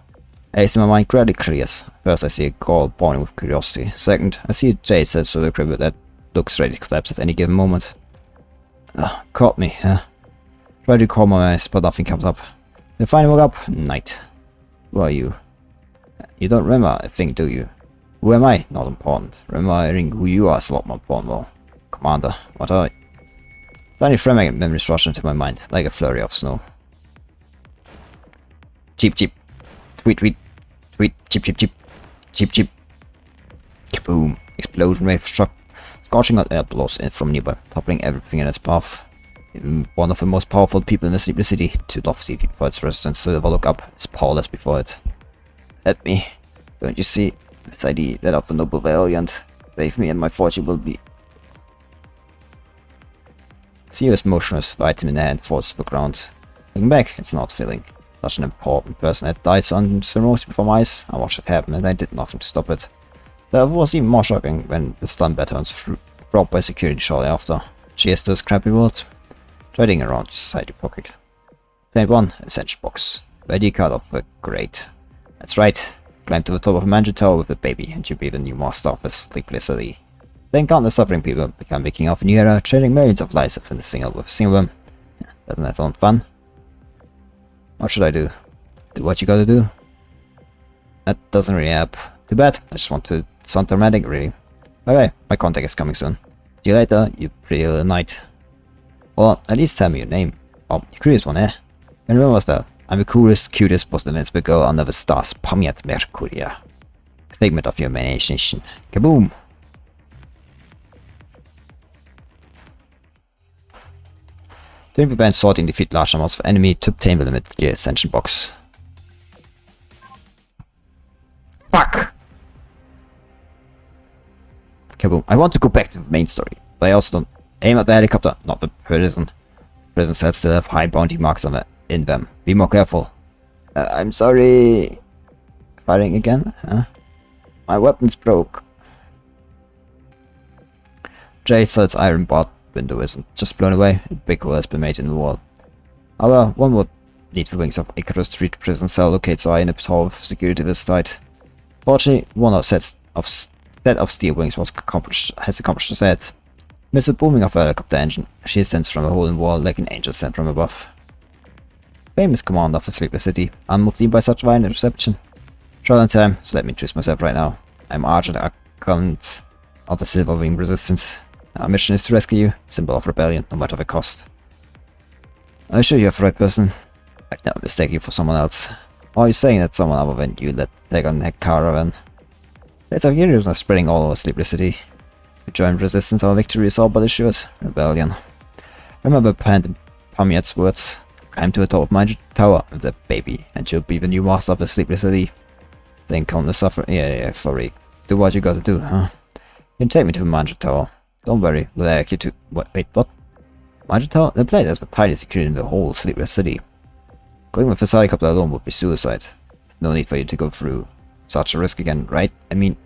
I see my mind gradually clears. First I see a girl burning with curiosity. Second, I see a jade set to the crib that looks ready to collapse at any given moment. Caught me, huh? Try to call my eyes, but nothing comes up. Then finally woke up, night. Who are you? You don't remember a thing, do you? Who am I? Not important. Remembering who you are is a lot more important. Well, Commander, what are you? Tiny fragment memories rush into my mind, like a flurry of snow. Cheep. Tweet. Cheep. Kaboom. Explosion wave struck, scorching hot air blows in from nearby, toppling everything in its path. Even one of the most powerful people in the city, too lofty for its resistance to ever look up, is powerless before it. Let me. Don't you see? Its ID, that of the noble valiant. Save me and my fortune will be... See you as motionless, item in the hand falls to the ground. Looking back, it's not filling. Such an important person had died so unceremoniously before my eyes. I watched it happen and I did nothing to stop it. That was even more shocking when the stunned veterans brought by security shortly after. Cheers to this crappy world. Trading around his side pocket. 21, Essential Box. ID card of the great. That's right. Climb to the top of a mansion tower with a baby and you'll be the new master of this sleepless city. Then countless suffering people become making off a new era, trading millions of lives with a single one. Doesn't that sound fun? What should I do? Do what you gotta do? That doesn't really help. Too bad. I just want to sound dramatic, really. Bye, my contact is coming soon. See you later, you pretty little knight. Well, at least tell me your name. Oh, you curious one, eh? And remember that. I'm the coolest, cutest, most invincible girl under the stars, Pamiat Mercuria. A figment of your imagination. Kaboom! During the band sorting defeat large amounts of enemy to obtain the limit gear ascension box. Fuck! Kaboom. I want to go back to the main story, but I also don't aim at the helicopter, not the prison. Prison cells still have high bounty marks on in them. Be more careful. I'm sorry. Firing again? Huh? My weapons broke. J cell's iron bar window isn't just blown away. A big hole has been made in the wall. However, one would need the wings of Icarus to reach prison cell locates eye in a tower of security this tight. Fortunately, one of set of steel wings has accomplished the set. Amidst the booming of a helicopter engine, she ascends from a hole in the wall like an angel sent from above. Famous commander of the Sleepless City, unmoved even by such violent reception. Short on time, so let me introduce myself right now. I'm Argent Account of the Silver Wing Resistance. Our mission is to rescue you, symbol of rebellion, no matter the cost. I'm sure you have the right person. I'd never mistake you for someone else. Or are you saying that someone other than you let take on the caravan? It's of years are spreading all over Sleepless City. We joined resistance, our victory is all but assured. Rebellion. Remember Pamiat's words. Climb to the top of my tower with the baby, and you'll be the new master of the Sleepless City. Then come the suffer. Yeah, sorry. Do what you gotta do, huh? You can take me to the Magic Tower. Don't worry, we'll take you to. Wait, what? Magic Tower? The place has the tightest security in the whole Sleepless City. Going with this helicopter alone would be suicide. There's no need for you to go through such a risk again, right? I mean,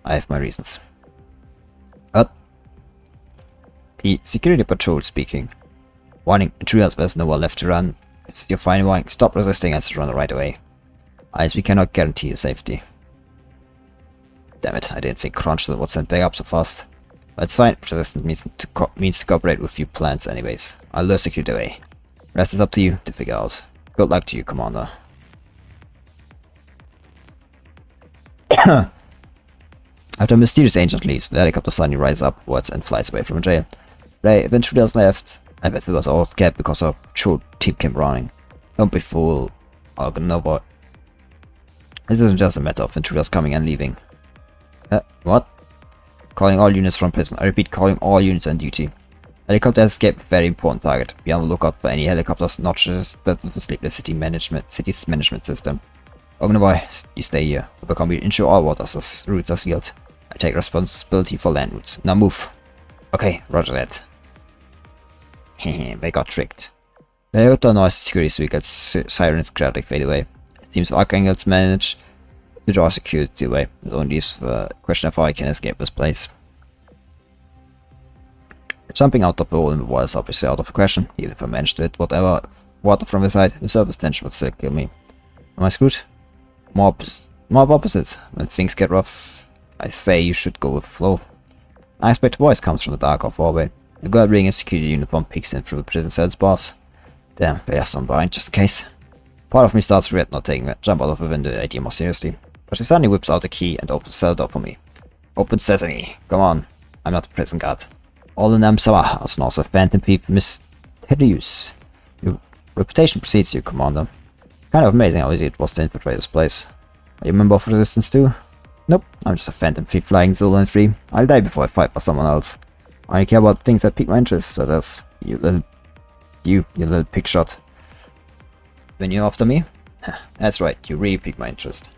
I have my reasons. But the security patrol speaking. Warning, intruders, there's nowhere left to run. It's your final warning. Stop resisting and run right away. As we cannot guarantee your safety. Damn it, I didn't think Crunch would send back up so fast. But it's fine, resistance means to cooperate with your plans anyways. I'll lure secure the way. Rest is up to you to figure out. Good luck to you, Commander. After a mysterious agent leaves, the helicopter suddenly rises upwards and flies away from the jail. If intruders left, I bet it was all kept because our true team came running. Don't be fooled, no boy. This isn't just a matter of intruders coming and leaving. What? Calling all units from prison. I repeat, calling all units on duty. Helicopter has escaped, very important target. Be on the lookout for any helicopters not just that of the Sleepless City's management system. Boy, you stay here. Overcome you ensure all waters as routes are sealed. I take responsibility for land routes. Now move. Okay, roger that. Hehe, they got tricked. The helicopter noise security vehicles sirens gradually fade away. It seems archangels manage to draw security away. It only leaves the question of how I can escape this place. Jumping out of the hole in the wall is obviously out of the question. Even if I managed to hit whatever water from the side, the surface tension would still kill me. Am I screwed? More opposites. When things get rough, I say you should go with the flow. I expect a voice comes from the dark off hallway. A girl wearing a security uniform peeks in through the prison cell's bars. Damn, they have some behind just in case. Part of me starts to regret not taking that jump out of the window idea more seriously. But she suddenly whips out a key and opens the cell door for me. Open sesame. Come on. I'm not a prison guard. All in them Sama, as also phantom thief mysterious. Your reputation precedes you, Commander. Kind of amazing how easy it was to infiltrate this place. Are you a member of Resistance too? Nope, I'm just a phantom thief flying Azur Lane 3. I'll die before I fight for someone else. I only care about things that pique my interest, so that's you little pig shot. When you're after me? That's right, you really pique my interest.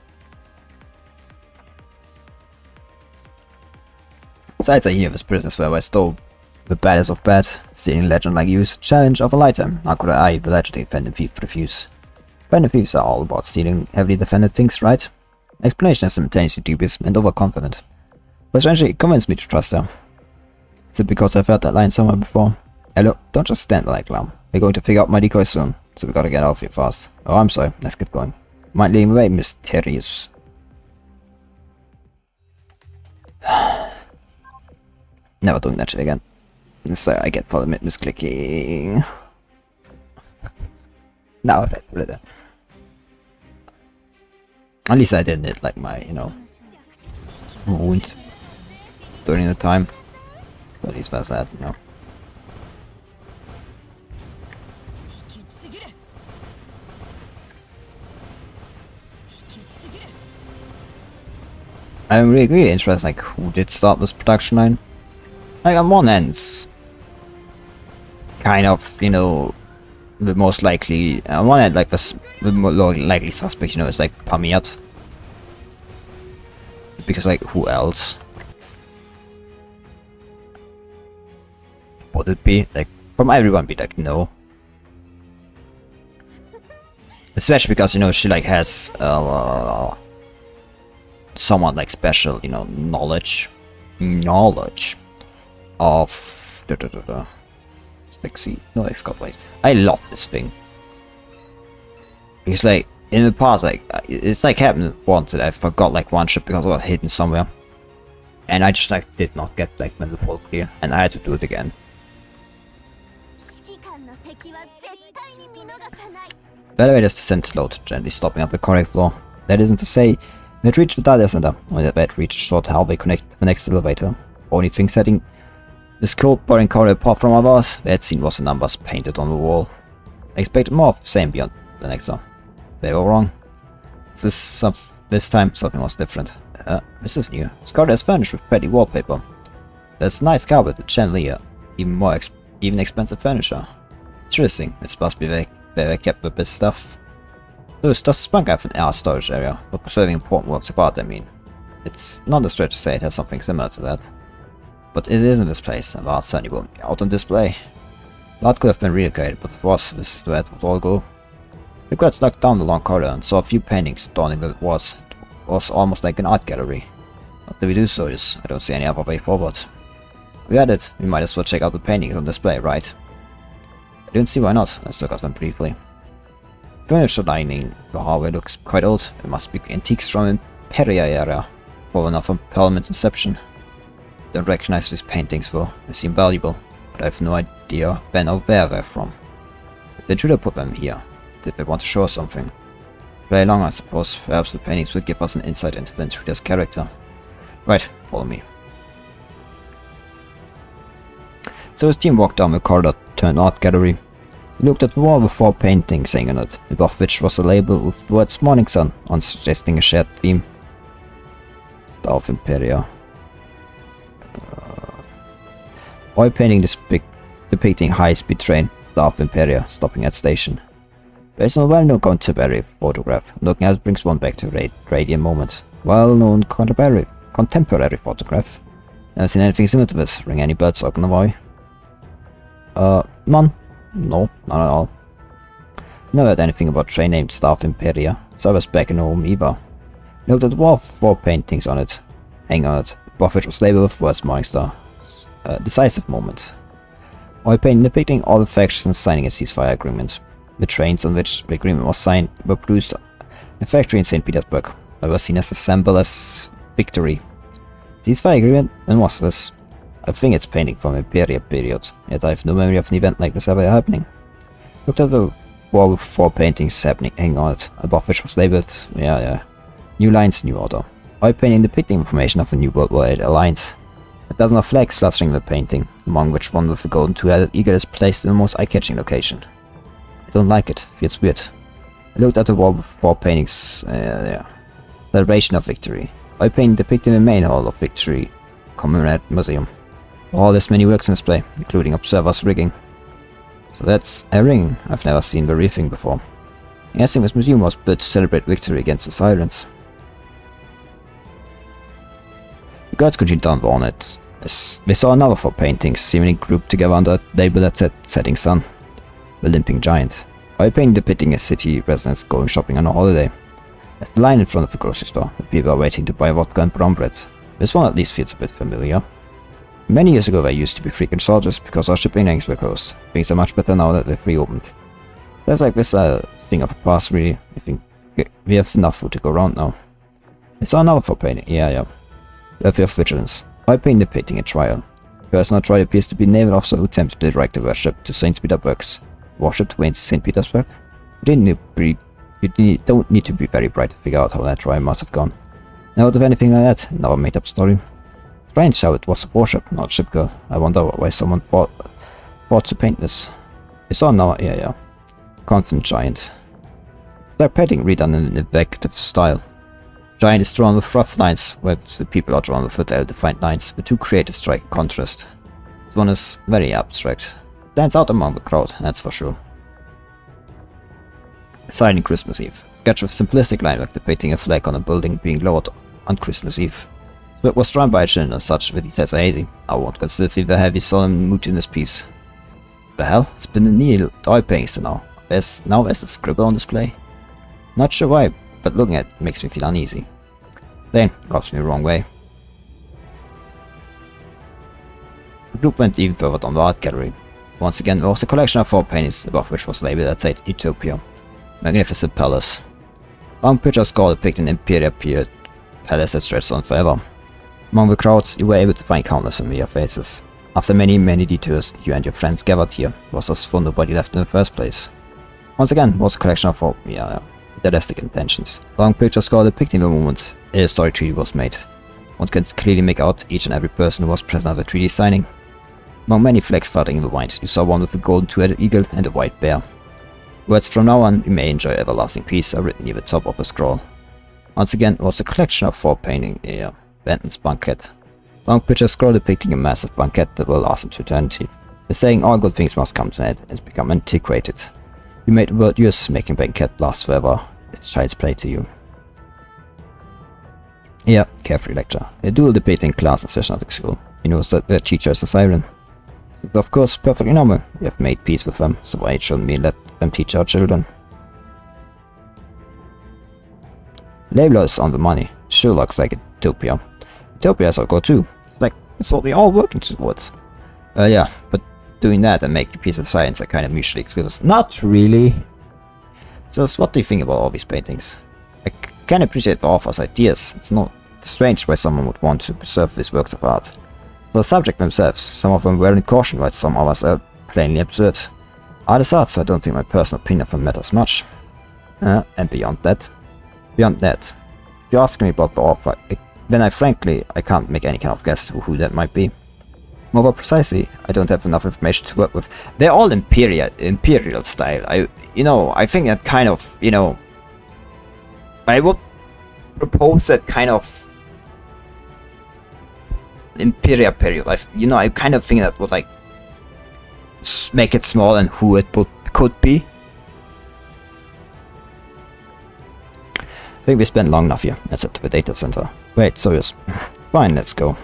Besides, I hear this business where I stole the baddest of bad, stealing legend like you is a challenge of a lifetime. How could I, the legendary phantom thief, refuse? Phantom thieves are all about stealing heavily defended things, right? Explanation is simultaneously dubious and overconfident. But strangely, it convinced me to trust her. Is it because I've heard that line somewhere before? Hello, don't just stand there like lamb. We're going to figure out my decoy soon, so we gotta get out of here fast. Oh, I'm sorry, let's get going. Mind leading the way, mysterious. Never doing that shit again. So I get for the misclicking. No, that. At least I didn't hit like my, wound during the time. But at least that's that, I'm really interested, like, who did start this production line. Like, on one end, it's kind of, the most likely, on one end, like, the more likely suspect, is like Pamiat. Because, like, who else? would it be? Like, from everyone be like, no. Especially because, you know, she like has somewhat like special, you know, knowledge of like, see, no, I've got ways. I love this thing. Because like in the past, like it's like happened once that I forgot like one ship because it was hidden somewhere, and I just like did not get like the full clear, and I had to do it again. The elevator's descent slowed, gently stopping at the correct floor. That isn't to say we had reached the data center, only that we had reached a short hallway connect to the next elevator. Only thing setting the scope boring corridor apart from ours we had seen was the numbers painted on the wall. I expected more of the same beyond the next door. They were wrong. This time something was different. This is new. This corridor is furnished with pretty wallpaper. There's nice carpet with chandelier, even expensive furniture. Interesting. This must be where they kept the best stuff. Does the spunk have an art storage area for preserving important works of art, I mean? It's not a stretch to say it has something similar to that. But it is in this place, and art certainly won't be out on display. The art could have been relocated, but for us, this is where it would all go. We got knocked down the long corridor and saw a few paintings adorning where it was. It was almost like an art gallery. What do we do, Soyuz? I don't see any other way forward. We had it. We might as well check out the paintings on display, right? I don't see why not. Let's look at them briefly. The furniture lining the hallway looks quite old. It must be antiques from Imperia era, fallen off from Parliament's inception. Don't recognize these paintings though. They seem valuable, but I have no idea when or where they're from. If they truly put them here, did they want to show us something? Very long, I suppose. Perhaps the paintings will give us an insight into the intruder's character. Right, follow me. So his team walked down the corridor to an art gallery. He looked at the wall with 4 paintings hanging on it, above which was a label with the words Morning Sun on, suggesting a shared theme. Star of Imperia. Oil painting depicting high-speed train, Star of Imperia, stopping at station. Based on a well-known contemporary photograph, looking at it brings one back to radiant moment. Well-known contemporary photograph. Never seen anything similar to this. Ring any bells or convoy? None. No, none at all. Never heard anything about a train named Star of Imperia, so I was back in home either. Note that the wall 4 paintings on it, hang on it, above which was labeled with words Morning Star. Decisive moment. Oil painting depicting all the factions signing a ceasefire agreement. The trains on which the agreement was signed were produced in a factory in St. Petersburg. They were seen as a symbol as victory. Ceasefire agreement? And what's this? I think it's painting from Imperia period, yet I have no memory of an event like this ever happening. Looked at the wall with 4 paintings hanging on it, above which was labeled, New Lines, New Order. Oil painting depicting information of a new worldwide alliance. A dozen of flags clustering the painting, among which one with a golden 2-headed eagle is placed in the most eye-catching location. I don't like it, feels weird. I looked at the wall with 4 paintings, Celebration of Victory. Oil painting depicting the main hall of Victory Commemorative Museum. All this many works in display, including observers' rigging. So that's a ring. I've never seen the real thing before. I'm guessing this museum was built to celebrate victory against the Sirens. The guards continued down on it. They saw another 4 paintings, seemingly grouped together under a label that said Setting Sun. The Limping Giant. Oil painting depicting a city residents going shopping on a holiday. There's a line in front of the grocery store. The people are waiting to buy vodka and brown bread. This one at least feels a bit familiar. Many years ago there used to be frequent shortages because our shipping lanes were closed. Things are much better now that they've reopened. There's like this thing of the past really. I think we have enough food to go around now. It's another 4 painting. Yeah. Level of vigilance. Oil painting depicting a trial. The person on trial appears to be a naval officer who attempted to direct the warship to St. Petersburg's. Warship to St. Petersburg? You don't need to be very bright to figure out how that trial must have gone. Never of anything like that. Another made-up story. Strange how it was a warship, not a ship girl. I wonder why someone thought to paint this. I saw now, yeah. Confident Giant. They're painting redone in an evocative style. Giant is drawn with rough lines, where the people are drawn with well-defined lines. The two create a striking contrast. This one is very abstract. Stands out among the crowd, that's for sure. Silent Christmas Eve. Sketch of simplistic line work depicting a flag on a building being lowered on Christmas Eve. But was drawn by a chin and such, the details are hazy. I won't consider feel the heavy solemn mood in this piece. The hell? It's been a nearly oil painting now. There's a scribble on display. Not sure why, but looking at it makes me feel uneasy. Then rubs me the wrong way. The group went even further down the art gallery. Once again, there was a collection of 4 paintings, above which was labeled that said Utopia. Magnificent palace. Long pictures called depicting Imperial period palace that stretched on forever. Among the crowds, you were able to find countless familiar faces. After many detours, you and your friends gathered here. It was as fun nobody left in the first place. Once again, it was a collection of idealistic intentions. Long pictures called depicting the moment a historic treaty was made. One can clearly make out each and every person who was present at the treaty signing. Among many flags floating in the wind, you saw one with a golden two-headed eagle and a white bear. Words "from now on you may enjoy everlasting peace" are written near the top of the scroll. Once again, it was a collection of 4 paintings, Benton's banquet. Long pictures scroll depicting a massive banquet that will last into eternity. The saying "all good things must come to an end" has become antiquated. You made the word yours, making banquet last forever. It's child's play to you. Yeah, carefree lecture. A dual debating class and session at the school. You know that the teacher is a siren. It's of course perfectly normal. We have made peace with them, so why shouldn't we let them teach our children? Label is on the money. Sure looks like Utopia. Utopia is our goal too. It's what we're all working towards. Yeah, but doing that and making peace of science are kind of mutually exclusive. Not really. So what do you think about all these paintings? I can appreciate the author's ideas. It's not strange why someone would want to preserve these works of art. For the subject themselves, some of them were in caution, while some others are plainly absurd. Art is art, so I don't think my personal opinion of them matters much. And beyond that, if you ask me about the author, then I can't make any kind of guess who that might be. More precisely, I don't have enough information to work with. They're all imperial style. I think that kind of, I would propose that kind of imperial period. I kind of think that would make it small and who it could be. I think we spent long enough here. Let's head to the data center. Wait, Soyuz. Fine, let's go.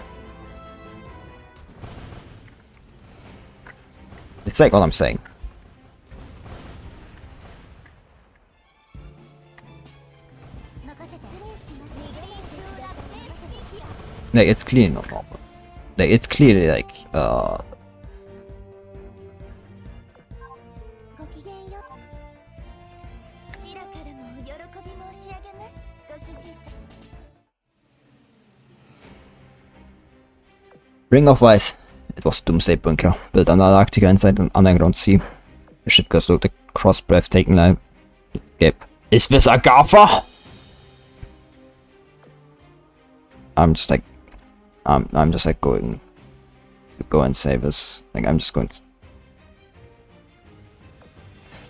It's like what I'm saying. It's clearly not normal. It's clearly Ring of Ice. It was a doomsday bunker, built under Antarctica inside an underground sea. The ship goes looked across breathtaking landscape. Is this a Gacha? I'm just going to go and save us. I'm just going to...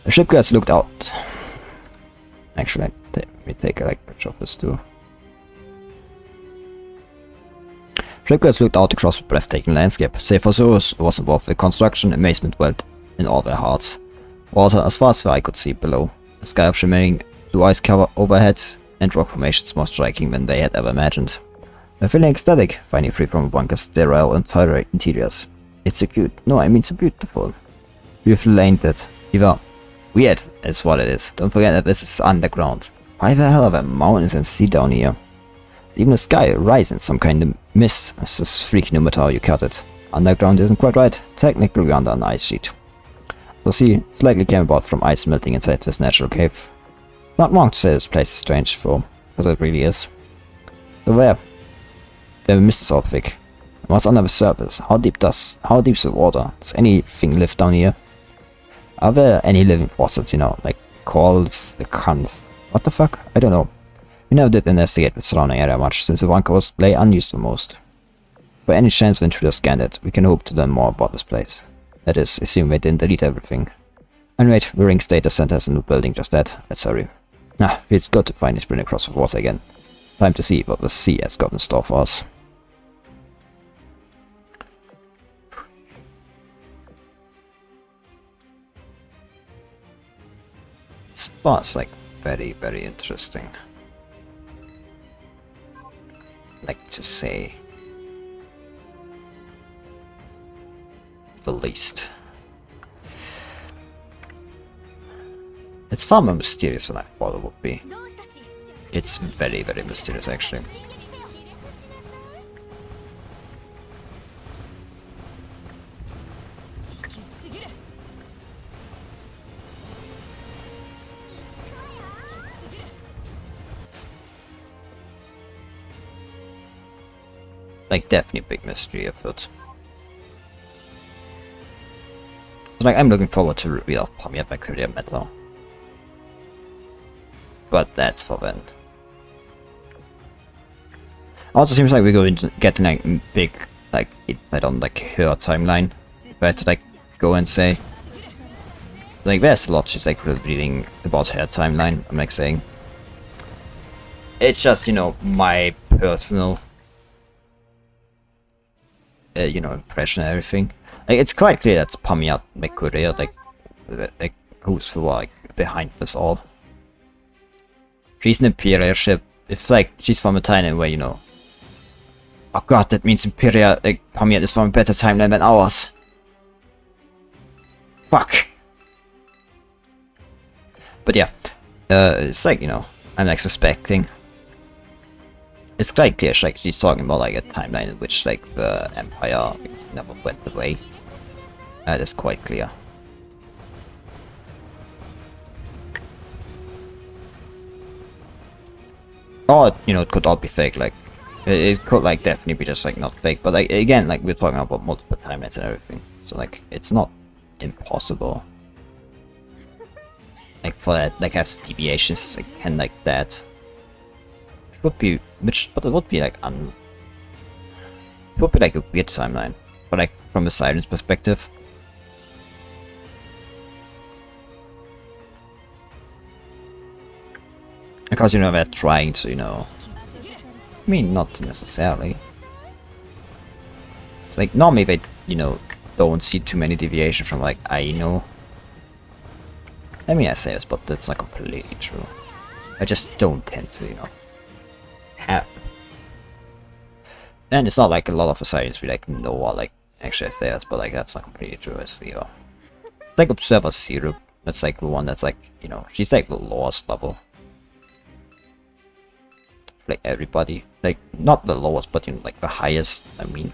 The ship guys looked out. Actually, let me take a picture of this too. Shipguards looked out across the breathtaking landscape. Save for Soyuz was involved with construction, amazement welled in all their hearts. Water as far as the eye could see below. A sky of shimmering blue ice cover overhead, and rock formations more striking than they had ever imagined. They're feeling ecstatic, finally free from the bunker's sterile and tiring interiors. It's so cute. No, I mean so beautiful. Beautiful, ain't it? Even weird is what it is. Don't forget that this is underground. Why the hell are there mountains and sea down here? Even the sky rising some kind of mist. It's just freaky no matter how you cut it. Underground isn't quite right. Technically we're under an ice sheet. So see, it's likely came about from ice melting inside this natural cave. Not wrong to say this place is strange for, because it really is. So where? The mist is all thick. And what's under the surface? How deep's the water? Does anything live down here? Are there any living fossils, like coral, the cans? What the fuck? I don't know. We never did investigate the surrounding area much, since the bunker lay unused for most. By any chance the intruders scanned it, we can hope to learn more about this place. That is, assume they didn't delete everything. Anyway, the Ring's data center has a new building just that. Let's hurry. Feels good to finally sprint across the water again. Time to see what the sea has got in store for us. This was very, very interesting. Like to say. the least. It's far more mysterious than I thought it would be. It's very, very mysterious actually. Like, definitely a big mystery of it. So, like, I'm looking forward to reveal of Pommy by Career Metal. But that's for then. Also seems like we're going to get like big like insight on like her timeline. If I had to like go and say like there's a lot she's like revealing about her timeline, I'm like saying. It's just, you know, my personal you know, impression and everything. Like, it's quite clear that's Pamiat Mekurea, like who's like behind this all. She's an Imperial ship. If like she's from a timeline where, you know, oh god, that means Imperial, like Pamiat is from a better timeline than ours. Fuck. But yeah, it's like, you know, I'm like suspecting. It's quite clear, like she's talking about like a timeline in which like the Empire like, never went away. That is quite clear. Or, you know, it could all be fake, like, it could, like, definitely be just, like, not fake, but, like, again, like, we're talking about multiple timelines and everything, so, like, it's not impossible. Like, for that, like, have deviations, like, and, like, that. It would be, but it would be, like, it would be, like, a weird timeline, but, like, from a Siren's perspective. Because, you know, they're trying to, you know... I mean, not necessarily. It's like, normally they, you know, don't see too many deviations from, like, Aino. I mean, I say this, but that's not completely true. I just don't tend to, you know, have... And it's not like a lot of Assyrians we, like, know or, like, actually affairs, but, like, that's not completely true, as you know. It's like Observer Zero. That's, like, the one that's, like, you know, she's, like, the lowest level. Like everybody, like not the lowest, but you know, like the highest. I mean,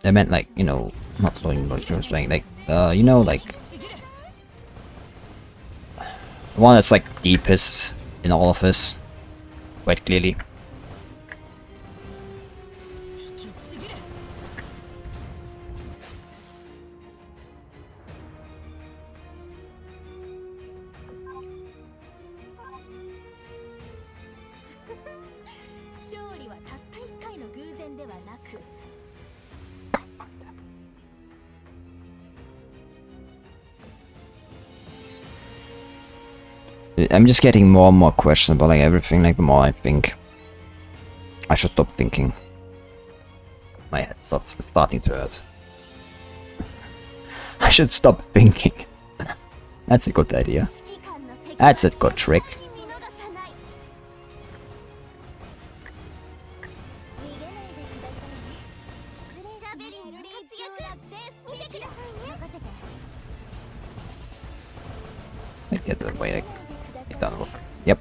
I meant like, you know, not knowing what you were saying. Like, you know, like the one that's like deepest in all of this, quite clearly. I'm just getting more and more questions about like everything, like the more I think. I should stop thinking. My head starts starting to hurt. I should stop thinking. That's a good idea. That's a good trick. I get the way it doesn't look. Yep.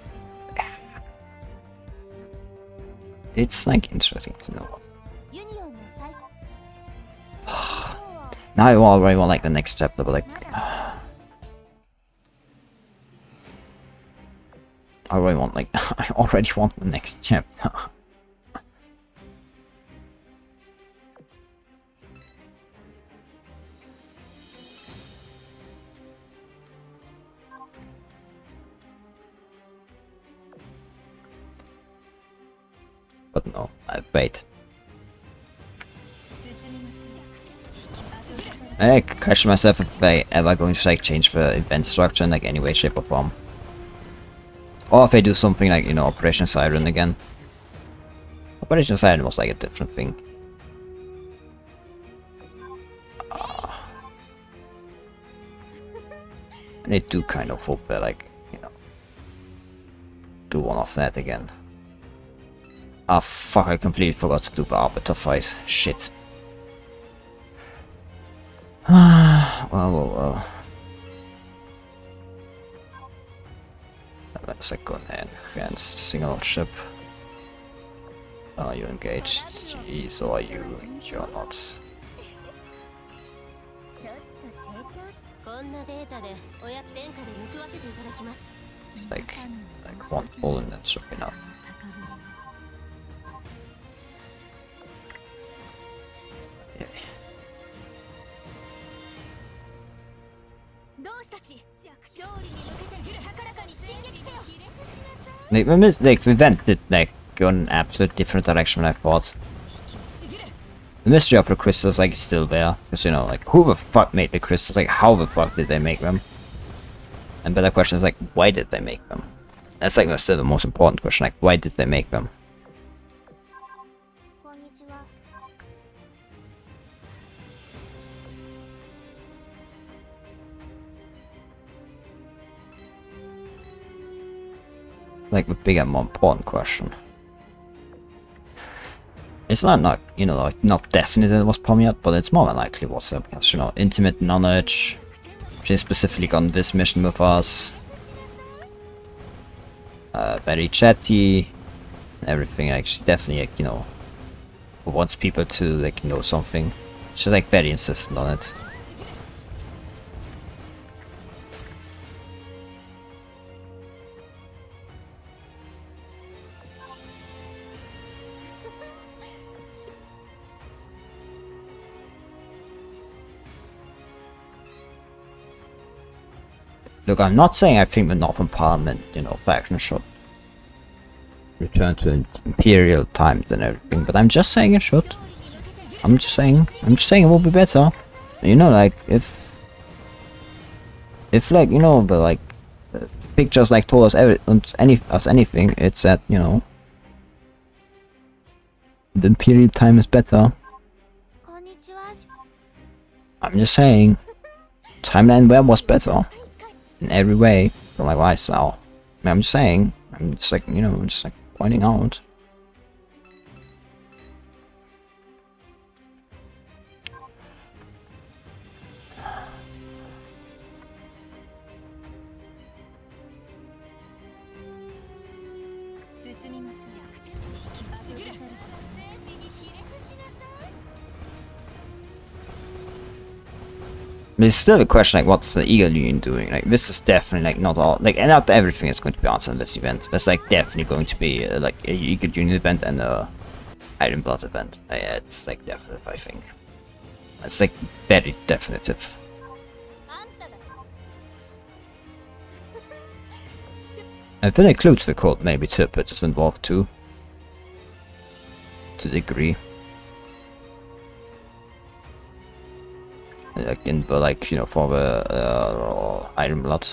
It's like interesting to know. Now I already want like the next chapter, but like I already want like I already want the next chapter. But no, I wait. I question myself if they ever going to like change the event structure in like any way, shape or form. Or if they do something like, you know, Operation Siren again. Operation Siren was like a different thing. And I do kind of hope they like, you know, do one of that again. Ah, fuck, I completely forgot to do the Arbiter fight. Shit. well. Let's like go ahead and single ship. Are you engaged? Jeez, or are you? You're not. Like one hole in that should be enough. Yeah. Like the event did like go in an absolute different direction than I thought. The mystery of the crystals like is still there, because you know, like who the fuck made the crystals? Like how the fuck did they make them? And better question is like why did they make them? That's like still the most important question. Like why did they make them? Like the bigger, more important question. It's not you know, like not definite that it was Pomiat, but it's more than likely was there because you know, intimate knowledge. She's specifically on this mission with us. Very chatty, everything. Like she definitely, like, you know, wants people to like know something. She's like very insistent on it. Look, I'm not saying I think the Northern Parliament, you know, faction should return to imperial times and everything, but I'm just saying it should. I'm just saying it will be better. You know, like if like, you know, but like pictures like told us anything, it's that, you know, the imperial time is better. I'm just saying timeline where was better. In every way, from like what I saw. I'm just saying, I'm just like, you know, I'm just like pointing out. But it's still a question like what's the Eagle Union doing? Like this is definitely like not all like and not everything is going to be answered in this event. There's like definitely going to be like a Eagle Union event and a Iron Blood event. It's like definitive, I think. It's like very definitive. I think it includes the cult maybe too, but it's involved too. To the degree. Like you know, for the Iron Blood.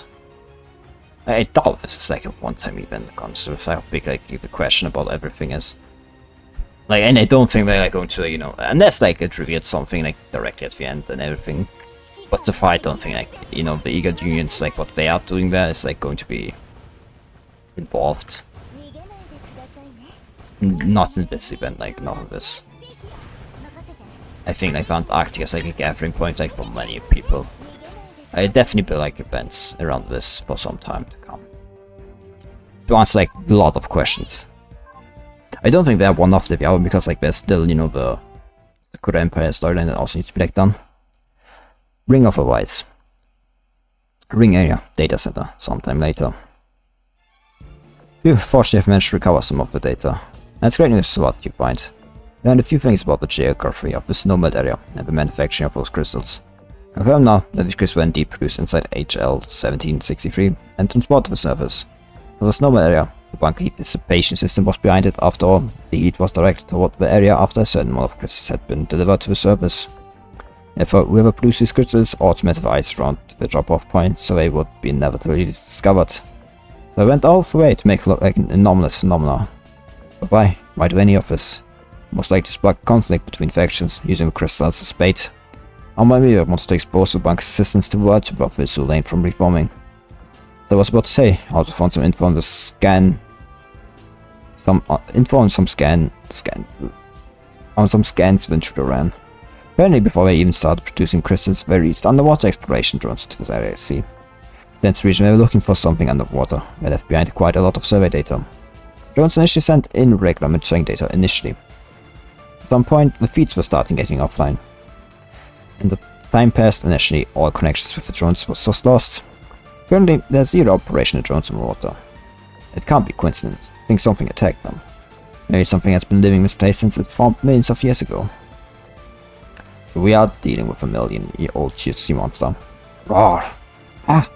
I doubt this is like a one-time event concept. How big like the question about everything is. Like, and I don't think they're like going to, you know, unless like it revealed something like directly at the end and everything. But so far, I don't think like, you know, the Eagle Unions, like what they are doing there is like going to be involved. Not in this event, like not in this. I think like Antarctica is like a gathering point like for many people. I definitely be like events around this for some time to come. To answer like a lot of questions. I don't think they have one after the other because like there's still, you know, the Kura Empire storyline that also needs to be like done. Ring of Arise. Ring area data center sometime later. You fortunately have managed to recover some of the data. That's great news what you find. Learned a few things about the geography of the snowmelt area and the manufacturing of those crystals. Confirm now that these crystals were indeed produced inside HL 1763 and transported to the surface. For the snowmelt area, the bunker heat dissipation system was behind it. After all, the heat was directed toward the area after a certain amount of crystals had been delivered to the surface. Therefore, whoever produced these crystals automated ice around the drop-off point so they would be inevitably discovered. So I went all the way to make it look like an anomalous phenomena. But why? Why do any of this? Most likely to spark conflict between factions using the crystals as bait. Or maybe I wanted to expose the bunker's existence to the world to block the Azur Lane from reforming. So I was about to say, how to find some info on the informed some scans went through the RAN. Apparently before they even started producing crystals, they reached underwater exploration drones to this area. See, dense region they were looking for something underwater. They left behind quite a lot of survey data. Drones initially sent in regular metering data initially. At some point, the feeds were starting getting offline. And the time passed, initially all connections with the drones was just lost. Currently, there's zero operational drones in the water. It can't be coincidence. I think something attacked them. Maybe something has been living in this place since it formed millions of years ago. So we are dealing with a million-year-old sea monster. Roar! Ah!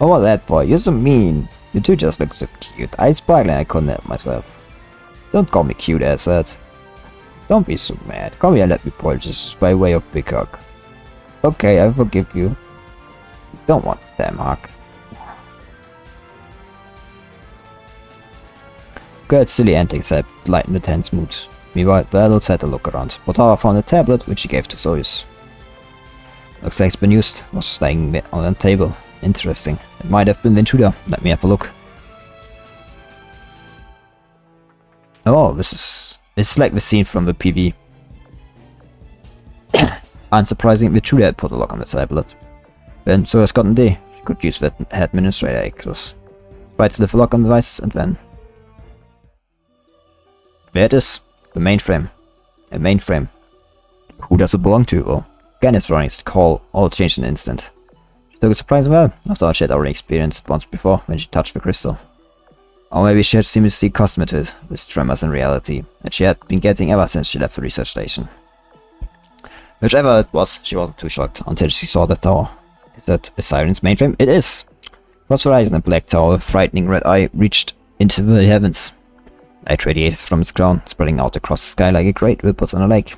Oh, what that boy? You're so mean. You two just look so cute. I sparkle and I couldn't help myself. Don't call me cute, I said. Don't be so mad. Come here and let me pull just by way of big hug. Okay, I forgive you. You don't want a damn hug. Girl's silly antics had lightened the tense mood. Meanwhile, the adults had a look around. Potara found a tablet which she gave to Soyuz. Looks like it's been used. Was just laying on the table. Interesting. It might have been Ventura. Let me have a look. Oh, this is like the scene from the PV. Unsurprisingly, Ventura had put a lock on the tablet. Then Soyuz got an idea. She could use that administrator access. Try to lift the lock on the devices and then... There it is. The mainframe. A mainframe. Who does it belong to? Well, Ganeth's runnings call all changed in an instant. She took a surprise well, after all she had already experienced it once before when she touched the crystal. Or maybe she had seamlessly accustomed to it, with tremors in reality, that she had been getting ever since she left the research station. Whichever it was, she wasn't too shocked until she saw the tower. Is that a siren's mainframe? It is! Across the horizon, a black tower with a frightening red eye reached into the heavens. Light radiated from its crown, spreading out across the sky like a great ripples on a lake.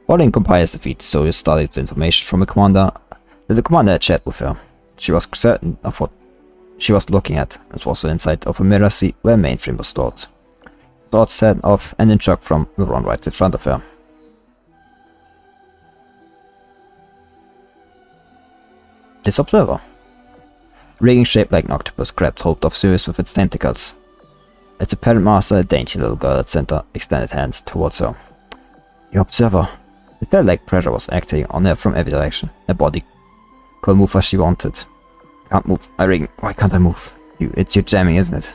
Following compiler's defeat, Soyuz studied the information from the commander had chat with her. She was certain of what she was looking at. It was the inside of a mirror sea where a mainframe was stored. Thoughts set off and in shock from the run right in front of her. This observer. Rigging shaped like an octopus grabbed hold of Soyuz with its tentacles. Its apparent master, a dainty little girl at center, extended hands towards her. The observer. It felt like pressure was acting on her from every direction. Her body could move as she wanted. Can't move. Why can't I move? It's your jamming, isn't it?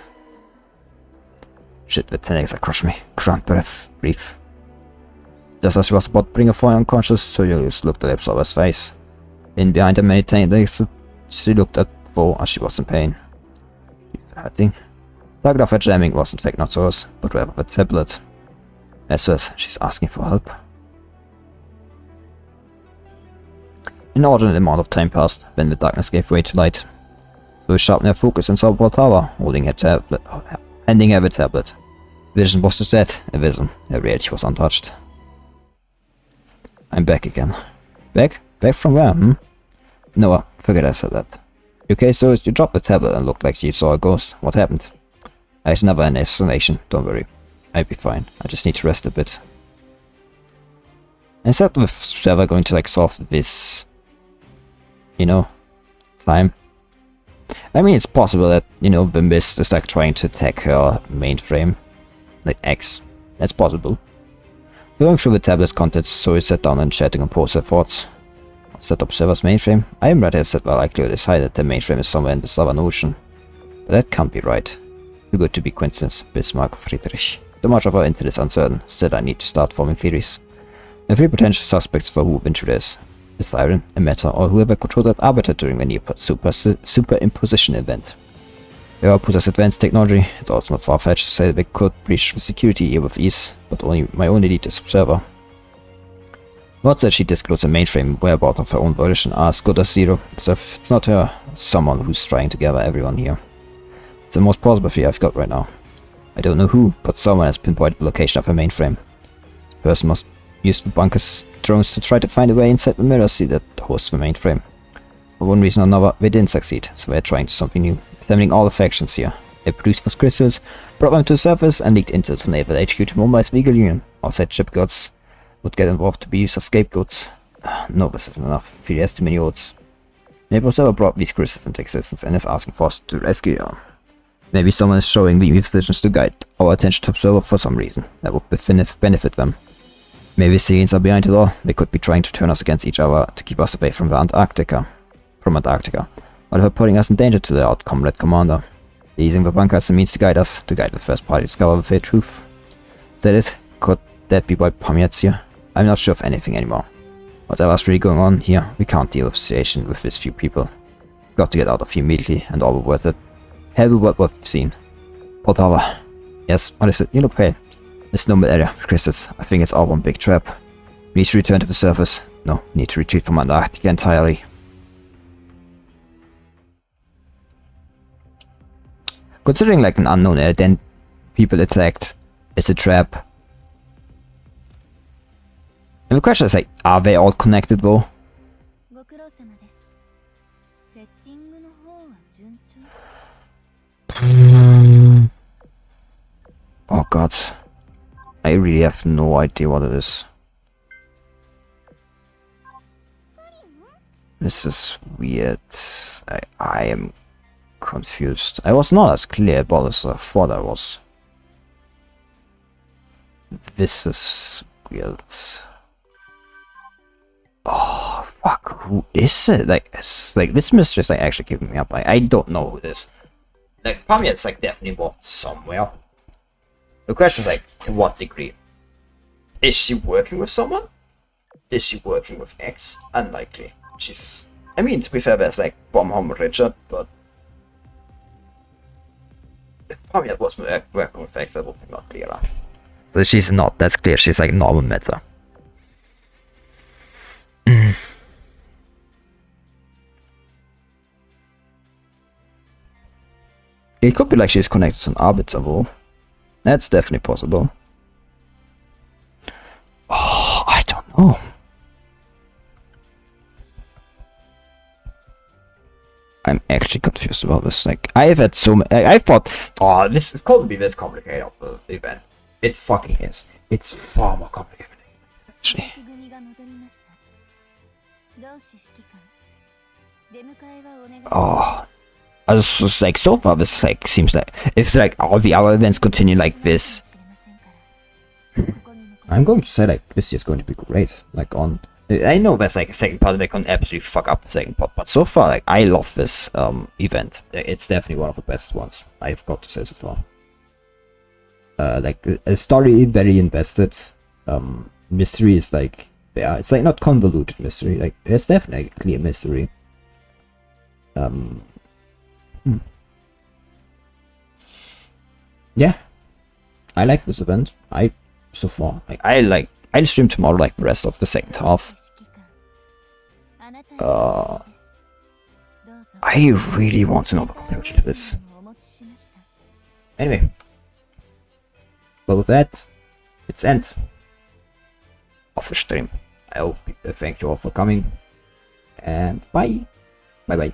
Shit, the tentacles are crushing me. Cramp breath. Breathe. Just as she was about to bring her boy unconscious, Soyuz looked at the observer's face. In behind her many tentacles, she looked at Bo as she was in pain. She's hurting. Target of her jamming was in fact not Soyuz, but rather the tablet. As well as she's asking for help. An inordinate amount of time passed, when the darkness gave way to light. So sharpened her focus and saw Potara holding her tablet, handing her the tablet. Vision was just that, a vision. Her reality was untouched. I'm back again. Back? Back from where, No, forget I said that. Okay, so you dropped the tablet and looked like you saw a ghost. What happened? I had never an explanation, don't worry. I'd be fine. I just need to rest a bit. Instead of server going to solve this, time. I mean, it's possible that, the mist is trying to attack her mainframe. Like X. That's possible. Going through the tablet's contents, so he sat down and tried to compose her thoughts. What's that observer's mainframe? I am rather said well likely decided the mainframe is somewhere in the Southern Ocean. But that can't be right. Too good to be coincidence, Bismarck Friedrich. So much of our intel is uncertain, still I need to start forming theories. There are 3 potential suspects for who Ventura is. The Siren, a Meta, or whoever controlled that arbiter during the near superimposition event. They all possess advanced technology. It's also not far-fetched to say that they could breach the security here with ease, but my only lead is observer. Not that she disclosed a mainframe whereabouts of her own volition are as good as zero, so if it's not her, someone who's trying to gather everyone here. It's the most plausible theory I've got right now. I don't know who, but someone has pinpointed the location of her mainframe. This person must use the bunker's drones to try to find a way inside the mirror sea that hosts the mainframe. For one reason or another, they didn't succeed, so they're trying something new, assembling all the factions here. They produced those crystals, brought them to the surface, and leaked into the naval HQ to mobilize the legal union. Outside ship gods would get involved to be used as scapegoats. No, this isn't enough. Fear has too many odds. Maybe Observer brought these crystals into existence and is asking for us to rescue her. Maybe someone is showing the visions to guide our attention to observer for some reason. That would benefit them. Maybe Syrians are behind it all. They could be trying to turn us against each other to keep us away from Antarctica. While they're putting us in danger to their comrade commander. Using the bunker as a means to guide the first party to discover the fair truth. Is that it? Could that be why Pamyat's here? I'm not sure of anything anymore. Whatever's really going on here, we can't deal with the situation with this few people. We've got to get out of here immediately and all worth it. Hell with what we've seen. Poltava. Yes, what is it? You look pale. This normal area with crystals. I think it's all one big trap. We need to return to the surface. No, we need to retreat from Antarctica entirely. Considering like an unknown area, then people attacked. It's a trap. And the question is like, are they all connected though? Oh god. I really have no idea what it is. This is weird. I am confused. I was not as clear about this as I thought I was. This is weird. Oh fuck, who is it? Like, it's like this mystery is like actually keeping me up. I don't know who it is. Like, probably it's like definitely involved somewhere. The question is like, to what degree? Is she working with someone? Is she working with X? Unlikely. She's, I mean, to be fair, there's like Bomb Richard, but if Pamyat was working with X, that would be not clearer. So she's not, that's clear, she's like normal meta. It could be like she's connected to an arbiter though. That's definitely possible. Oh, I don't know. I'm actually confused about this. Like, I've had so many. I thought, oh, this is couldn't be this complicated of the event. It fucking is. It's far more complicated than it actually. Oh. I was just like, so far this like seems like if like all the other events continue like this, I'm going to say like this is going to be great. Like on, I know there's like a second part that can absolutely fuck up the second part, but so far like I love this event. It's definitely one of the best ones I've got to say so far. Like a story very invested. Mystery is like yeah, it's like not convoluted mystery. Like there's definitely a clear mystery. Yeah, I like this event. So far, like I'll stream tomorrow like the rest of the second half. I really want to know the conclusion to this. Anyway, but with that, it's end of the stream. I hope thank you all for coming, and bye bye.